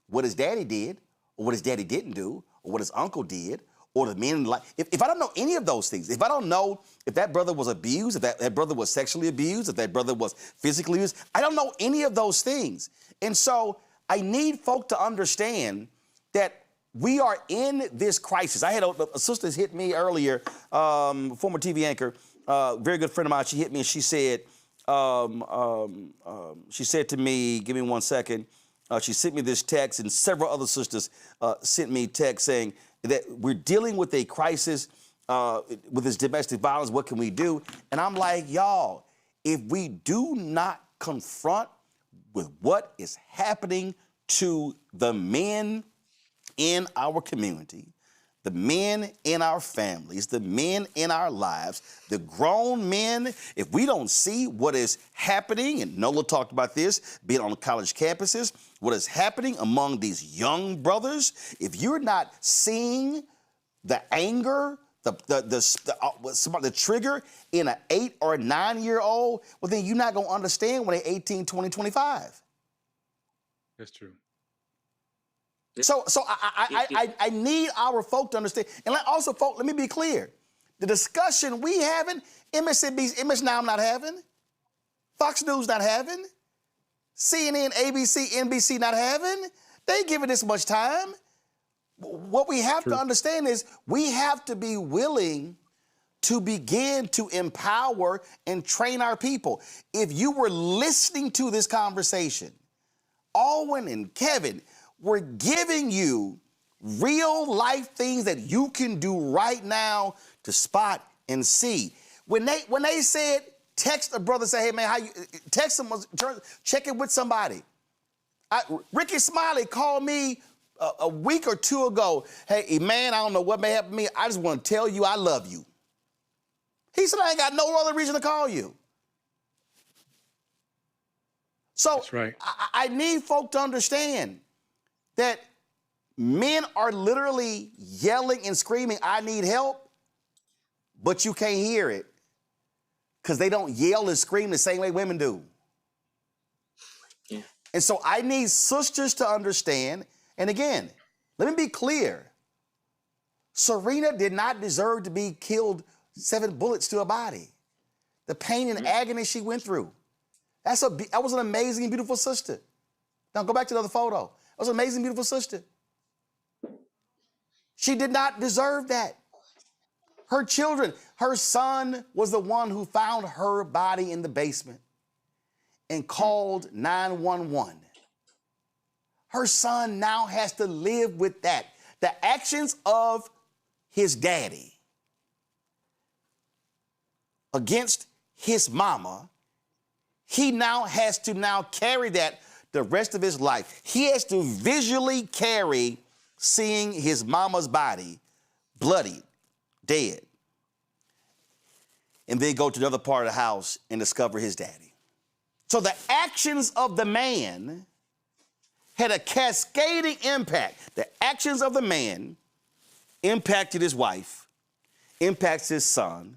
what his daddy did or what his daddy didn't do or what his uncle did, or the men in life, if I don't know any of those things, if I don't know if that brother was abused, if that brother was sexually abused, if that brother was physically abused, I don't know any of those things. And so I need folk to understand that we are in this crisis. I had a sister hit me earlier, former TV anchor, very good friend of mine. She hit me and she said to me, give me 1 second. She sent me this text, and several other sisters sent me text saying that we're dealing with a crisis with this domestic violence. What can we do? And I'm like, y'all, if we do not confront with what is happening to the men in our community, the men in our families, the men in our lives, the grown men, if we don't see what is happening, and Nola talked about this, being on college campuses, what is happening among these young brothers, if you're not seeing the anger, the trigger in an 8 or 9 year old, well, then you're not going to understand when they're 18, 20, 25. That's true. So I need our folk to understand. And also, folk, let me be clear. The discussion we having, MSNBC, Image Now not having, Fox News not having, CNN, ABC, NBC not having, they ain't giving this much time. What we have to understand is we have to be willing to begin to empower and train our people. If you were listening to this conversation, Alwyn and Kevin, we're giving you real life things that you can do right now to spot and see. When they said, text a brother, say, hey man, how you text them, check it with somebody. Ricky Smiley called me a week or two ago. Hey man, I don't know what may happen to me. I just want to tell you I love you. He said, I ain't got no other reason to call you. So that's right. I need folk to understand that men are literally yelling and screaming, I need help, but you can't hear it because they don't yell and scream the same way women do. Yeah. And so I need sisters to understand, and again, let me be clear. Serena did not deserve to be killed 7 bullets to her body. The pain and agony she went through. That was an amazing, beautiful sister. Now go back to the other photo. That was an amazing, beautiful sister. She did not deserve that. Her children, her son was the one who found her body in the basement and called 911. Her son now has to live with that. The actions of his daddy against his mama, he now has to carry that the rest of his life. He has to visually carry seeing his mama's body bloodied, dead, and then go to the other part of the house and discover his daddy. So the actions of the man had a cascading impact. The actions of the man impacted his wife, impacts his son,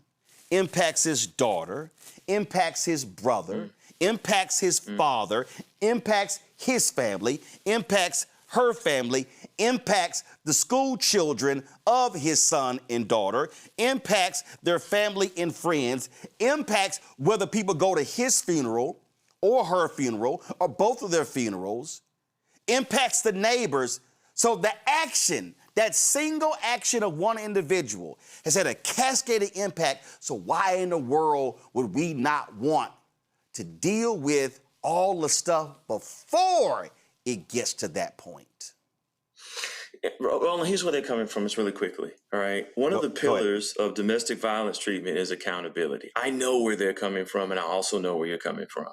impacts his daughter, impacts his brother, impacts his father, impacts his family, impacts her family, impacts the school children of his son and daughter, impacts their family and friends, impacts whether people go to his funeral or her funeral or both of their funerals, impacts the neighbors. So the action, that single action of one individual has had a cascading impact. So why in the world would we not want to deal with all the stuff before it gets to that point? Roland, here's where they're coming from. It's really quickly. All right. One of the pillars of domestic violence treatment is accountability. I know where they're coming from, and I also know where you're coming from.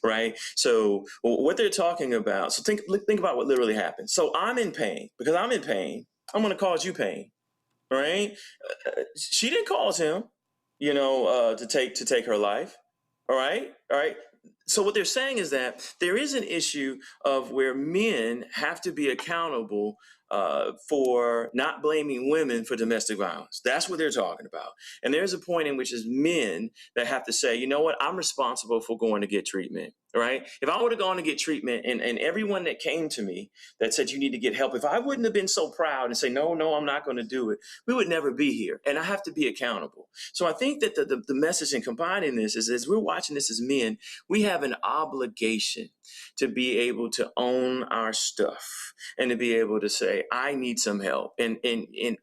Right. So what they're talking about. So think about what literally happened. So I'm in pain. Because I'm in pain, I'm going to cause you pain. Right. She didn't cause him, to take her life. All right. All right. So what they're saying is that there is an issue of where men have to be accountable for not blaming women for domestic violence. That's what they're talking about. And there's a point in which is men that have to say, you know what, I'm responsible for going to get treatment, right? If I would have gone to get treatment and everyone that came to me that said you need to get help, if I wouldn't have been so proud and say, no, I'm not going to do it, we would never be here. And I have to be accountable. So I think that the message in combining this is, as we're watching this as men, we have an obligation to be able to own our stuff and to be able to say, I need some help. And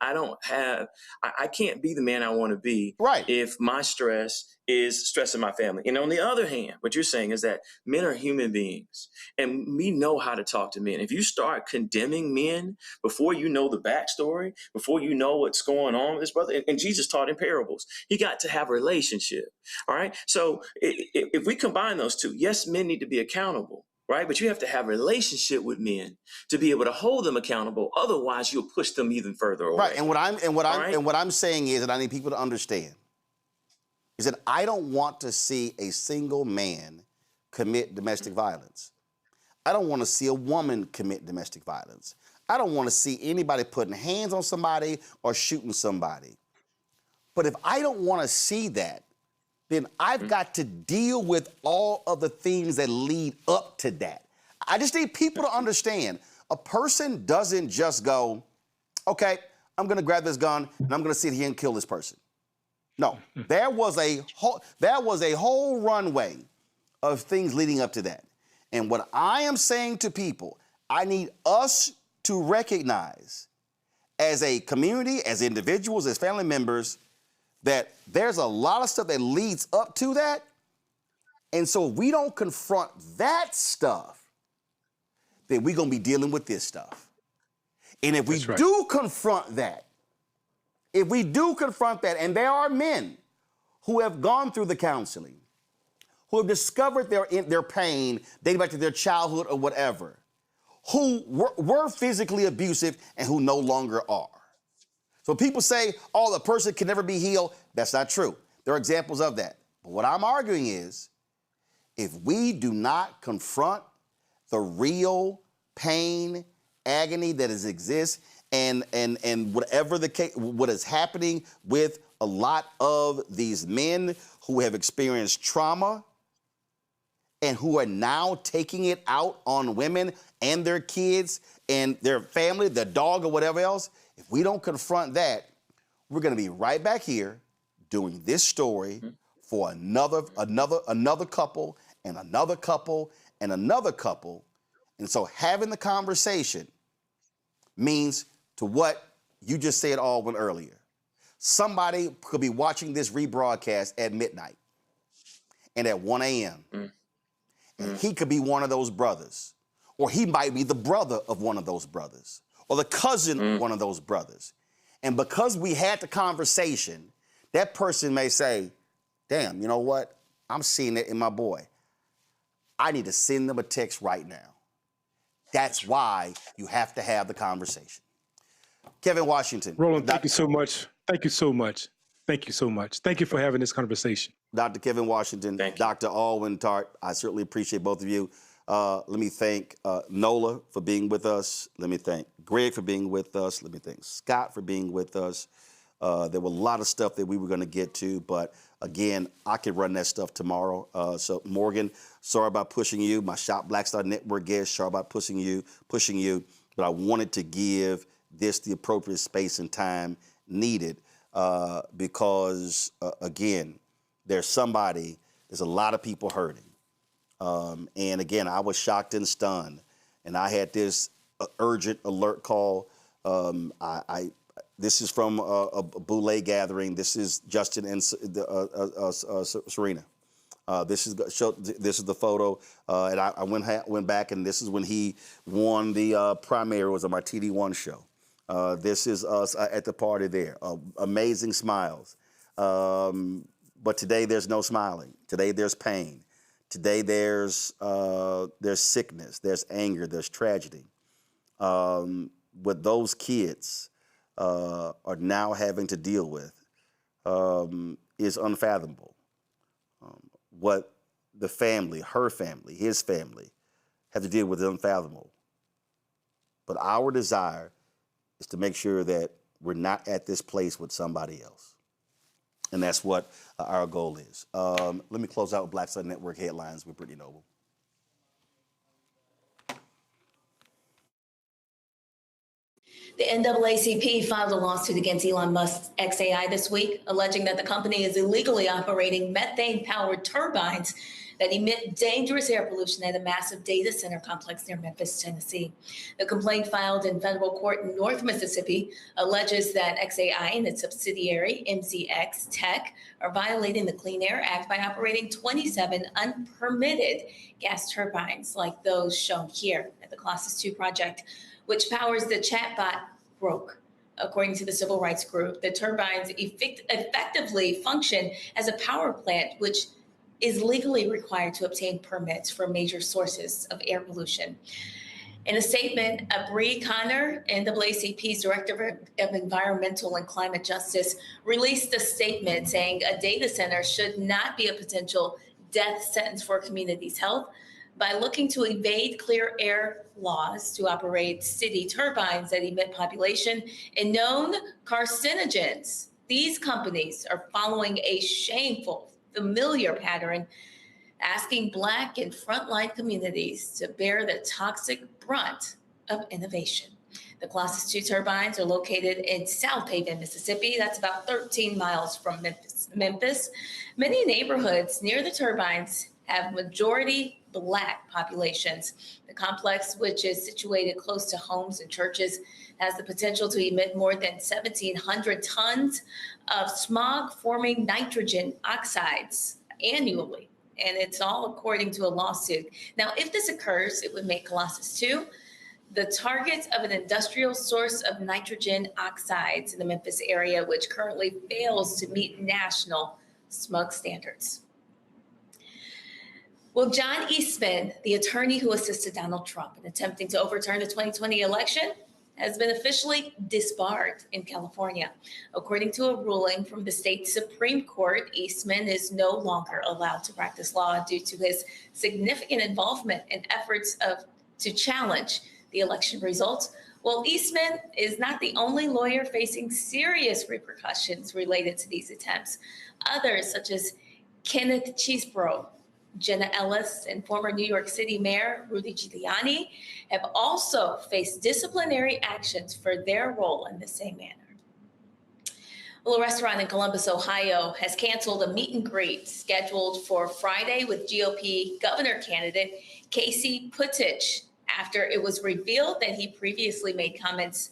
I don't have, I can't be the man I want to be if my stress is stressing my family. And on the other hand, what you're saying is that men are human beings and we know how to talk to men. If you start condemning men before you know the backstory, before you know what's going on with this brother, and Jesus taught in parables, he got to have a relationship. All right. So if we combine those two, yes, men need to be accountable. Right. But you have to have a relationship with men to be able to hold them accountable. Otherwise, you'll push them even further away. Right. And what I'm saying is, and I need people to understand, is that I don't want to see a single man commit domestic violence. I don't want to see a woman commit domestic violence. I don't want to see anybody putting hands on somebody or shooting somebody. But if I don't want to see that, then I've got to deal with all of the things that lead up to that. I just need people to understand, a person doesn't just go, okay, I'm gonna grab this gun and I'm gonna sit here and kill this person. No, there was a whole runway of things leading up to that. And what I am saying to people, I need us to recognize as a community, as individuals, as family members, that there's a lot of stuff that leads up to that. And so if we don't confront that stuff, then we're gonna be dealing with this stuff. And if we do confront that, and there are men who have gone through the counseling, who have discovered their pain dating back to their childhood or whatever, who were physically abusive and who no longer are. So people say, oh, the person can never be healed. That's not true. There are examples of that. But what I'm arguing is, if we do not confront the real pain, agony that exists, and whatever the case, what is happening with a lot of these men who have experienced trauma and who are now taking it out on women and their kids and their family, their dog or whatever else, if we don't confront that, we're going to be right back here doing this story for another couple and another couple and another couple. And so having the conversation means to what you just said, Alwyn, earlier. Somebody could be watching this rebroadcast at midnight and at 1 a.m. And he could be one of those brothers, or he might be the brother of one of those brothers, or the cousin of one of those brothers. And because we had the conversation, that person may say, damn, you know what? I'm seeing it in my boy. I need to send them a text right now. That's why you have to have the conversation. Kevin Washington. Roland, thank you so much. Thank you so much. Thank you so much. Thank you for having this conversation. Dr. Kevin Washington, Dr. Alwyn Tart, I certainly appreciate both of you. Let me thank Nola for being with us. Let me thank Greg for being with us. Let me thank Scott for being with us. There were a lot of stuff that we were going to get to, but again, I could run that stuff tomorrow. So Morgan, sorry about pushing you. My Shop Black Star Network guest, sorry about pushing you, but I wanted to give this the appropriate space and time needed because, again, there's a lot of people hurting. And again, I was shocked and stunned, and I had this urgent alert call. This is from a Boule gathering. This is Justin and Serena. This is the photo, and I went back, and this is when he won the primary. It was on my TD1 show. This is us at the party there. Amazing smiles. But today there's no smiling. Today there's pain. Today there's sickness, there's anger, there's tragedy. What those kids are now having to deal with is unfathomable. What the family, her family, his family, have to deal with is unfathomable. But our desire is to make sure that we're not at this place with somebody else. And that's what our goal is. Let me close out with Black Star Network headlines with Brittany Noble. The NAACP filed a lawsuit against Elon Musk's XAI this week, alleging that the company is illegally operating methane-powered turbines that emit dangerous air pollution at a massive data center complex near Memphis, Tennessee. The complaint filed in federal court in North Mississippi alleges that XAI and its subsidiary, MZX Tech, are violating the Clean Air Act by operating 27 unpermitted gas turbines like those shown here at the Colossus 2 project, which powers the chatbot Broke. According to the civil rights group, the turbines effectively function as a power plant, which is legally required to obtain permits for major sources of air pollution. In a statement, Bree Connor, NAACP's Director of Environmental and Climate Justice, released a statement saying a data center should not be a potential death sentence for a community's health by looking to evade clear air laws to operate city turbines that emit population and known carcinogens. These companies are following a shameful, familiar pattern, asking Black and frontline communities to bear the toxic brunt of innovation. The Colossus 2 turbines are located in South Haven, Mississippi. That's about 13 miles from Memphis. Many neighborhoods near the turbines have majority Black populations. The complex, which is situated close to homes and churches, has the potential to emit more than 1,700 tons of smog-forming nitrogen oxides annually. And it's all according to a lawsuit. Now, if this occurs, it would make Colossus 2 the target of an industrial source of nitrogen oxides in the Memphis area, which currently fails to meet national smog standards. Well, John Eastman, the attorney who assisted Donald Trump in attempting to overturn the 2020 election, has been officially disbarred in California. According to a ruling from the state Supreme Court, Eastman is no longer allowed to practice law due to his significant involvement in efforts to challenge the election results. Well, Eastman is not the only lawyer facing serious repercussions related to these attempts. Others, such as Kenneth Chesebro, Jenna Ellis, and former New York City Mayor Rudy Giuliani, have also faced disciplinary actions for their role in the same manner. Well, a restaurant in Columbus, Ohio, has canceled a meet and greet scheduled for Friday with GOP governor candidate Casey Buttigieg after it was revealed that he previously made comments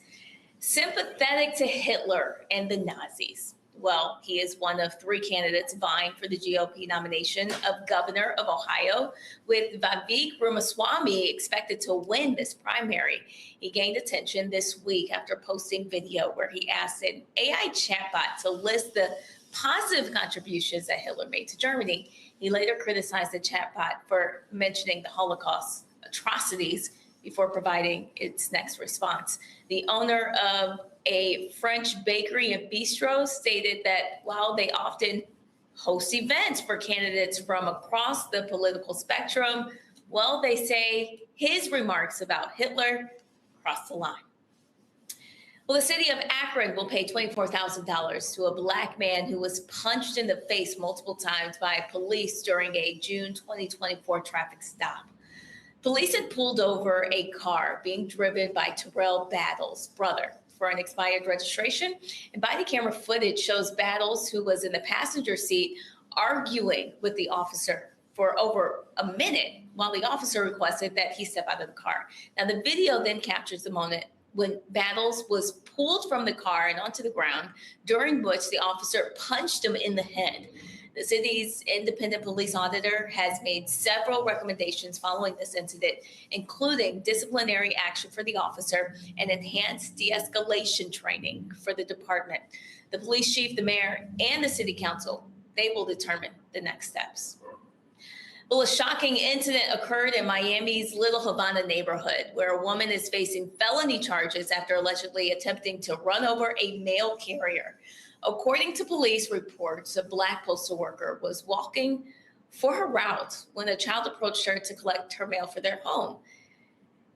sympathetic to Hitler and the Nazis. Well, he is one of three candidates vying for the GOP nomination of governor of Ohio, with Vivek Ramaswamy expected to win this primary. He gained attention this week after posting video where he asked an AI chatbot to list the positive contributions that Hitler made to Germany. He later criticized the chatbot for mentioning the Holocaust atrocities before providing its next response. The owner of a French bakery and bistro stated that while they often host events for candidates from across the political spectrum, well, they say his remarks about Hitler crossed the line. Well, the city of Akron will pay $24,000 to a Black man who was punched in the face multiple times by police during a June 2024 traffic stop. Police had pulled over a car being driven by Terrell Battles' brother for an expired registration, and body camera footage shows Battles, who was in the passenger seat, arguing with the officer for over a minute while the officer requested that he step out of the car. Now, the video then captures the moment when Battles was pulled from the car and onto the ground, during which the officer punched him in the head. The city's independent police auditor has made several recommendations following this incident, including disciplinary action for the officer and enhanced de-escalation training for the department. The police chief, the mayor, and the city council, they will determine the next steps. Well, a shocking incident occurred in Miami's Little Havana neighborhood, where a woman is facing felony charges after allegedly attempting to run over a mail carrier. According to police reports, a Black postal worker was walking for her route when a child approached her to collect her mail for their home.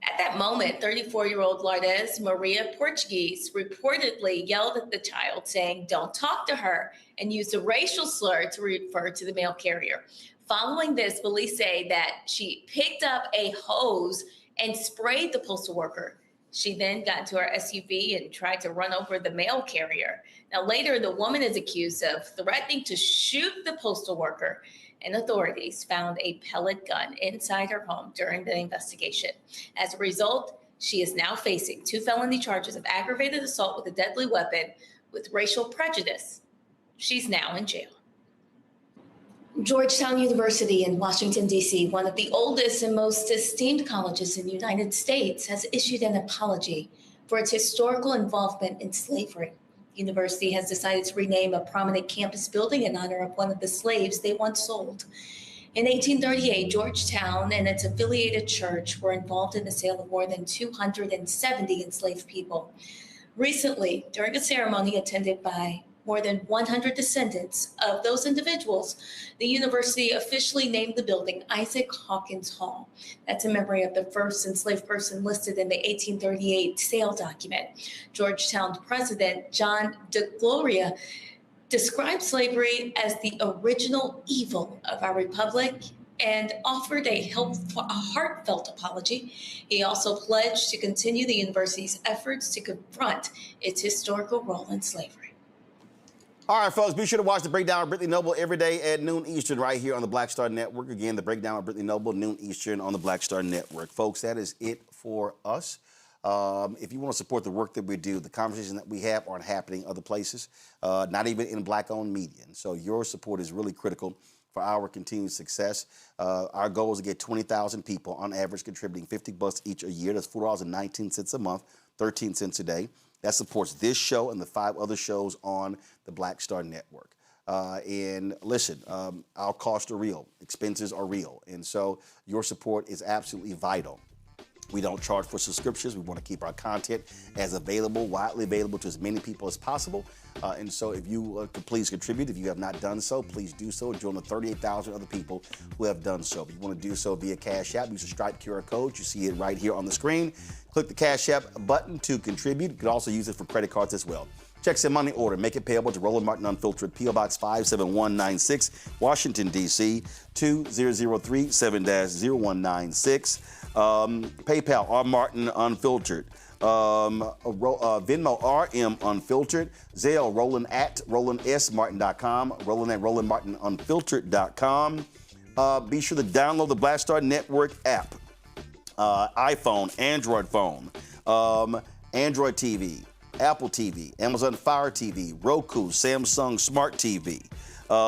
At that moment, 34-year-old Lourdes Maria Portuguese reportedly yelled at the child, saying, "Don't talk to her," and used a racial slur to refer to the mail carrier. Following this, police say that she picked up a hose and sprayed the postal worker. She then got into her SUV and tried to run over the mail carrier. Now, later, the woman is accused of threatening to shoot the postal worker and authorities found a pellet gun inside her home during the investigation. As a result, she is now facing 2 felony charges of aggravated assault with a deadly weapon with racial prejudice. She's now in jail. Georgetown University in Washington, D.C., one of the oldest and most esteemed colleges in the United States, has issued an apology for its historical involvement in slavery. The university has decided to rename a prominent campus building in honor of one of the slaves they once sold. In 1838, Georgetown and its affiliated church were involved in the sale of more than 270 enslaved people. Recently, during a ceremony attended by more than 100 descendants of those individuals, the university officially named the building Isaac Hawkins Hall. That's in memory of the first enslaved person listed in the 1838 sale document. Georgetown president John DeGloria described slavery as the original evil of our republic and offered a heartfelt apology. He also pledged to continue the university's efforts to confront its historical role in slavery. All right, folks, be sure to watch The Breakdown of Brittany Noble every day at noon Eastern right here on the Black Star Network. Again, The Breakdown of Brittany Noble, noon Eastern on the Black Star Network. Folks, that is it for us. If you want to support the work that we do, the conversations that we have aren't happening other places, not even in Black-owned media. And so your support is really critical for our continued success. Our goal is to get 20,000 people on average contributing $50 each a year. That's $4.19 a month, 13 cents a day. That supports this show and the 5 other shows on the Black Star Network. And listen, our costs are real. Expenses are real. And so your support is absolutely vital. We don't charge for subscriptions. We want to keep our content as available, widely available to as many people as possible. And so if you could please contribute, if you have not done so, please do so. Join the 38,000 other people who have done so. If you want to do so via Cash App, use the Stripe QR code. You see it right here on the screen. Click the Cash App button to contribute. You can also use it for credit cards as well. Checks in money order. Make it payable to Roland Martin Unfiltered, P.O. Box 57196, Washington, D.C. 20037 7-0196. PayPal, R. Martin Unfiltered. Venmo, RM Unfiltered. Zelle, Roland at RolandSMartin.com. Roland at RolandMartinUnfiltered.com. Be sure to download the Black Star Network app. iPhone, Android phone, Android TV, Apple TV, Amazon Fire TV, Roku, Samsung Smart TV.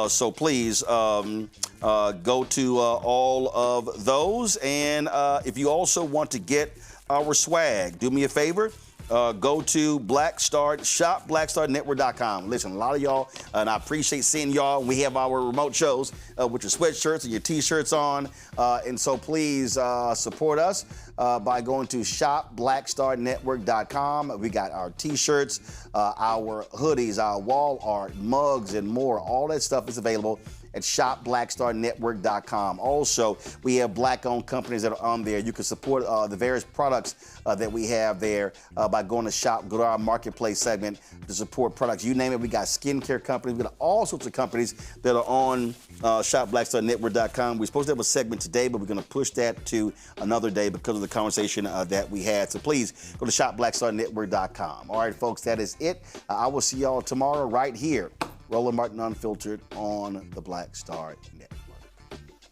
So please go to all of those. And if you also want to get our swag, do me a favor. Go to shop blackstarnetwork.com. Listen, a lot of y'all, and I appreciate seeing y'all. We have our remote shows with your sweatshirts and your t-shirts on. And so please support us by going to shop blackstarnetwork.com. We got our t-shirts, our hoodies, our wall art, mugs, and more. All that stuff is available at shopblackstarnetwork.com. Also, we have Black-owned companies that are on there. You can support the various products that we have there by going to go to our marketplace segment to support products. You name it, we got skincare companies. We got all sorts of companies that are on shopblackstarnetwork.com. We're supposed to have a segment today, but we're going to push that to another day because of the conversation that we had. So please go to shopblackstarnetwork.com. All right, folks, that is it. I will see y'all tomorrow right here. Roland Martin Unfiltered on the Black Star Network.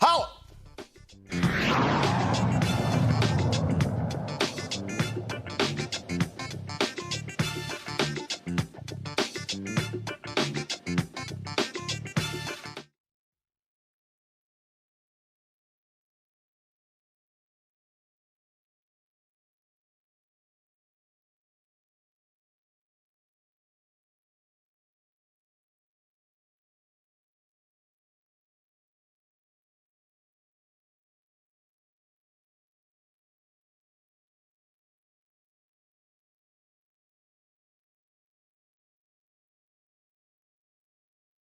Holla!